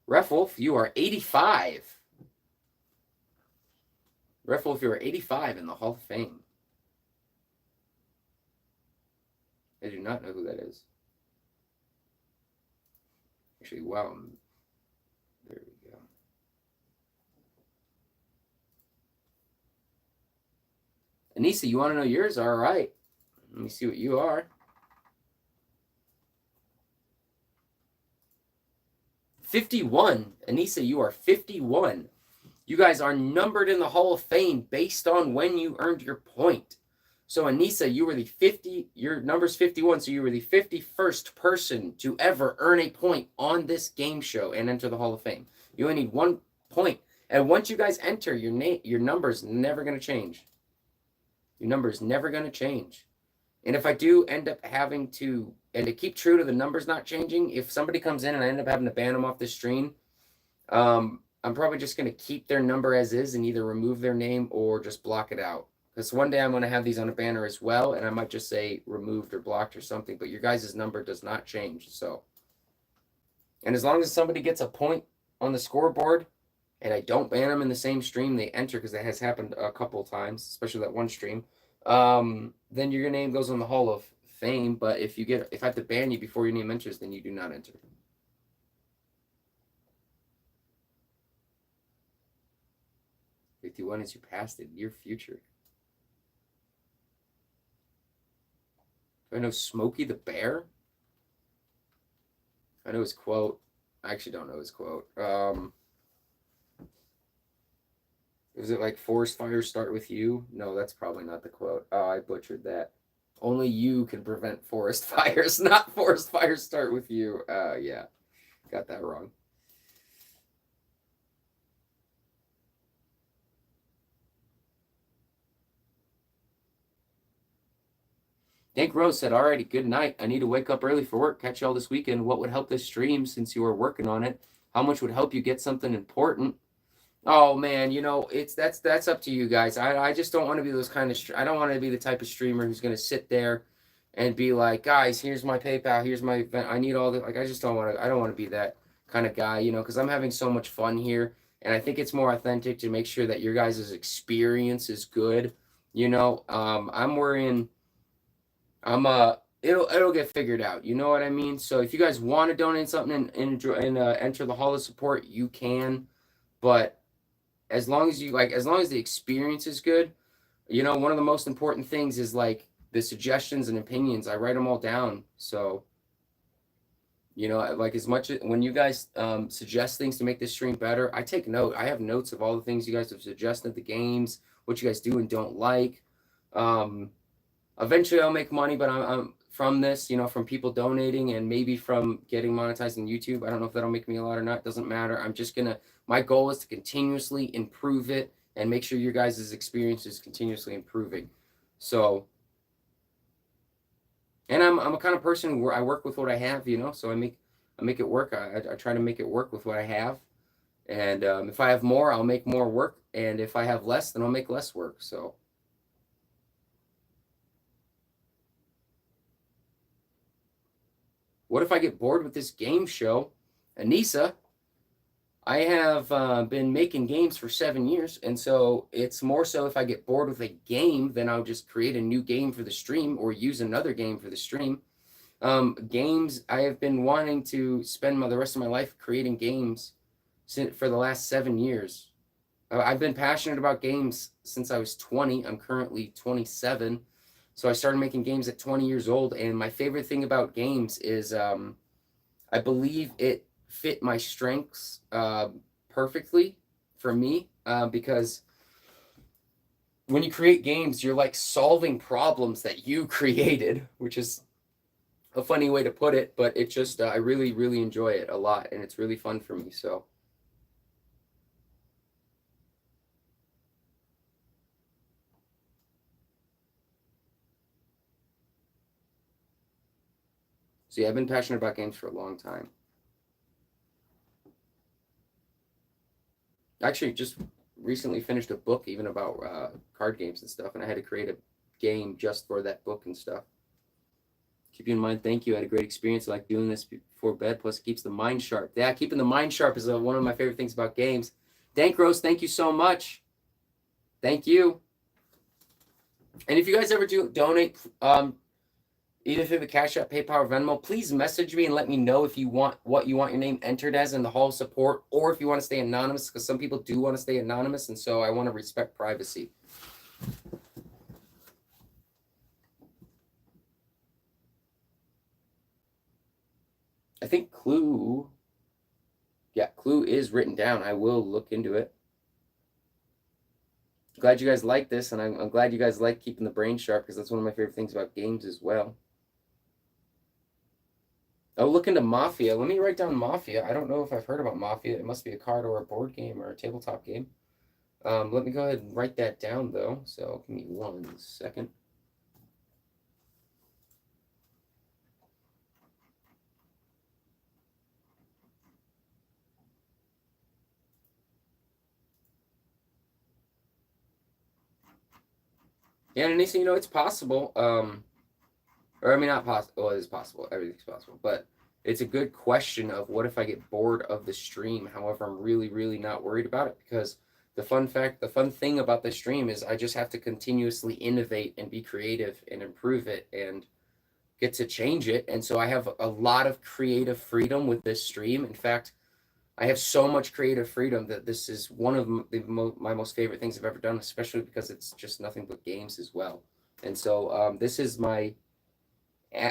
Ref Wolf, you are 85. Ref Wolf, you are 85 in the Hall of Fame. I do not know who that is. Actually, wow. There we go. Anissa, you want to know yours? All right. Let me see what you are. 51. Anissa, you are 51. You guys are numbered in the Hall of Fame based on when you earned your point. So Anissa, you were your number's 51, so you were the 51st person to ever earn a point on this game show and enter the Hall of Fame. You only need 1 point. And once you guys enter, your number's never going to change. Your number's never going to change. And if I do end up having to keep true to the numbers not changing, if somebody comes in and I end up having to ban them off the stream, I'm probably just going to keep their number as is and either remove their name or just block it out. Because one day I'm going to have these on a banner as well, and I might just say removed or blocked or something, but your guys' number does not change. So, and as long as somebody gets a point on the scoreboard and I don't ban them in the same stream they enter, because that has happened a couple of times, especially that one stream, then your name goes on the Hall of Fame. But if I have to ban you before your name enters, then you do not enter. "51 is you past it, your future." Do I know Smokey the Bear? I know his quote. I actually don't know his quote. Was it like "forest fires start with you"? No, that's probably not the quote. Oh, I butchered that. Only you can prevent forest fires, not "forest fires start with you." Yeah, got that wrong. Dank Rose said, alrighty, good night. I need to wake up early for work. Catch y'all this weekend. What would help this stream since you are working on it? How much would help you get something important? Oh man, you know, that's up to you guys. I just don't want to be those kind of I don't want to be the type of streamer who's going to sit there and be like, guys, here's my PayPal, here's my event. I need all the like I just don't want to I don't want to be that kind of guy, you know, cuz I'm having so much fun here and I think it's more authentic to make sure that your guys' experience is good, you know. I'm worrying it'll get figured out. You know what I mean? So if you guys want to donate something and enter the Hall of Support, you can, but as long as as long as the experience is good, you know, one of the most important things is like the suggestions and opinions. I write them all down. So, you know, like as much when you guys suggest things to make this stream better, I take note. I have notes of all the things you guys have suggested, the games, what you guys do and don't like. Eventually I'll make money, but I'm from this, you know, from people donating and maybe from getting monetized on YouTube. I don't know if that'll make me a lot or not. Doesn't matter. I'm just gonna. My goal is to continuously improve it and make sure your guys' experience is continuously improving. So, and I'm a kind of person where I work with what I have, you know. So I make it work. I try to make it work with what I have. And if I have more, I'll make more work. And if I have less, then I'll make less work. So. What if I get bored with this game show? Anissa, I have been making games for 7 years, and so it's more so if I get bored with a game, then I'll just create a new game for the stream or use another game for the stream. Games, I have been wanting to spend the rest of my life creating games for the last 7 years. I've been passionate about games since I was 20. I'm currently 27. So I started making games at 20 years old, and my favorite thing about games is I believe it fit my strengths perfectly for me because when you create games, you're like solving problems that you created, which is a funny way to put it, but it just I really, really enjoy it a lot, and it's really fun for me. So. So yeah, I've been passionate about games for a long time. Actually, just recently finished a book even about card games and stuff, and I had to create a game just for that book and stuff. Keep you in mind, thank you. I had a great experience. I like doing this before bed, plus it keeps the mind sharp. Yeah, keeping the mind sharp is one of my favorite things about games. Dank Rose, thank you so much. Thank you. And if you guys ever do donate, either through the Cash App, PayPal, or Venmo, please message me and let me know if you want what you want your name entered as in the Hall of Support, or if you want to stay anonymous, because some people do want to stay anonymous, and so I want to respect privacy. I think Clue is written down. I will look into it. Glad you guys like this, and I'm glad you guys like keeping the brain sharp, because that's one of my favorite things about games as well. Oh, look into Mafia. Let me write down Mafia. I don't know if I've heard about Mafia. It must be a card or a board game or a tabletop game. Let me go ahead and write that down, though. So give me 1 second. Yeah, and Anissa, you know, it's possible. Or I mean, not possible. Well, it is possible. Everything's possible. But it's a good question of what if I get bored of the stream. However, I'm really, really not worried about it, because the fun thing about the stream is I just have to continuously innovate and be creative and improve it and get to change it. And so I have a lot of creative freedom with this stream. In fact, I have so much creative freedom that this is one of my most favorite things I've ever done, especially because it's just nothing but games as well. And so this is my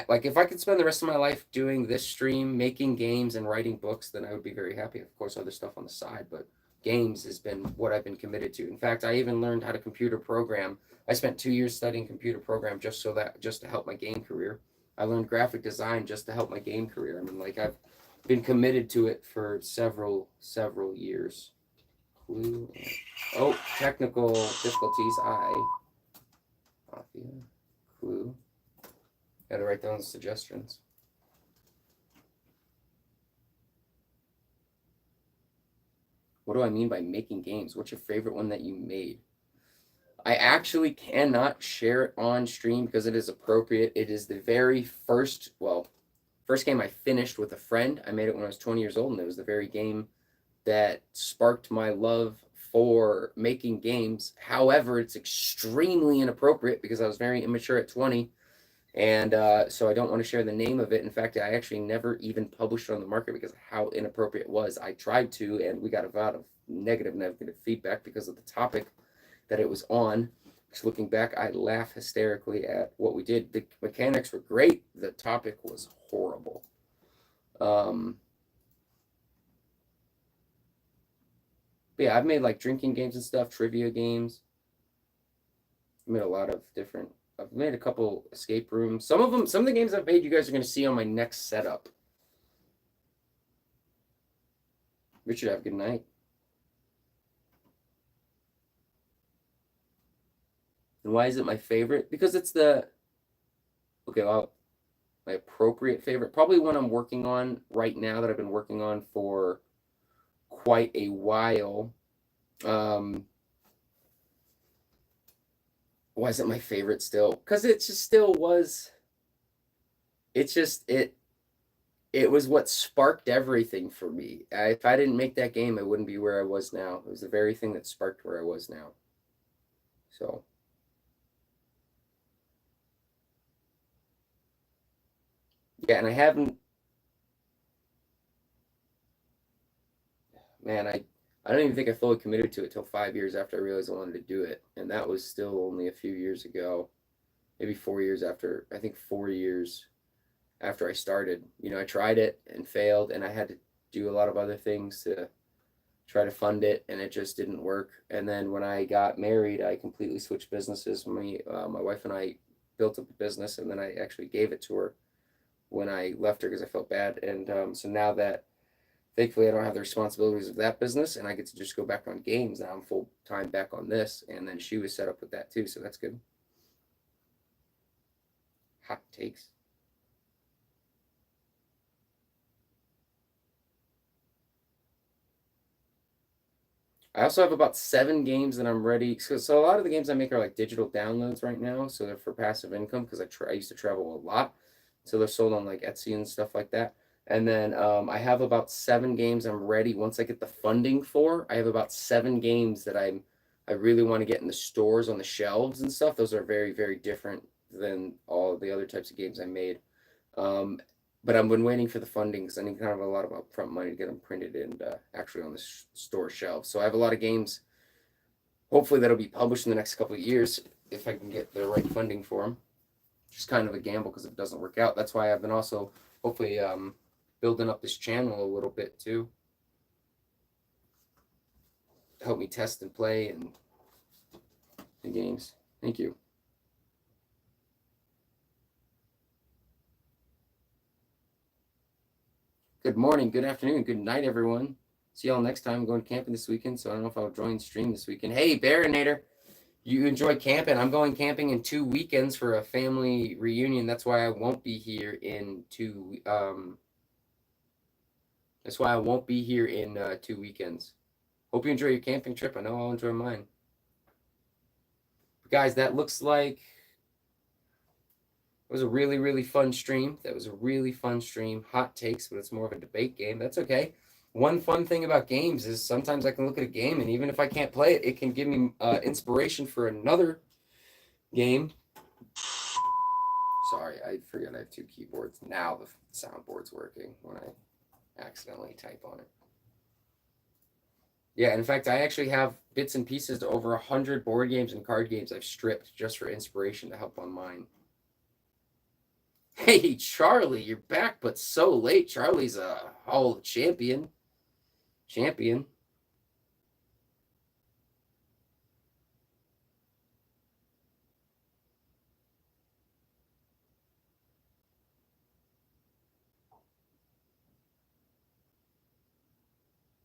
like, if I could spend the rest of my life doing this stream, making games and writing books, then I would be very happy. Of course, other stuff on the side, but games has been what I've been committed to. In fact, I even learned how to computer program. I spent 2 years studying computer program just to help my game career. I learned graphic design just to help my game career. I mean, like, I've been committed to it for several years. Clue. Oh, technical difficulties. Mafia. Clue. Had to write down the suggestions. What do I mean by making games? What's your favorite one that you made? I actually cannot share it on stream because it is appropriate. It is the very first game I finished with a friend. I made it when I was 20 years old, and it was the very game that sparked my love for making games. However, it's extremely inappropriate because I was very immature at 20, and so I don't want to share the name of it. In fact, I actually never even published it on the market because of how inappropriate it was. I tried to, and we got a lot of negative feedback because of the topic that it was on. Just looking back, I laugh hysterically at what we did. The mechanics were great. The topic was horrible. But yeah, I've made like drinking games and stuff, trivia games. I made a lot of different. I've made a couple escape rooms. Some of the games I've made, you guys are going to see on my next setup. Richard, have a good night. And why is it my favorite? Because it's the my appropriate favorite. Probably one I'm working on right now that I've been working on for quite a while. Why is it my favorite still? Because it just still was. It's just it was what sparked everything for me. If I didn't make that game, I wouldn't be where I was now. It was the very thing that sparked where I was now. So. Yeah, and I haven't. Man, I don't even think I fully committed to it till 5 years after I realized I wanted to do it, and that was still only a few years ago, maybe 4 years after. I think 4 years after I started. I tried it and failed, and I had to do a lot of other things to try to fund it, and it just didn't work. And then when I got married, I completely switched businesses. My wife and I built up a business, and then I actually gave it to her when I left her because I felt bad. And so now that thankfully I don't have the responsibilities of that business, and I get to just go back on games. Now I'm full time back on this, and then she was set up with that too, so that's good. Hot takes. I also have about 7 games that I'm ready. So a lot of the games I make are like digital downloads right now, so they're for passive income because I used to travel a lot, so they're sold on like Etsy and stuff like that. And then I have about 7 games I'm ready. Once I get the funding for, I have about 7 games that I really want to get in the stores on the shelves and stuff. Those are very, very different than all the other types of games I made. Um, but I've been waiting for the funding because I need kind of a lot of upfront money to get them printed and actually on the store shelves. So I have a lot of games. Hopefully that'll be published in the next couple of years if I can get the right funding for them. Just kind of a gamble because if it doesn't work out, that's why I've been also hopefully building up this channel a little bit too. Help me test and play and the games. Thank you. Good morning, good afternoon, good night, everyone. See y'all next time. I'm going camping this weekend, so I don't know if I'll join stream this weekend. Hey, Baronator, you enjoy camping. I'm going camping in 2 weekends for a family reunion. That's why I won't be here in 2 weekends. Hope you enjoy your camping trip. I know I'll enjoy mine. But guys, that looks like it was a really, really fun stream. That was a really fun stream. Hot takes, but it's more of a debate game. That's okay. One fun thing about games is sometimes I can look at a game, and even if I can't play it, it can give me inspiration for another game. Sorry, I forgot I have 2 keyboards. Now the soundboard's working when I accidentally type on it. Yeah, in fact, I actually have bits and pieces to over 100 board games and card games I've stripped just for inspiration to help on mine. Hey, Charlie, you're back, but so late. Charlie's a Hall champion. Champion.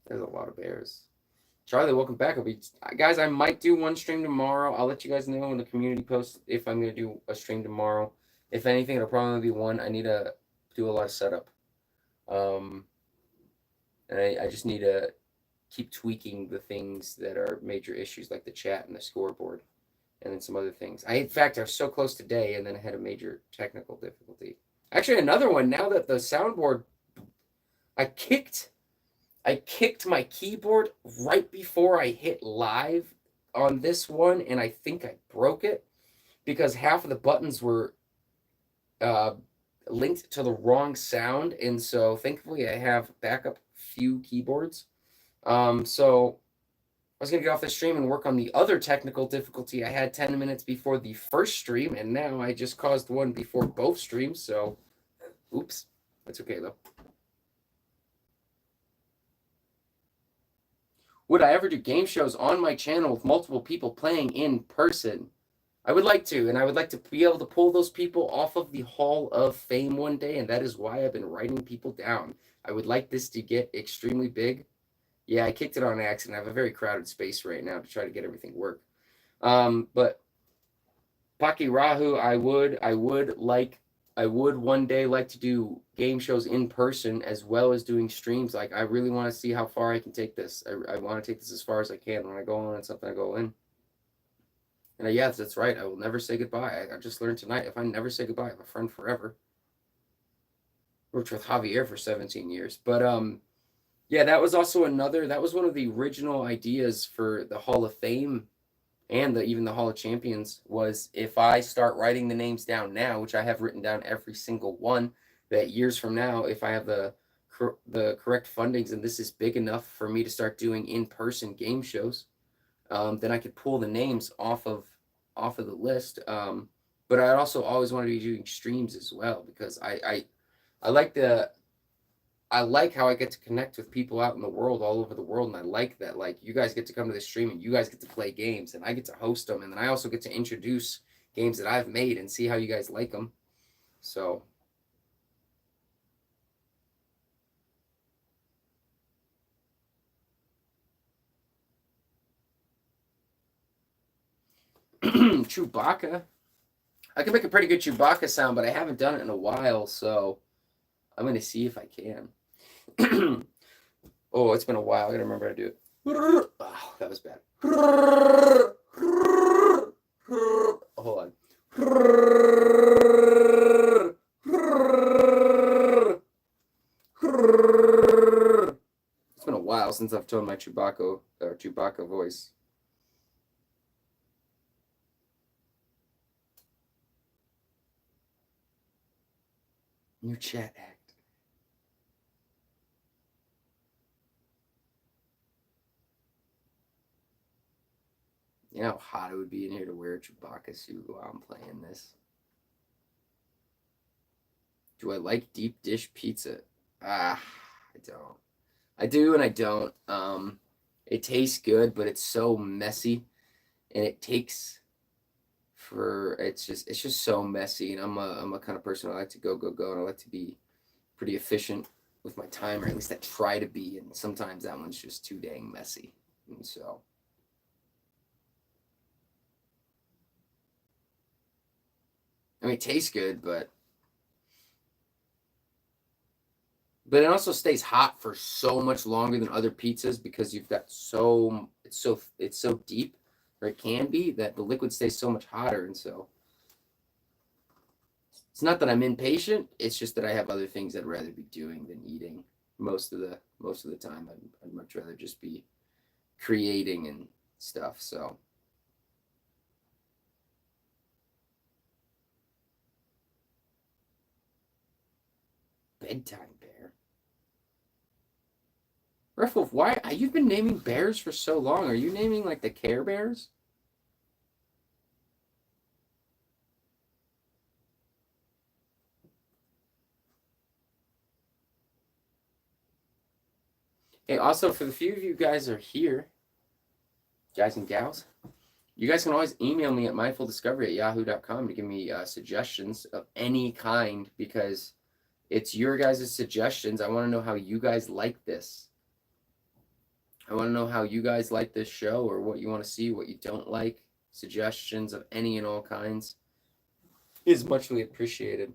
There's a lot of bears. Charlie, welcome back. Guys, I might do one stream tomorrow. I'll let you guys know in the community post if I'm going to do a stream tomorrow. If anything, it'll probably be 1. I need to do a lot of setup. Um, and I just need to keep tweaking the things that are major issues, like the chat and the scoreboard, and then some other things. In fact, I was so close today, and then I had a major technical difficulty. Actually, another one. Now that the soundboard, I kicked my keyboard right before I hit live on this one, and I think I broke it because half of the buttons were uh, linked to the wrong sound, and so thankfully I have backup few keyboards. So I was gonna get off the stream and work on the other technical difficulty I had 10 minutes before the first stream, and now I just caused one before both streams. So, oops, that's okay though. Would I ever do game shows on my channel with multiple people playing in person? I would like to, and I would like to be able to pull those people off of the Hall of Fame one day, and that is why I've been writing people down. I would like this to get extremely big. Yeah, I kicked it on accident. I have a very crowded space right now to try to get everything work. But Paki Rahu, I would one day like to do game shows in person as well as doing streams. Like, I really want to see how far I can take this. I want to take this as far as I can. When I go on something, I go in. And yes, that's right. I will never say goodbye. I just learned tonight, if I never say goodbye, I have a friend forever. Worked with Javier for 17 years. But yeah, that was also that was one of the original ideas for the Hall of Fame and even the Hall of Champions, was if I start writing the names down now, which I have written down every single one, that years from now, if I have the correct fundings and this is big enough for me to start doing in-person game shows, then I could pull the names off of the list. But I also always wanted to be doing streams as well, because I like how I get to connect with people out in the world, all over the world, and I like that. Like, you guys get to come to the stream and you guys get to play games, and I get to host them, and then I also get to introduce games that I've made and see how you guys like them. So Chewbacca. I can make a pretty good Chewbacca sound, but I haven't done it in a while, so I'm gonna see if I can. Oh, it's been a while. I gotta remember how to do it. Oh, that was bad. Hold on. It's been a while since I've done my Chewbacca voice. New chat act. You know how hot it would be in here to wear a Chewbacca suit while I'm playing this? Do I like deep dish pizza? I don't. I do and I don't. It tastes good, but it's so messy, and it takes it's just so messy. And I'm a kind of person, I like to go, and I like to be pretty efficient with my time, or at least I try to be. And sometimes that one's just too dang messy. And so, I mean, it tastes good, but it also stays hot for so much longer than other pizzas, because you've got it's so deep, or it can be, that the liquid stays so much hotter. And so it's not that I'm impatient, it's just that I have other things I'd rather be doing than eating most of the time. I'd much rather just be creating and stuff. So bedtime bear. Ruffle, why you've been naming bears for so long? Are you naming like the Care Bears? Hey, also, for the few of you guys are here, guys and gals, you guys can always email me at mindfuldiscovery@yahoo.com to give me suggestions of any kind, because it's your guys' suggestions. I want to know how you guys like this. I want to know how you guys like this show, or what you want to see, what you don't like, suggestions of any and all kinds. is muchly appreciated.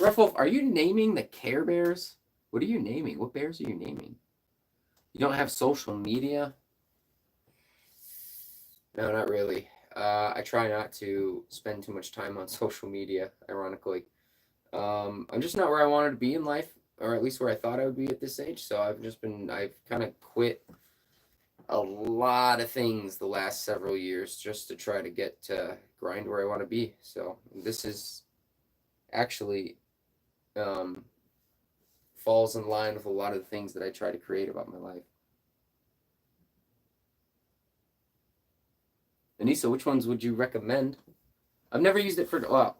Ruffle, are you naming the Care Bears? What are you naming? What bears are you naming? You don't have social media? No, not really. I try not to spend too much time on social media, ironically. I'm just not where I wanted to be in life, or at least where I thought I would be at this age. So I've kind of quit a lot of things the last several years just to try to get to grind where I want to be. So this is actually um, falls in line with a lot of the things that I try to create about my life. Anissa, which ones would you recommend? I've never used it for, well,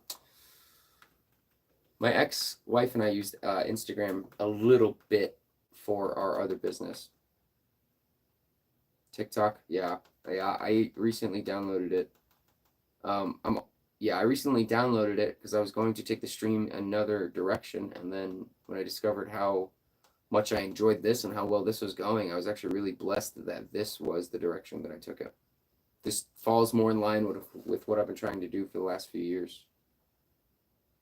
my ex-wife and I used Instagram a little bit for our other business. TikTok, yeah. I recently downloaded it. I recently downloaded it because I was going to take the stream another direction, and then when I discovered how much I enjoyed this and how well this was going, I was actually really blessed that this was the direction that I took it. This falls more in line with what I've been trying to do for the last few years.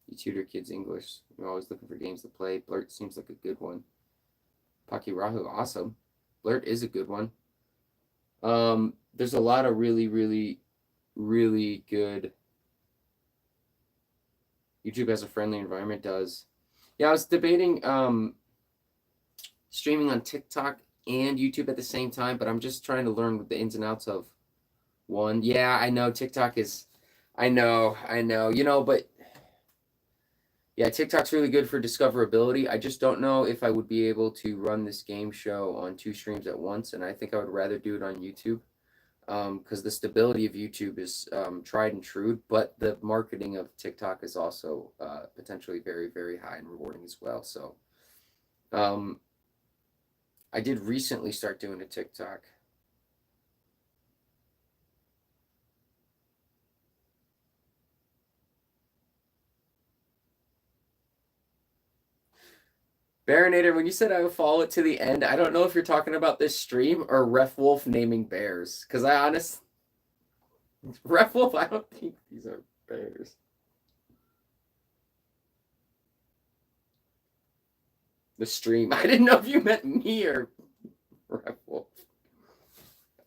You tutor kids English. You're always looking for games to play. Blurt seems like a good one. Pakirahu, awesome. Blurt is a good one. There's a lot of really, really, really good. YouTube has a friendly environment, does. Yeah, I was debating streaming on TikTok and YouTube at the same time, but I'm just trying to learn the ins and outs of one. Yeah, I know TikTok is, I know, but yeah, TikTok's really good for discoverability. I just don't know if I would be able to run this game show on 2 streams at once, and I think I would rather do it on YouTube. Because the stability of YouTube is tried and true, but the marketing of TikTok is also potentially very, very high and rewarding as well. So I did recently start doing a TikTok. Baronator, when you said I would follow it to the end, I don't know if you're talking about this stream or Ref Wolf naming bears. Because Ref Wolf, I don't think these are bears. The stream. I didn't know if you meant me or Ref Wolf.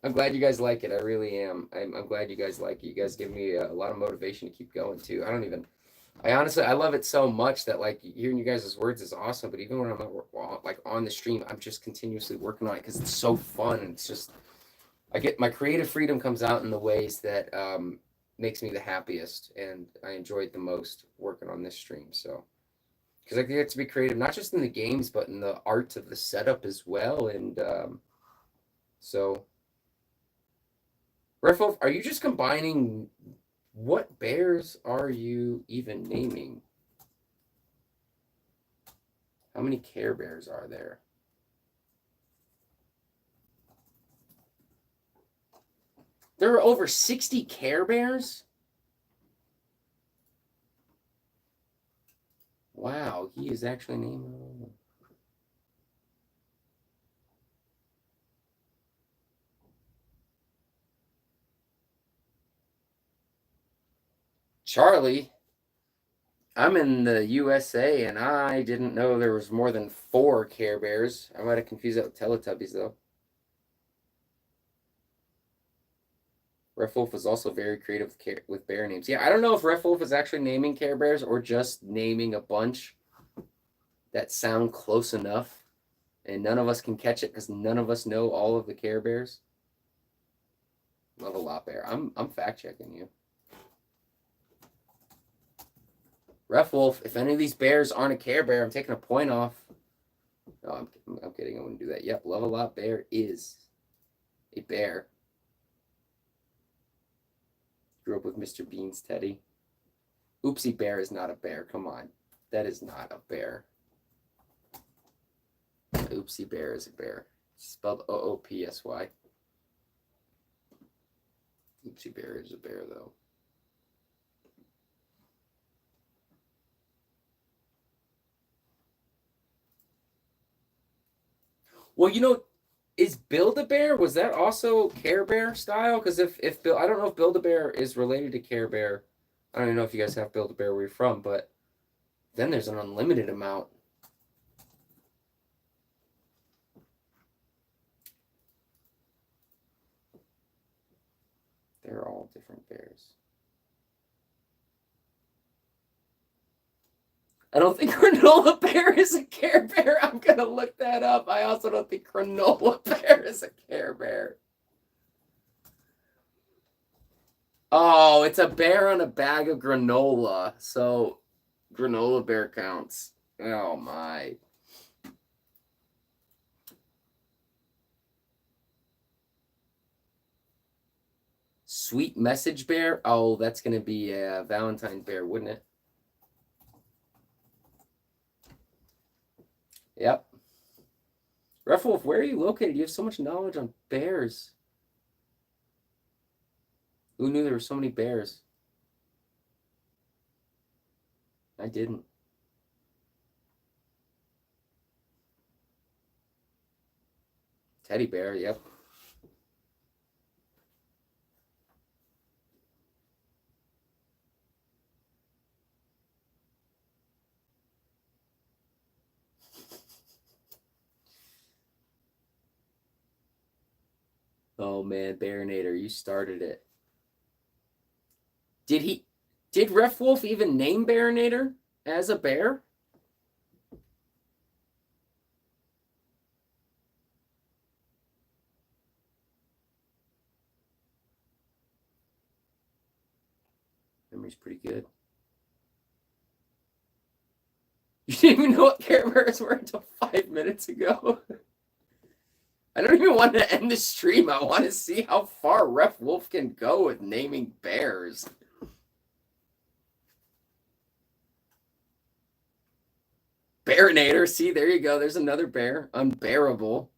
I'm glad you guys like it. I really am. I'm glad you guys like it. You guys give me a lot of motivation to keep going too. I honestly, I love it so much that like hearing you guys' words is awesome. But even when I'm not like on the stream, I'm just continuously working on it because it's so fun. And it's just, I get my creative freedom comes out in the ways that makes me the happiest, and I enjoyed the most working on this stream. So because I get to be creative, not just in the games, but in the art of the setup as well. And so, Refo, are you just combining? What bears are you even naming? How many Care Bears are there? There are over 60 Care Bears? Wow, he is actually naming. Charlie, I'm in the USA and I didn't know there was more than 4 Care Bears. I might have confused that with Teletubbies though. Ref Wolf was also very creative with bear names. Yeah, I don't know if Ref Wolf is actually naming Care Bears or just naming a bunch that sound close enough, and none of us can catch it because none of us know all of the Care Bears. Love a lot, Bear. I'm fact checking you. Ref Wolf, if any of these bears aren't a Care Bear, I'm taking a point off. No, I'm kidding. I wouldn't do that. Yep, Love a Lot Bear is a bear. Grew up with Mr. Bean's Teddy. Oopsie Bear is not a bear. Come on. That is not a bear. Oopsie Bear is a bear. Spelled Oopsy. Oopsie Bear is a bear, though. Well, is Build-A-Bear, was that also Care Bear style? Because if Bill, I don't know if Build-A-Bear is related to Care Bear. I don't even know if you guys have Build-A-Bear where you're from, but then there's an unlimited amount. They're all different bears. I don't think Granola Bear is a Care Bear. I'm going to look that up. I also don't think Granola Bear is a Care Bear. Oh, it's a bear on a bag of granola. So Granola Bear counts. Oh, my. Sweet Message Bear? Oh, that's going to be a Valentine Bear, wouldn't it? Yep. Ruffwolf, where are you located? You have so much knowledge on bears. Who knew there were so many bears? I didn't. Teddy bear, yep. Oh man, Baronator, you started it. Did Ref Wolf even name Baronator as a bear? Memory's pretty good. You didn't even know what Care Bears were until 5 minutes ago. I don't even want to end the stream. I want to see how far Ref Wolf can go with naming bears. Baronator. See, there you go. There's another bear. Unbearable.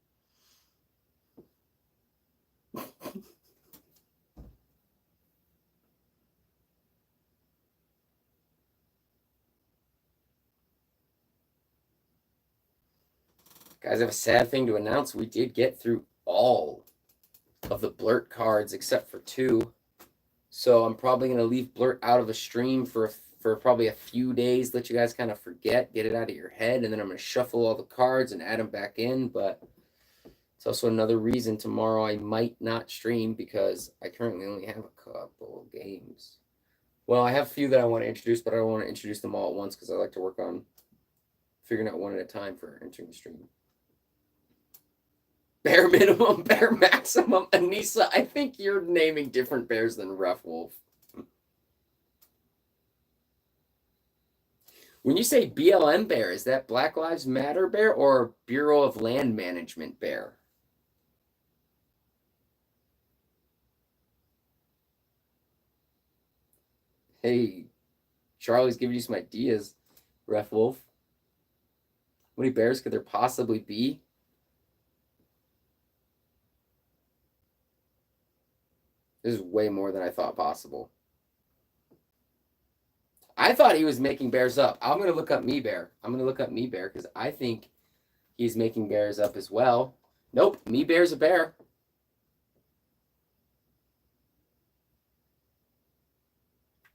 Guys, I have a sad thing to announce. We did get through all of the Blurt cards except for 2. So I'm probably going to leave Blurt out of the stream for probably a few days, let you guys kind of forget, get it out of your head, and then I'm going to shuffle all the cards and add them back in. But it's also another reason tomorrow I might not stream because I currently only have a couple of games. Well, I have a few that I want to introduce, but I don't want to introduce them all at once because I like to work on figuring out one at a time for entering the stream. Bear minimum, bear maximum, Anissa. I think you're naming different bears than Ref Wolf. When you say BLM bear, is that Black Lives Matter bear or Bureau of Land Management bear? Hey, Charlie's giving you some ideas, Ref Wolf. How many bears could there possibly be? This is way more than I thought possible. I thought he was making bears up. I'm going to look up Me Bear. I'm going to look up Me Bear because I think he's making bears up as well. Nope, Me Bear's a bear.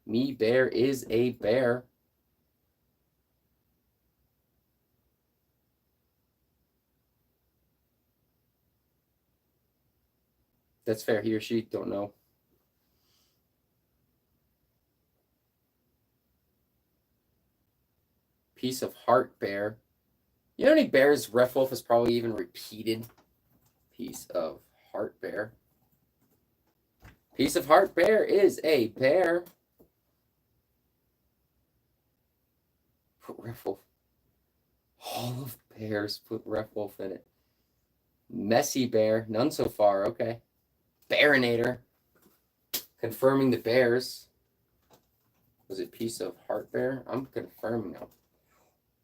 Me Bear is a bear. That's fair. He or she don't know. Piece of Heart bear. You know how many bears Ref Wolf has probably even repeated? Piece of Heart bear. Piece of Heart bear is a bear. Put Ref Wolf. All of bears. Put Ref Wolf in it. Messy bear. None so far. Okay. Baronator. Confirming the bears. Was it Piece of Heart bear? I'm confirming them.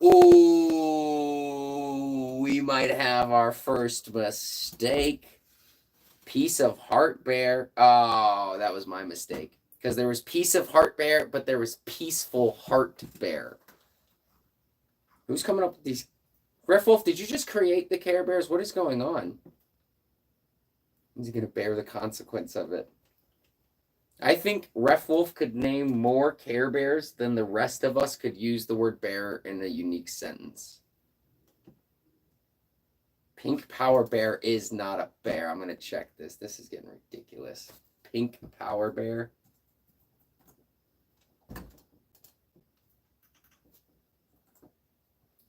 Ooh, we might have our first mistake. Piece of Heart bear. Oh, that was my mistake. Because there was Piece of Heart bear, but there was Peaceful Heart bear. Who's coming up with these? Ref Wolf, did you just create the Care Bears? What is going on? He's going to bear the consequence of it. I think Ref Wolf could name more Care Bears than the rest of us could use the word bear in a unique sentence. Pink Power Bear is not a bear. I'm going to check this. This is getting ridiculous. Pink Power Bear.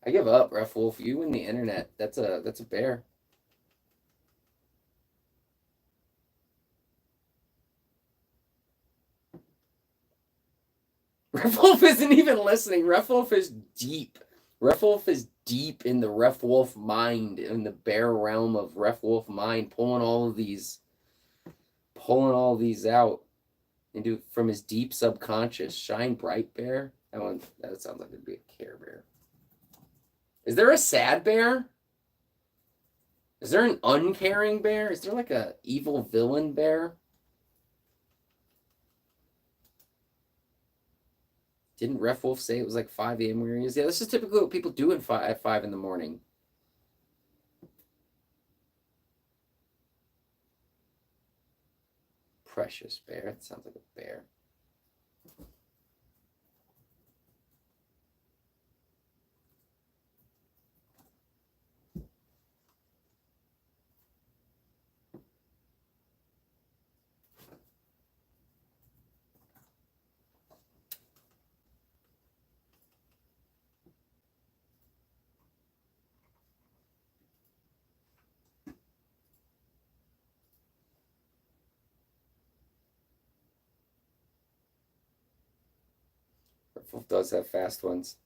I give up, Ref Wolf. You and the internet. That's a bear. Ref Wolf isn't even listening. Ref Wolf is deep. Ref Wolf is deep in the Ref Wolf mind, in the bear realm of Ref Wolf mind, pulling all these out into from his deep subconscious. Shine Bright Bear. That sounds like it'd be a Care Bear. Is there a sad bear? Is there an uncaring bear? Is there like a evil villain bear? Didn't Ref Wolf say it was like 5 a.m. where he is? Yeah, this is typically what people do at 5 in the morning. Precious bear. That sounds like a bear. Wolf does have fast ones.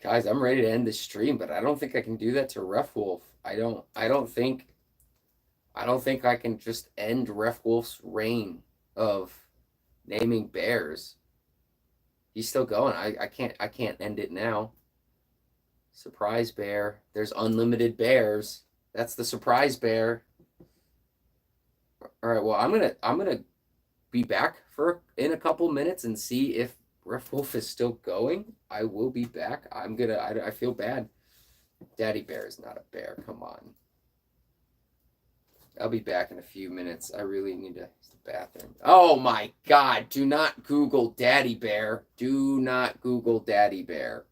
Guys, I'm ready to end the stream, but I don't think I can do that to Ref Wolf. I don't think I can just end Ref Wolf's reign of naming bears. He's still going. I can't end it now. Surprise bear. There's unlimited bears. That's the surprise bear. All right, well, I'm gonna be back in a couple minutes and see if Ref Wolf is still going. I will be back. I feel bad. Daddy Bear is not a bear. Come on. I'll be back in a few minutes. I really need to use the bathroom. Oh my God! Do not Google Daddy Bear. Do not Google Daddy Bear.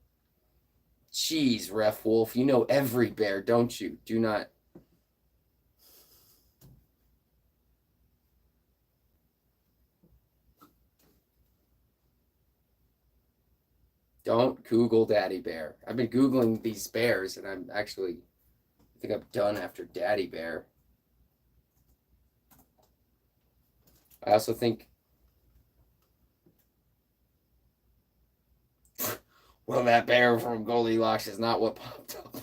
Jeez, Ref Wolf, you know every bear, don't you? Do not. Don't Google Daddy Bear. I've been Googling these bears, and I think I'm done after Daddy Bear. I also think, well, that bear from Goldilocks is not what popped up.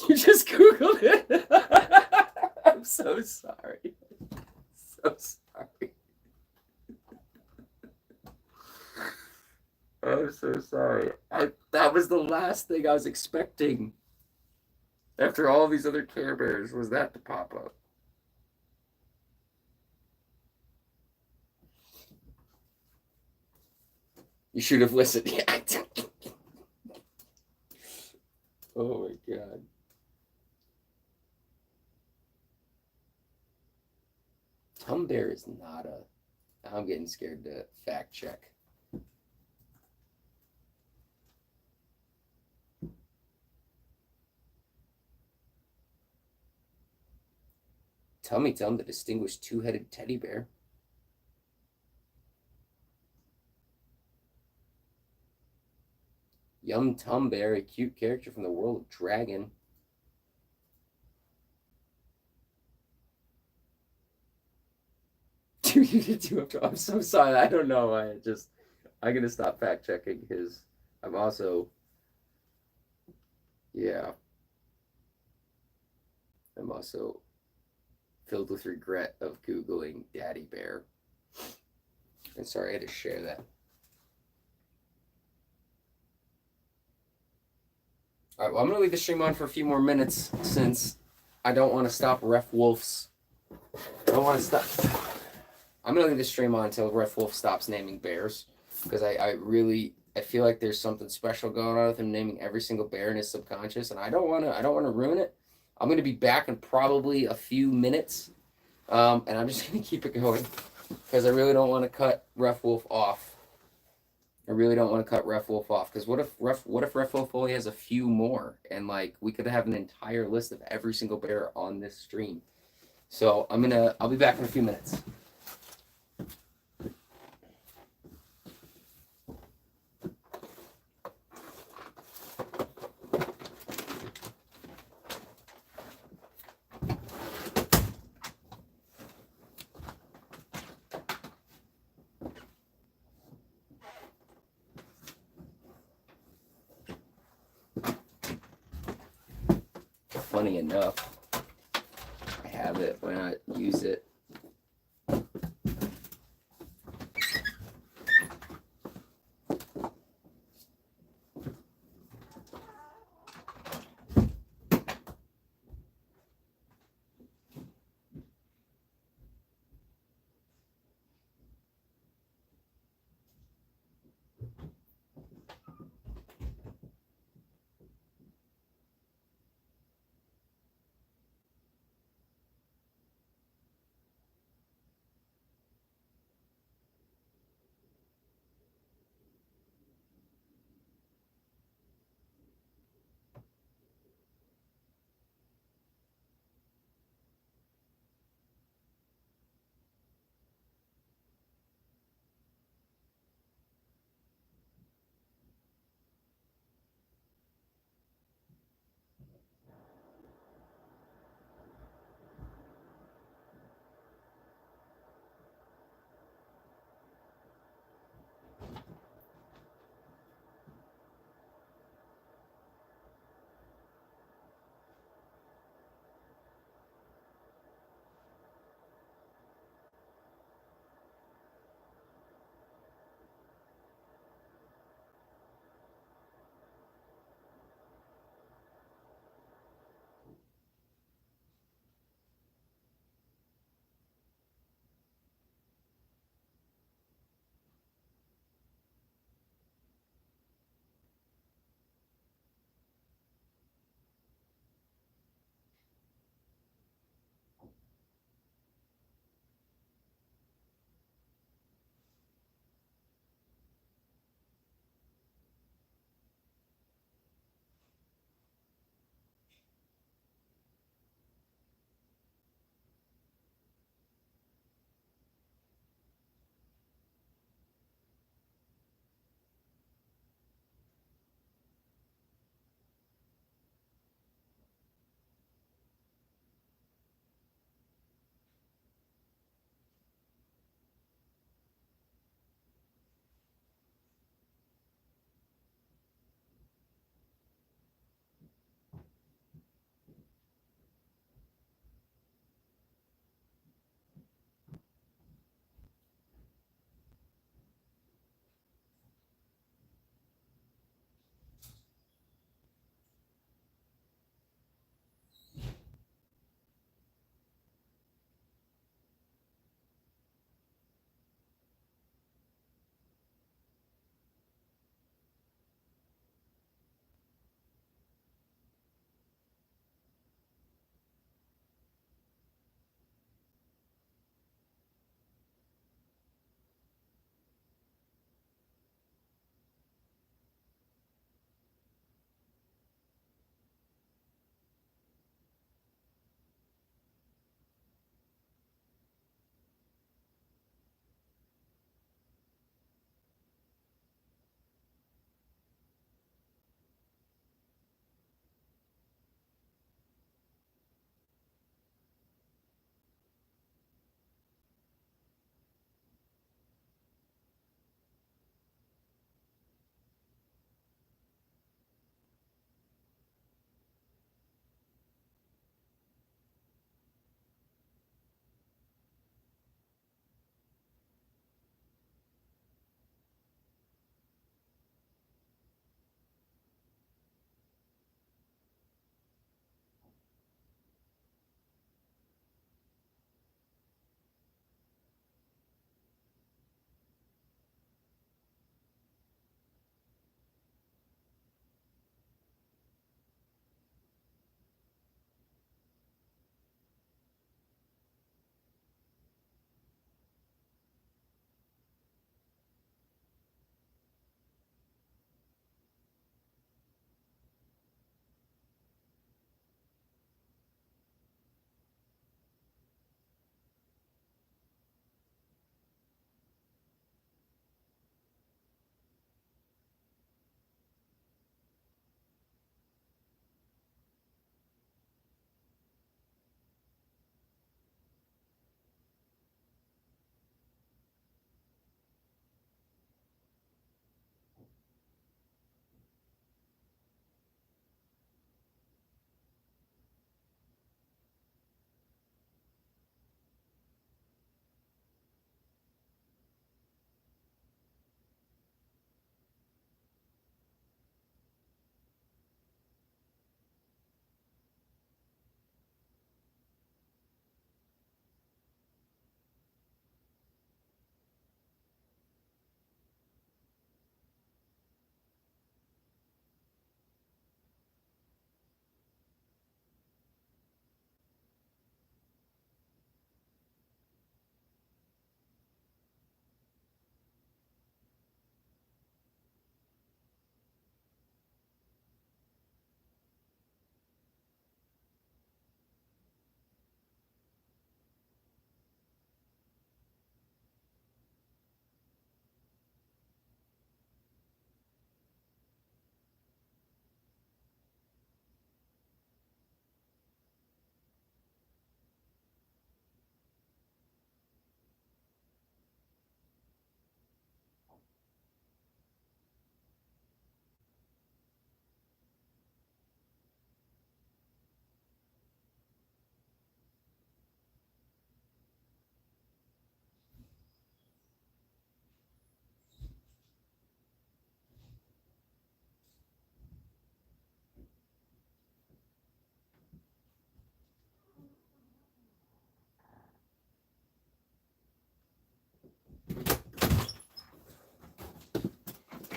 You just Googled it. I'm so sorry. So sorry. I'm so sorry. That was the last thing I was expecting. After all these other Care Bears, was that to pop up? You should have listened. Yeah. Oh my God. Tum Bear is not a. I'm getting scared to fact check. Tummy Tum, the distinguished two-headed teddy bear. Yum Tum Bear, a cute character from the world of Dragon. I'm so sorry. I don't know. I'm gonna stop fact checking his. I'm also. Yeah. I'm also filled with regret of Googling Daddy Bear. I'm sorry I had to share that. All right, well, I'm going to leave the stream on for a few more minutes since I don't want to stop Ref Wolf's. I don't want to stop. I'm gonna leave the stream on until Ref Wolf stops naming bears, because I feel like there's something special going on with him naming every single bear in his subconscious, and I don't wanna ruin it. I'm gonna be back in probably a few minutes, and I'm just gonna keep it going because I really don't want to cut Ref Wolf off. I really don't want to cut Ref Wolf off, because what if Ref Wolf only has a few more, and like we could have an entire list of every single bear on this stream. So I'll be back in a few minutes. Funny enough, I have it. Why not use it?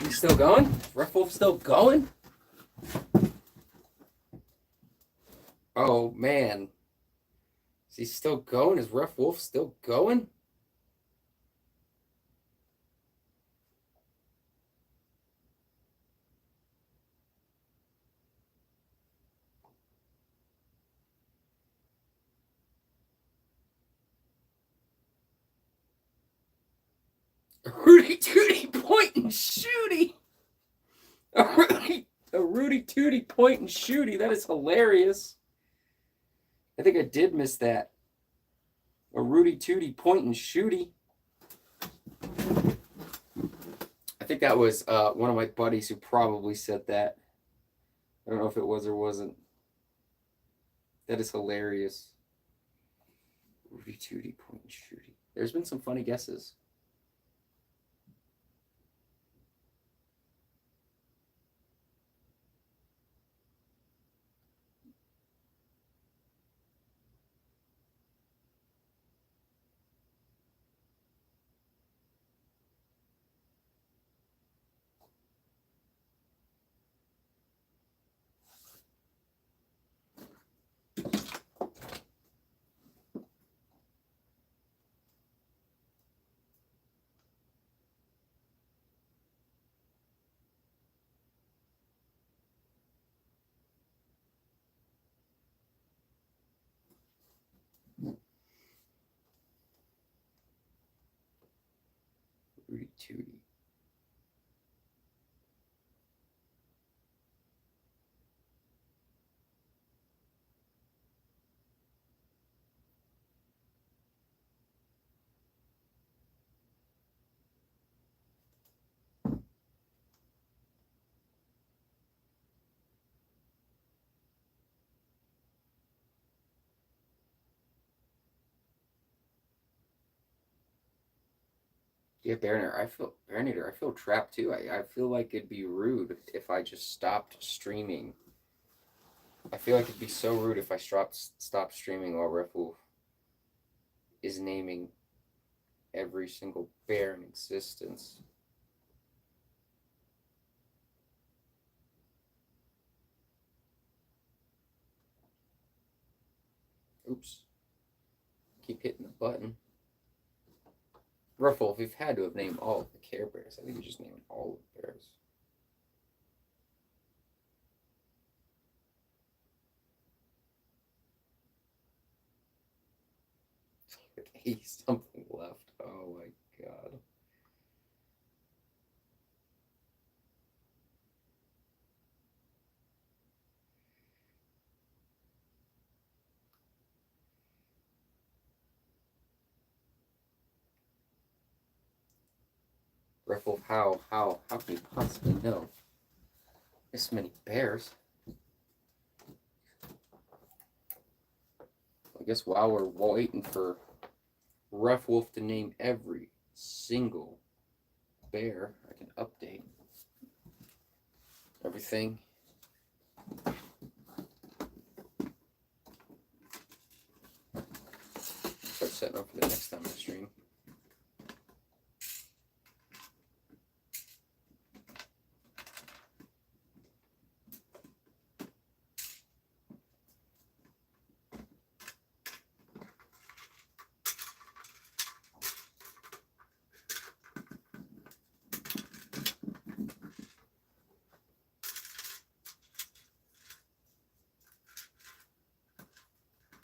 He's still going? Rough Wolf still going? Oh, man. Is he still going? Is Rough Wolf still going? Rudy Tooty point and shooty. A Rudy Tooty point and shooty. That is hilarious. I think I did miss that. A Rudy Tooty point and shooty. I think that was one of my buddies who probably said that. I don't know if it was or wasn't. That is hilarious. Rudy Tooty point and shooty. There's been some funny guesses. Rudy Tooty. Yeah, Baronator, I feel trapped too. I feel like it'd be rude if I just stopped streaming. I feel like it'd be so rude if I stopped streaming while Ref Wolf is naming every single bear in existence. Oops. Keep hitting the button. Ref Wolf, we've had to have named all of the Care Bears. I think you just named all of the bears. Hey, something left. Oh my god. Ref Wolf, how can you possibly know this many bears? I guess while we're waiting for Ref Wolf to name every single bear, I can update everything. Start setting up for the next time I stream.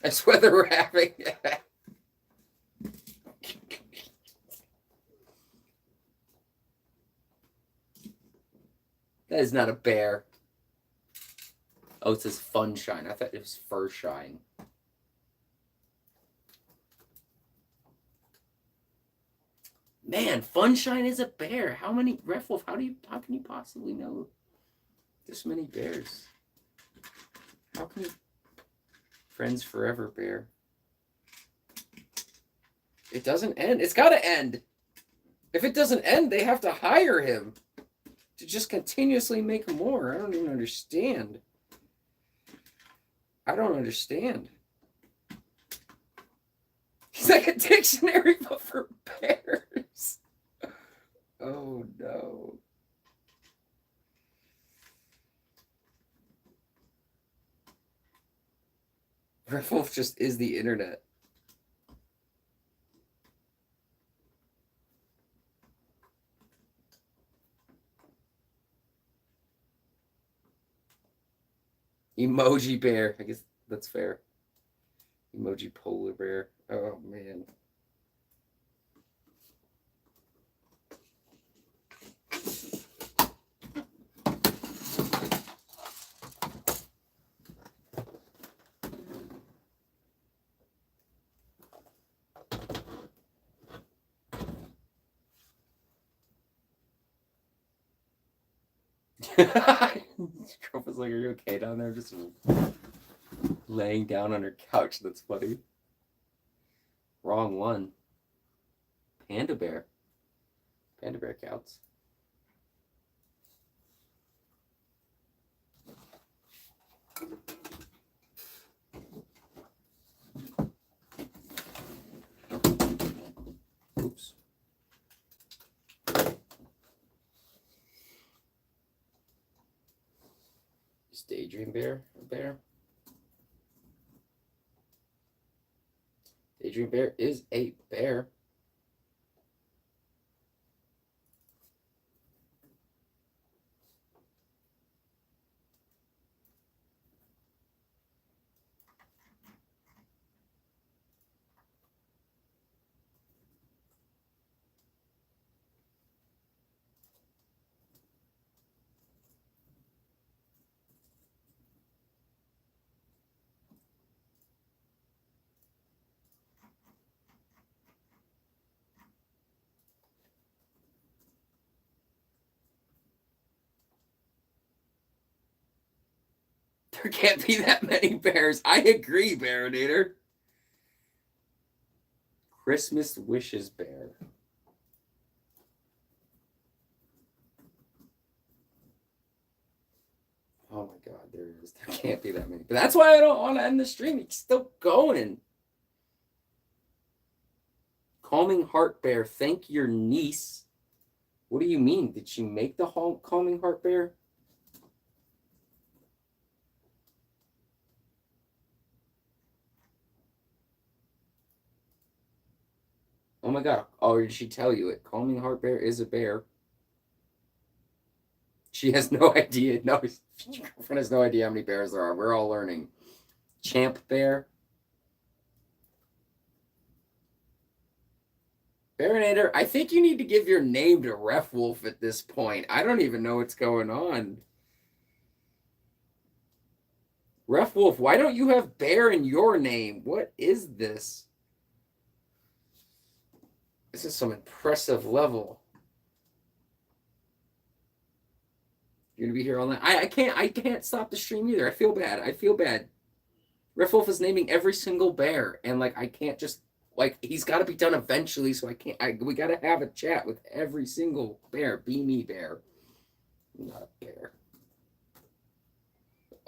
That's whether we're having. That is not a bear. Oh, it says fun shine. I thought it was fur shine. Man, Funshine is a bear. How many Ref Wolf? How can you possibly know this many bears? How can you Friends Forever Bear? It doesn't end. It's got to end. If it doesn't end, they have to hire him to just continuously make more. I don't even understand. I don't understand. He's like a dictionary, but for bears. Oh, no. Red Wolf just is the internet. Emoji bear. I guess that's fair. Emoji polar bear. Oh, man. Girlfriend's like, are you okay down there? Just laying down on her couch. That's funny. Wrong one. Panda bear. Panda bear counts. Oops. Is Daydream Bear a bear? Daydream Bear is a bear. There can't be that many bears. I agree, Baronator. Christmas Wishes Bear. Oh my god, there it is. There can't be that many. But that's why I don't want to end the stream. It's still going. Calming Heart Bear. Thank your niece. What do you mean? Did she make the Calming Heart Bear? Oh my god. Oh, did she tell you it? Calming Heart Bear is a bear. She has no idea. No, your girlfriend has no idea how many bears there are. We're all learning. Champ Bear. Baronator, I think you need to give your name to Ref Wolf at this point. I don't even know what's going on. Ref Wolf, why don't you have bear in your name? What is this? This is some impressive level. You're gonna be here all night. I can't stop the stream either. I feel bad. I feel bad. Ref Wolf is naming every single bear, and like I can't just like he's got to be done eventually. So I can't. We got to have a chat with every single bear. Be me, bear. I'm not a bear.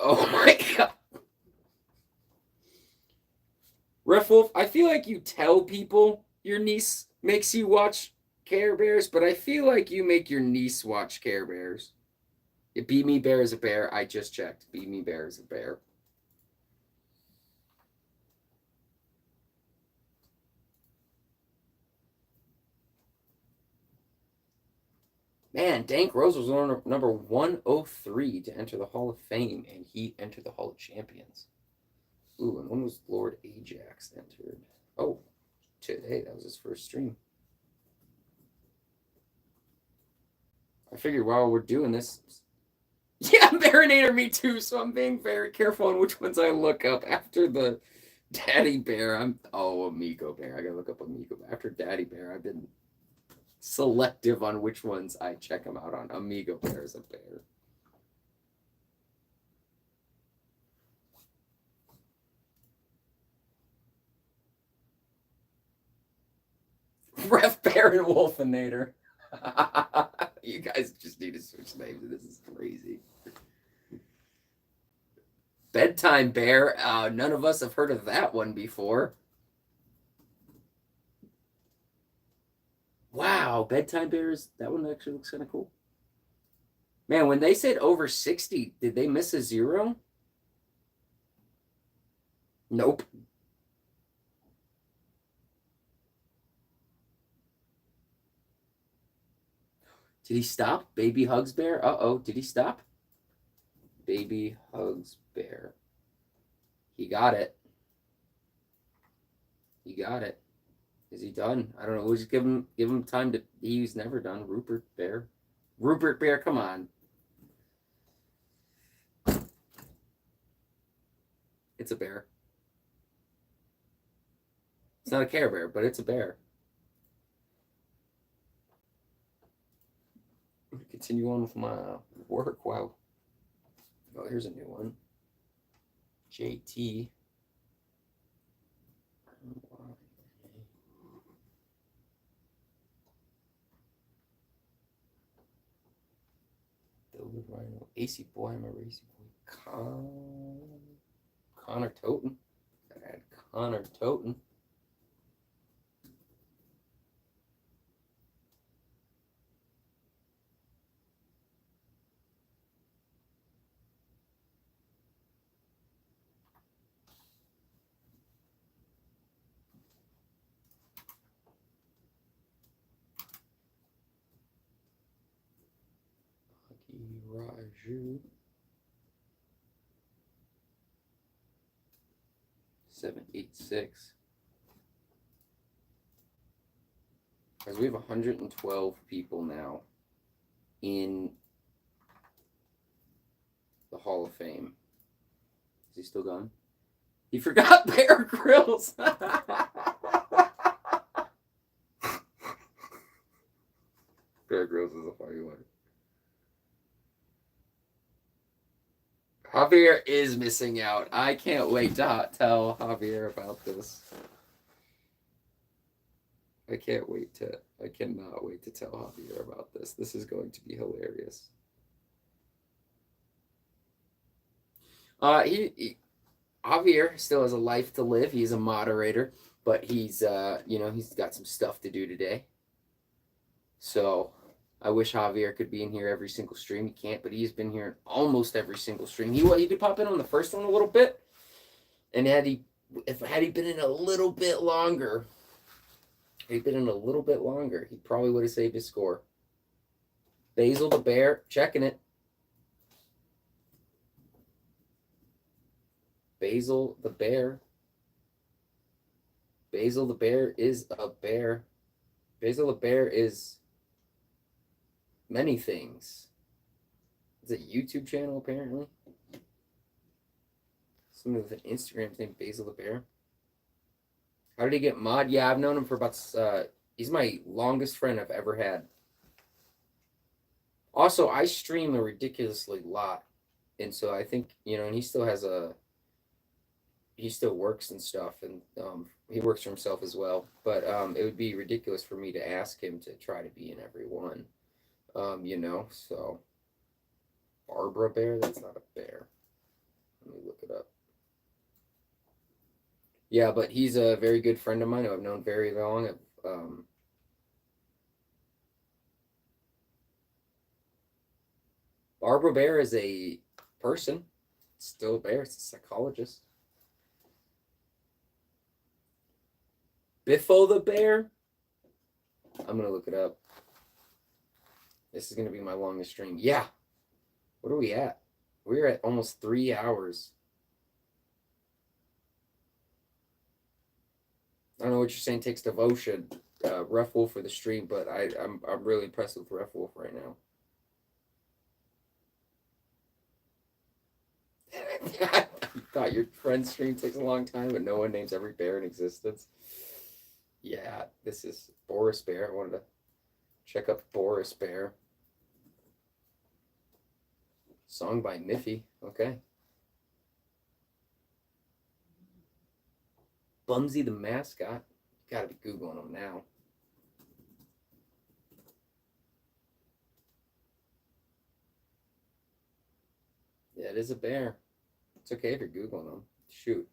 Oh my god. Ref Wolf, I feel like you tell people your niece makes you watch Care Bears, but I feel like you make your niece watch Care Bears. Be Me Bear is a bear. I just checked. Be Me Bear is a bear. Man, Dank Rose was number 103 to enter the Hall of Fame, and he entered the Hall of Champions. Ooh, and when was Lord Ajax entered? Oh, today. That was his first stream. I figured while we're doing this... Yeah, Baronator, me too, so I'm being very careful on which ones I look up. After the Daddy Bear, Amigo Bear. I gotta look up Amigo Bear. After Daddy Bear, I've been selective on which ones I check them out on. Amigo Bear is a bear. Ref Bear and Wolfinator. You guys just need to switch names. This is crazy. Bedtime Bear. None of us have heard of that one before. Wow, Bedtime Bears. That one actually looks kind of cool. Man, when they said over 60, did they miss a zero? Nope. Did he stop? Baby hugs bear? Uh-oh. Did he stop? Baby hugs bear. He got it. He got it. Is he done? I don't know. We'll just give him time to. He's never done. Rupert Bear. Rupert Bear, come on. It's a bear. It's not a Care Bear, but it's a bear. Continue on with my work. Wow. Oh, here's a new one. JT. David Rhino. AC Boy. I'm a AC Boy. Connor Toten. Gotta add Connor Toten. Raju. 786. Because we have 112 people now in the Hall of Fame. Is he still gone? He forgot Bear Grylls. Bear Grylls is a funny one. Javier is missing out. I can't wait to tell Javier about this. I cannot wait to tell Javier about this. This is going to be hilarious. Javier still has a life to live. He's a moderator, but he's he's got some stuff to do today. So I wish Javier could be in here every single stream. He can't, but he's been here in almost every single stream. He did pop in on the first one a little bit, and had he been in a little bit longer, he probably would have saved his score. Basil the Bear, checking it. Basil the Bear. Basil the Bear is a bear. Basil the Bear is many things. It's a YouTube channel, apparently. Someone with an Instagram named Basil the Bear. How did he get mod? Yeah, I've known him for about... he's my longest friend I've ever had. Also, I stream a ridiculously lot. And so I think, and he still has he still works and stuff, and he works for himself as well. But it would be ridiculous for me to ask him to try to be in every one. So Barbara Bear, that's not a bear. Let me look it up. Yeah, but he's a very good friend of mine who I've known very long. Barbara Bear is a person. It's still a bear. It's a psychologist. Biffo the Bear? I'm going to look it up. This is going to be my longest stream. Yeah. What are we at? We're at almost 3 hours. I don't know what you're saying takes devotion, Rough Wolf, for the stream, but I'm really impressed with Rough Wolf right now. You thought your friend's stream takes a long time, but no one names every bear in existence. Yeah, this is Boris Bear. I wanted to check up Boris Bear. Song by Miffy. Okay. Bumsy the mascot. You gotta be Googling him now. Yeah, it is a bear. It's okay if you're Googling him. Shoot.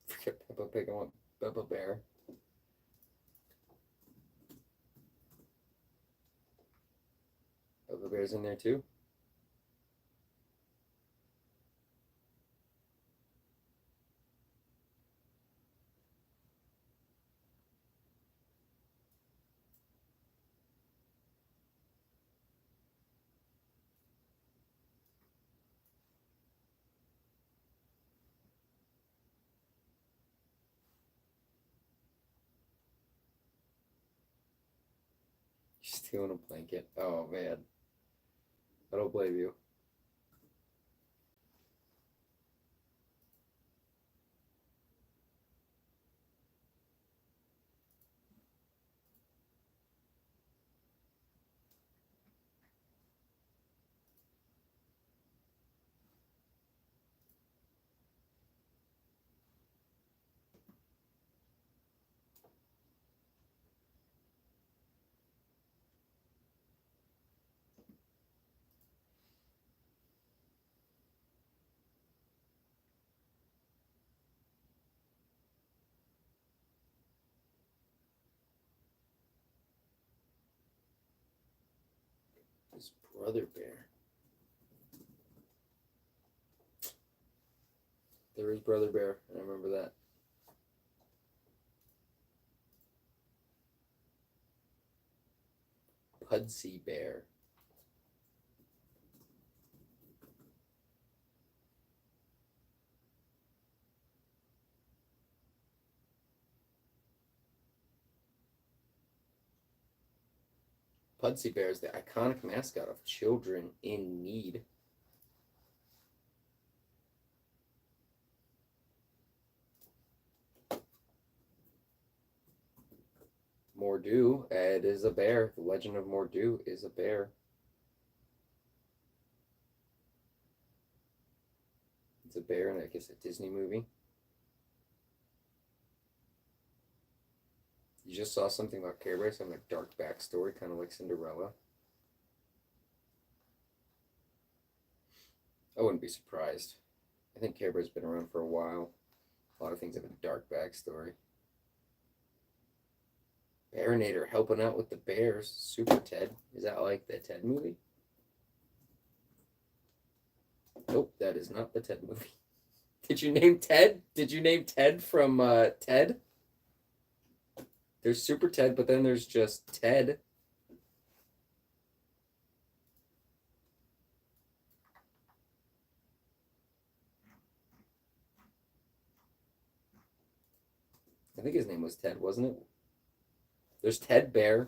Forget Peppa Pig. I want Peppa Bear. Peppa Bear's in there too. Tuna blanket. Oh man, I don't blame you. His brother bear. There is Brother Bear. I remember that. Pudsey Bear. Pudsey Bear is the iconic mascot of Children in Need. Mordu, it is a bear. The Legend of Mordu is a bear. It's a bear in, I guess, a Disney movie. You just saw something about Care Bears having a dark backstory, kind of like Cinderella. I wouldn't be surprised. I think Care Bears been around for a while. A lot of things have a dark backstory. Baronator helping out with the bears. Super Ted. Is that like the Ted movie? Nope, that is not the Ted movie. Did you name Ted? Did you name Ted from Ted? There's Super Ted, but then there's just Ted. I think his name was Ted, wasn't it? There's Ted Bear.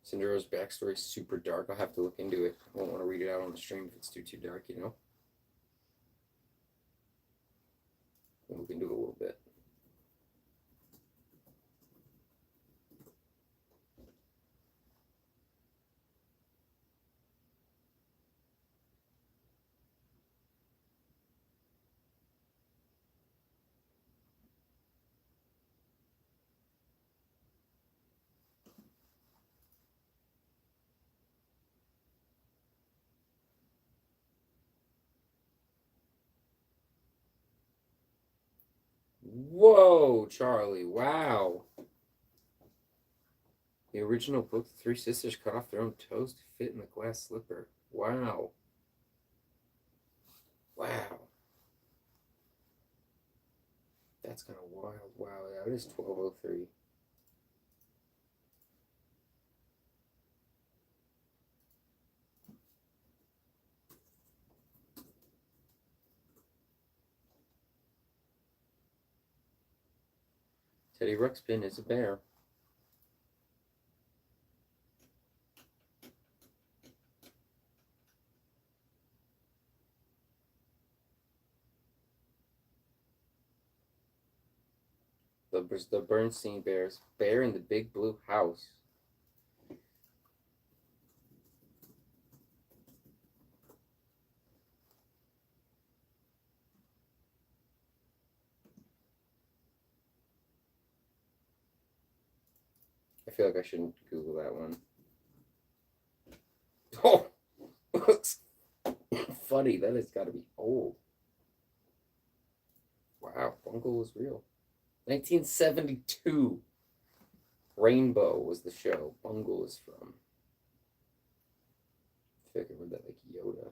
Cinderella's backstory is super dark. I'll have to look into it. I won't want to read it out on the stream if it's too dark, you know? We'll look into it a little bit. Whoa, Charlie. Wow. The original book, the three sisters cut off their own toes to fit in the glass slipper. Wow. Wow. That's kind of wild. Wow, yeah, it is 12:03. Teddy Ruxpin is a bear. The Bernstein Bears. Bear in the Big Blue House. I feel like I shouldn't Google that one. Oh, looks funny. That has got to be old. Wow, Bungle was real. 1972. Rainbow was the show Bungle is from. I feel like I read that like Yoda.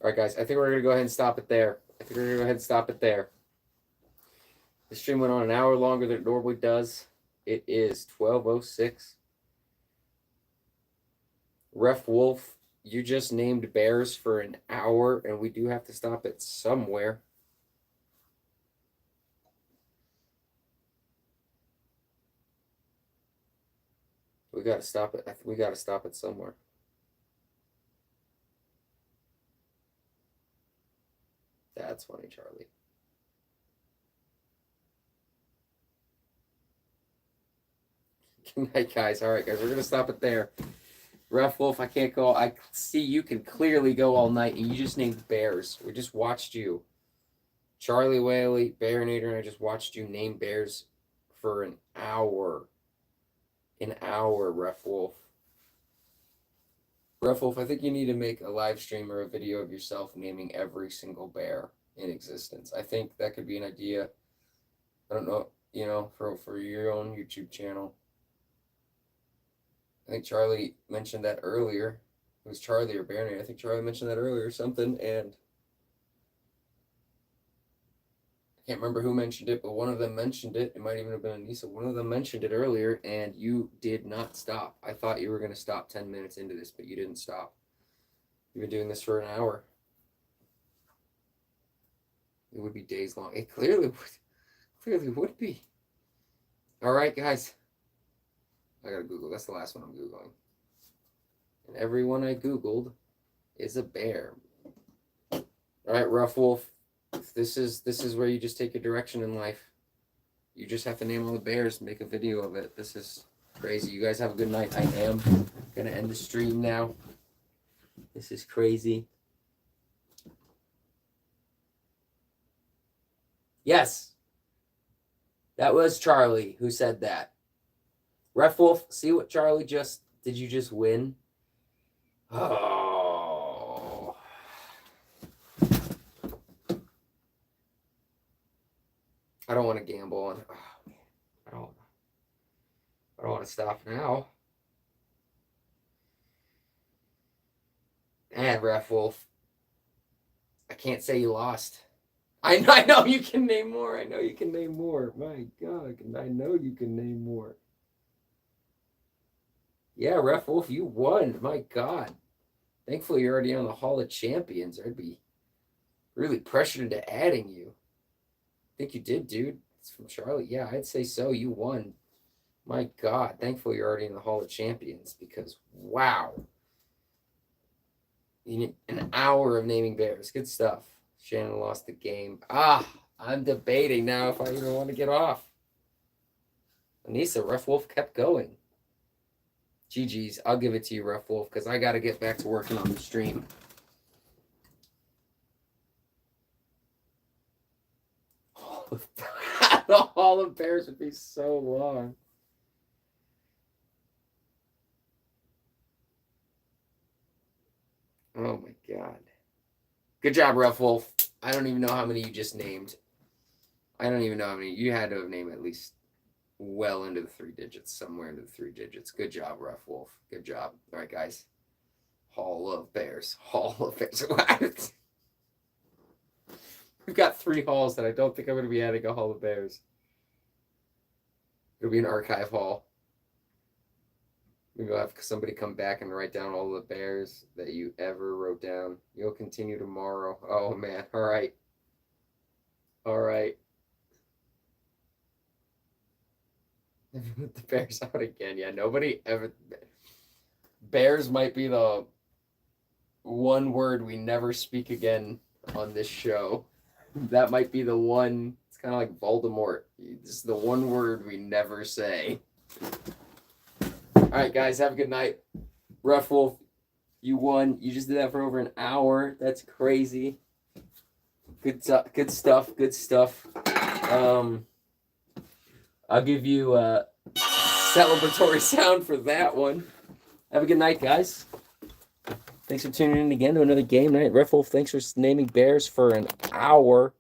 All right, guys. I think we're going to go ahead and stop it there. The stream went on an hour longer than it normally does. It is 12:06. Ref Wolf, you just named bears for an hour, and we do have to stop it somewhere. We got to stop it. We got to stop it somewhere. That's funny, Charlie. Good night, guys. All right, guys, we're going to stop it there. Ref Wolf, I can't go. I see you can clearly go all night, and you just named bears. We just watched you. Charlie Whaley, Baronator, and I just watched you name bears for an hour. An hour, Ref Wolf. Ref Wolf, I think you need to make a live stream or a video of yourself naming every single bear in existence. I think that could be an idea. I don't know, for your own YouTube channel. I think Charlie mentioned that earlier. It was Charlie or Baronator. I think Charlie mentioned that earlier or something, and I can't remember who mentioned it, but one of them mentioned it. It might even have been Anissa. One of them mentioned it earlier, and you did not stop. I thought you were going to stop 10 minutes into this, but you didn't stop. You've been doing this for an hour. It would be days long. It clearly would be. All right, guys. I got to Google. That's the last one I'm Googling. And everyone I Googled is a bear. All right, Rough Wolf. This is where you just take your direction in life. You just have to name all the bears and make a video of it. This is crazy. You guys have a good night. I am going to end the stream now. This is crazy. Yes. That was Charlie who said that. Ref Wolf, see what Charlie did you just win? Oh. I don't want to gamble on. Oh, man. I don't want to stop now. And Ref Wolf, I can't say you lost. I know you can name more. My God, I know you can name more. Yeah, Ref Wolf, you won. My God. Thankfully, you're already on the Hall of Champions. I'd be really pressured into adding you. I think you did, dude. It's from Charlie. Yeah, I'd say so. You won. My God. Thankfully, you're already in the Hall of Champions because, wow. You need an hour of naming bears. Good stuff. Shannon lost the game. I'm debating now if I even want to get off. Anissa, Ref Wolf kept going. GG's. I'll give it to you, Ref Wolf, because I got to get back to working on the stream. The Hall of Bears would be so long. Oh, my God. Good job, Ref Wolf. I don't even know how many you just named. I don't even know how many. You had to have named at least well into the 3 digits, somewhere into the 3 digits. Good job, Ref Wolf. Good job. All right, guys. Hall of Bears. Hall of Bears. We've got 3 halls that I don't think I'm going to be adding a Hall of Bears. It'll be an archive hall. Maybe we'll have somebody come back and write down all the bears that you ever wrote down. You'll continue tomorrow. Oh, man. All right. All right. The bears out again. Yeah, nobody ever. Bears might be the one word we never speak again on this show. That might be the one. It's kind of like Voldemort. This is the one word we never say. All right, guys, have a good night. Ref Wolf, you won. You just did that for over an hour. That's crazy. Good stuff. Good stuff. I'll give you a celebratory sound for that one. Have a good night, guys. Thanks for tuning in again to another game night. Ref Wolf, thanks for naming bears for an hour.